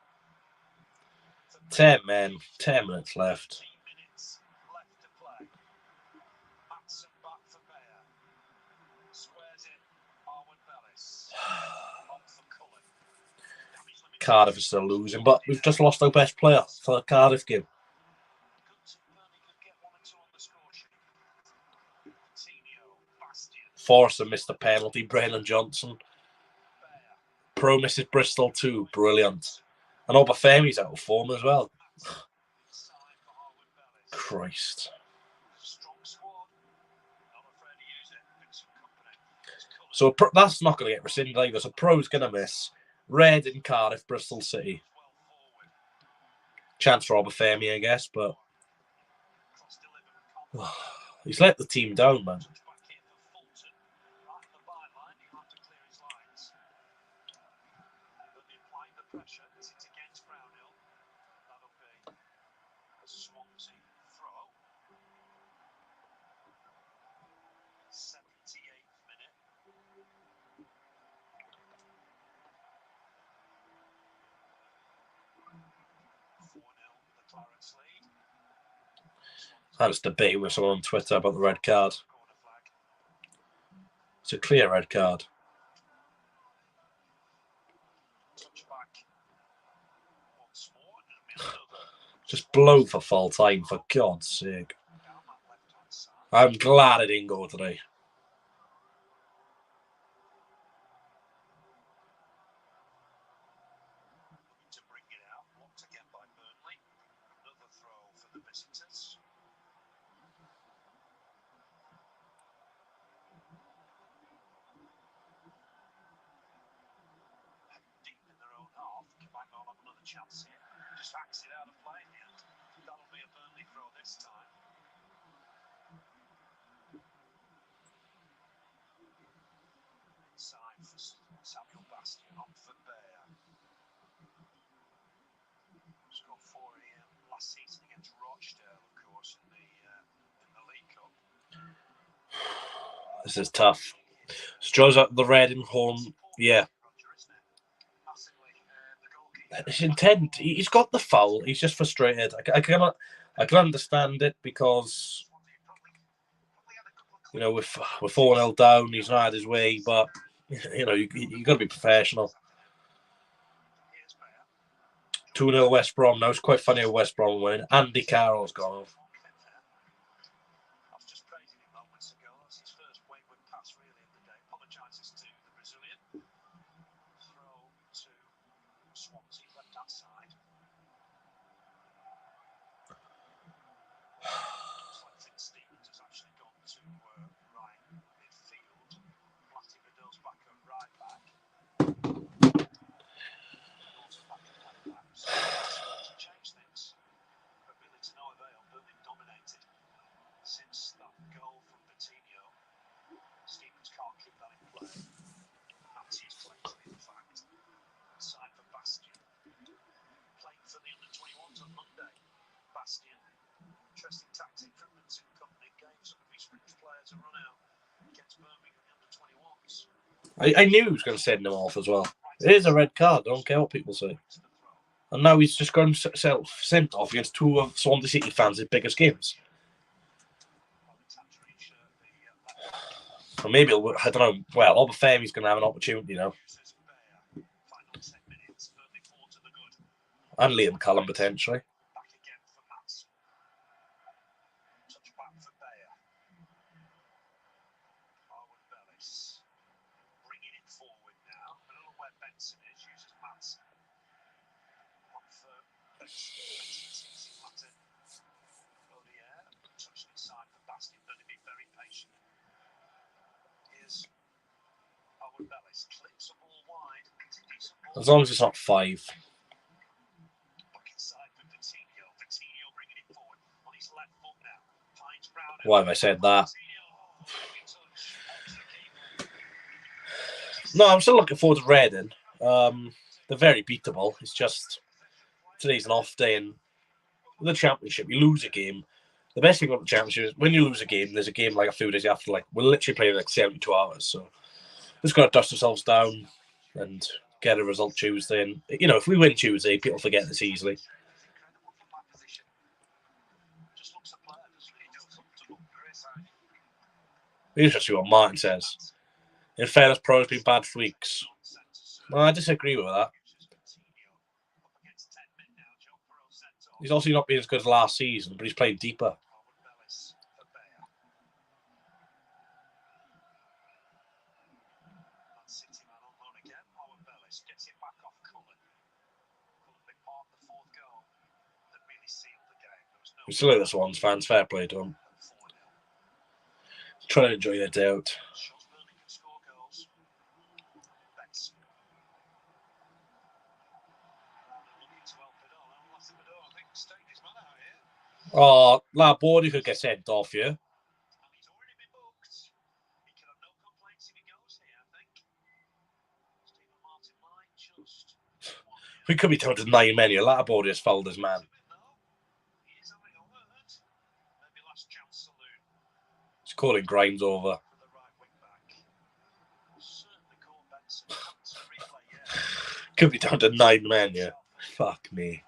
10 men, 10 minutes left. 10 minutes left to play. Matson back for Bayer. Squares in. Owen Bellis. On for Cullen. Cardiff is still losing, but we've just lost our best player for the Cardiff game. Burnley could get 1 or 2 on the score sheet. Coutinho, Bastion, Forrester missed the penalty. Brennan Johnson. Bayer. Pro misses Bristol too. Brilliant. And Obafemi's out of form as well. Inside for Owen Bellis. Christ. Strong squad. Not afraid to use it. Been some company. It's Cullen. So that's not going to get rescinded either. So Pro's going to miss. Red in Cardiff, Bristol City. Well forward. Chance for Obafemi, I guess, but Cross delivered with confidence. he's let the team down, man. Touch back here for Fulton. Right on the byline. He'll have to clear his lines. Burnley applying the pressure. It's against Brownhill. That'll be a Swansea throw. 78th minute. The Clarence lead. I was debating with someone on Twitter about the red card. Corner flag. It's a clear red card. Touch back once more. And it'll be another Just blow for full time, for God's sake. down that left-hand side. I'm glad I didn't go today. Looking to bring it out once again by Burnley. Another throw for the visitors. Deep in their own half. Might not have another chance here. Just hacks it out of play in the end. That'll be a Burnley throw this time. Inside for Samuel Bastion, on for Bayer. Scored 4 last season against Rochdale, of course, in the League Cup. This is tough. Straws up the Reading home. Yeah. His intent, he's got the foul. He's just frustrated. I can understand it because, you know, we're 4-0 down. He's not had his way, but, you know, you got to be professional. 2-0 West Brom. Now it's quite funny at West Brom winning. Andy Carroll's gone off. Swansea left that side. Stevens has actually gone to right midfield. Piroe's back at right back. Also back at left back. So to change things, but really to no avail. Burnley dominated since that goal from Piroe. Stevens can't keep that in play. Matty's playing to be the fact. Side for Bastion. Playing for the under-21s on Monday. Bastion. Interesting tactic from Vincent Company. Gave some of his French players a run out against Birmingham in the under-21s. I knew he was going to send him off as well. It is a red card. I don't care what people say. And now he's just gone sent off against two of Swansea City fans' biggest games. Or maybe, I don't know, well, Obafemi's going to have an opportunity now. And Liam Cullen, potentially. As long as it's not 5. Why have I said that? No, I'm still looking forward to Reading. They're very beatable. It's just today's an off day, and the Championship, you lose a game. The best thing about the Championship is when you lose a game, there's a game like a few days after. Like, we're literally playing like 72 hours, so just got to dust ourselves down and get a result Tuesday. And, you know, if we win Tuesday, people forget this easily. Interesting what Martin says. In fairness, Piroe's been bad for weeks. Well, I disagree with that. He's also not been as good as last season, but he's played deeper. We still like the Swans fans. Fair play to them. Trying to enjoy their day out. Oh, Laborde could get sent off here. We could be down to 9 men here. Laborde has fouled his man. He's calling Grimes over. Could be down to 9 men here. Fuck me.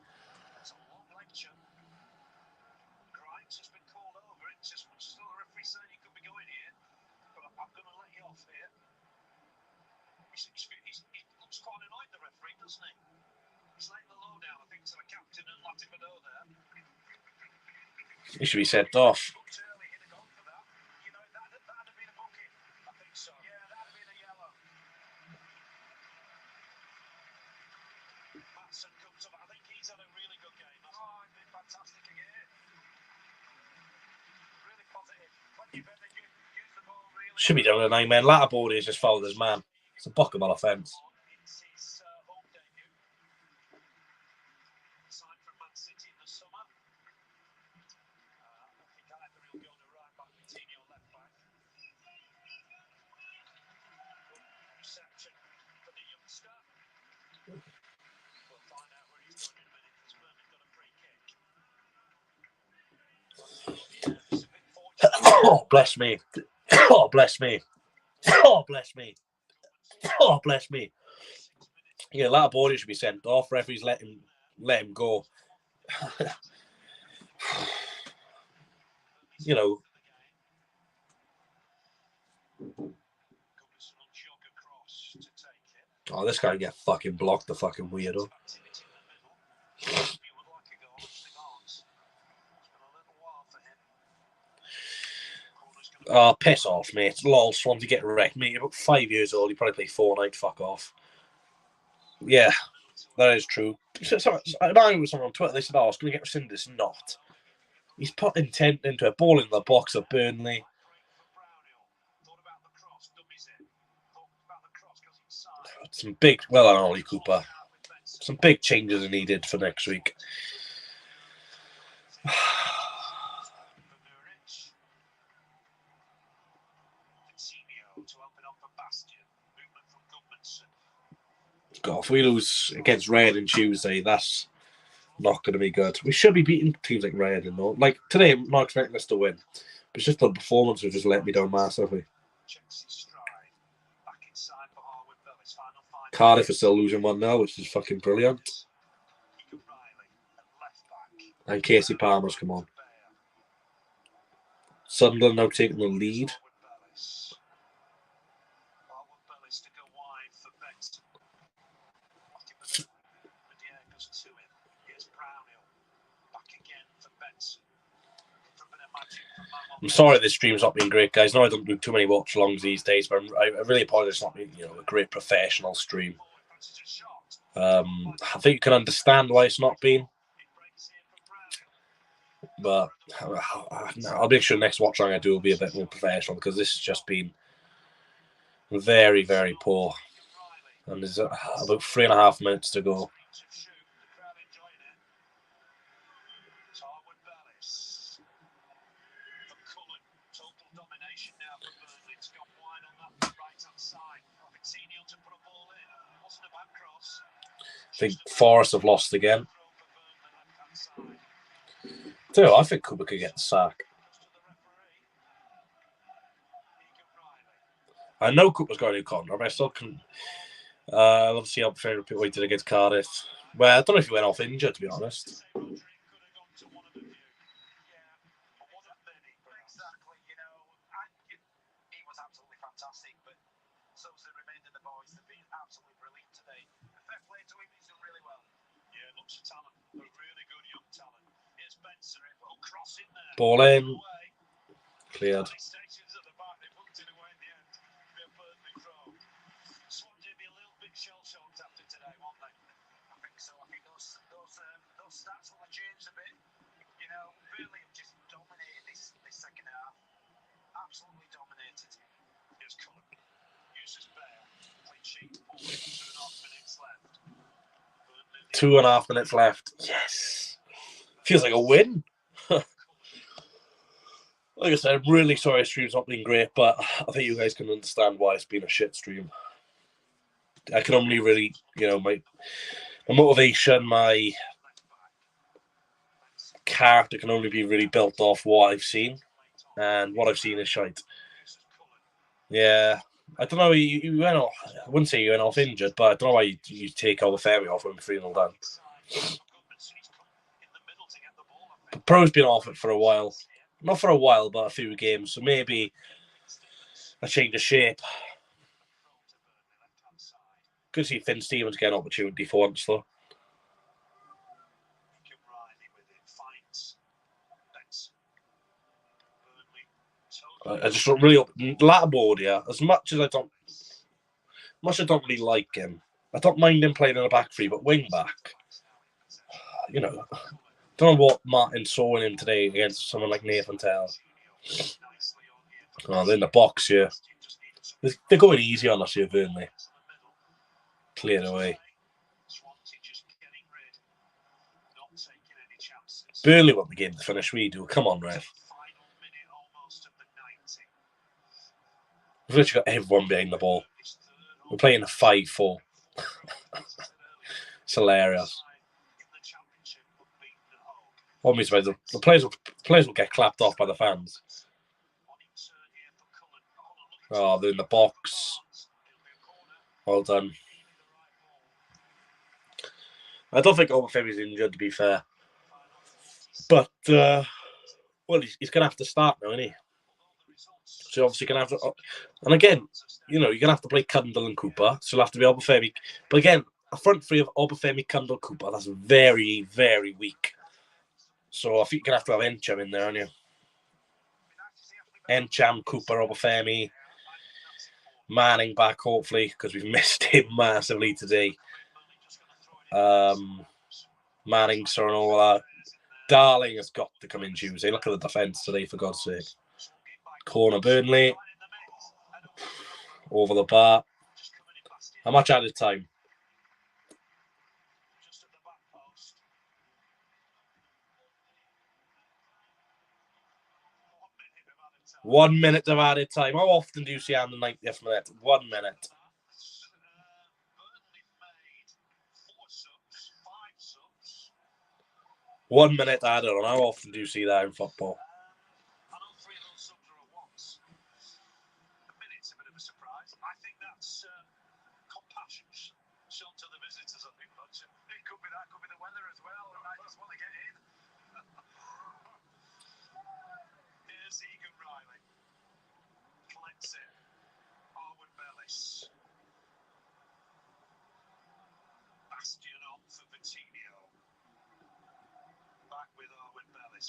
He should be sent off. Should be down to 9 men. Laborde has just fouled his man. It's a bookable offence. Oh, bless me. Oh, bless me. Oh, bless me. Oh, bless me. Yeah, Latterboardia should be sent off. Referees let him go. You know. Oh, this guy get fucking blocked, the fucking weirdo. Oh, piss off, mate. Lol, Swansea get wrecked. Mate, you're about 5 years old. You probably play Fortnite. Fuck off. Yeah, that is true. So, I know with someone on Twitter, they said, oh, it's going to get rescinded. It's not. He's put intent into a ball in the box of Burnley. Some big, well done, Ollie Cooper. Some big changes are needed for next week. God, if we lose against Red on Tuesday, that's not going to be good. We should be beating teams like Red, though. Like today, I'm not expecting us to win. But it's just the performance has just let me down massively. Cardiff is still losing 1-0, which is fucking brilliant. And Casey Palmer's come on. Sunderland now taking the lead. I'm sorry this stream's not been great, guys. No, I don't do too many watch-alongs these days, but I really apologise. It's not been, a great professional stream. I think you can understand why it's not been. But I'll make sure next watch-along I do will be a bit more professional, because this has just been very, very poor. And there's about 3.5 minutes to go. I think Forest have lost again. So I think Cooper could get the sack. I know Cooper's got a new contract, but I still can. I'll see how favorite people did against Cardiff. Well, I don't know if he went off injured, to be honest. Ball in. Cleared. Absolutely dominated. Here's Cullen. Uses Bear. Clean sheet. 2.5 minutes left. Yes. Feels like a win. Like I said, I'm really sorry the stream's not been great, but I think you guys can understand why it's been a shit stream. I can only really, my motivation, my character can only be really built off what I've seen, and what I've seen is shite. Yeah, I don't know. You went off. I wouldn't say you went off injured, but I don't know why you take all the ferry off when 3-0 down. But Piroe's been off it for a while. Not for a while, but a few games. So maybe a change of shape. Good to see Finn Stevens get an opportunity for once, though. I just really Latterboardia, as much as I don't really like him. I don't mind him playing in the back three, but wing back. Don't know what Martin saw in him today against someone like Nathan Taylor. Oh, they're in the box here. They're going easy on us here, Burnley. Cleared away. Burnley want the game to finish. We do. Come on, ref. We've literally got everyone behind the ball. We're playing a 5-4. It's hilarious. What means the players will get clapped off by the fans. Oh, they're in the box. Well done. I don't think Obafemi's injured, to be fair. But, well, he's going to have to start now, isn't he? So obviously going to have to... And again, you know, you're going to have to play Cundle and Cooper. So you'll have to be Obafemi. But again, a front three of Obafemi, Cundle, Cooper, that's very, very weak. So I think you're going to have Encham in there, aren't you? Encham, Cooper, Obafemi, Manning back, hopefully, because we've missed him massively today. Manning, Sornola. Darling has got to come in Tuesday. Look at the defence today, for God's sake. Corner Burnley. Over the bar. How much added time? One minute of added time. How often do you see on the 90th minute? 1 minute. 1 minute added on. How often do you see that in football?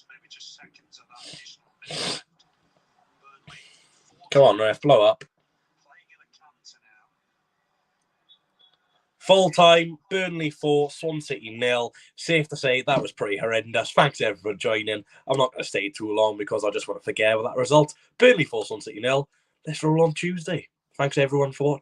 Maybe just seconds of that additional minute left. Come on, ref, blow up. Full time, Burnley 4, Swansea City 0. Safe to say that was pretty horrendous. Thanks everyone for joining. I'm not going to stay too long because I just want to forget about that result. Burnley 4, Swansea City 0. Let's roll on Tuesday. Thanks everyone for watching.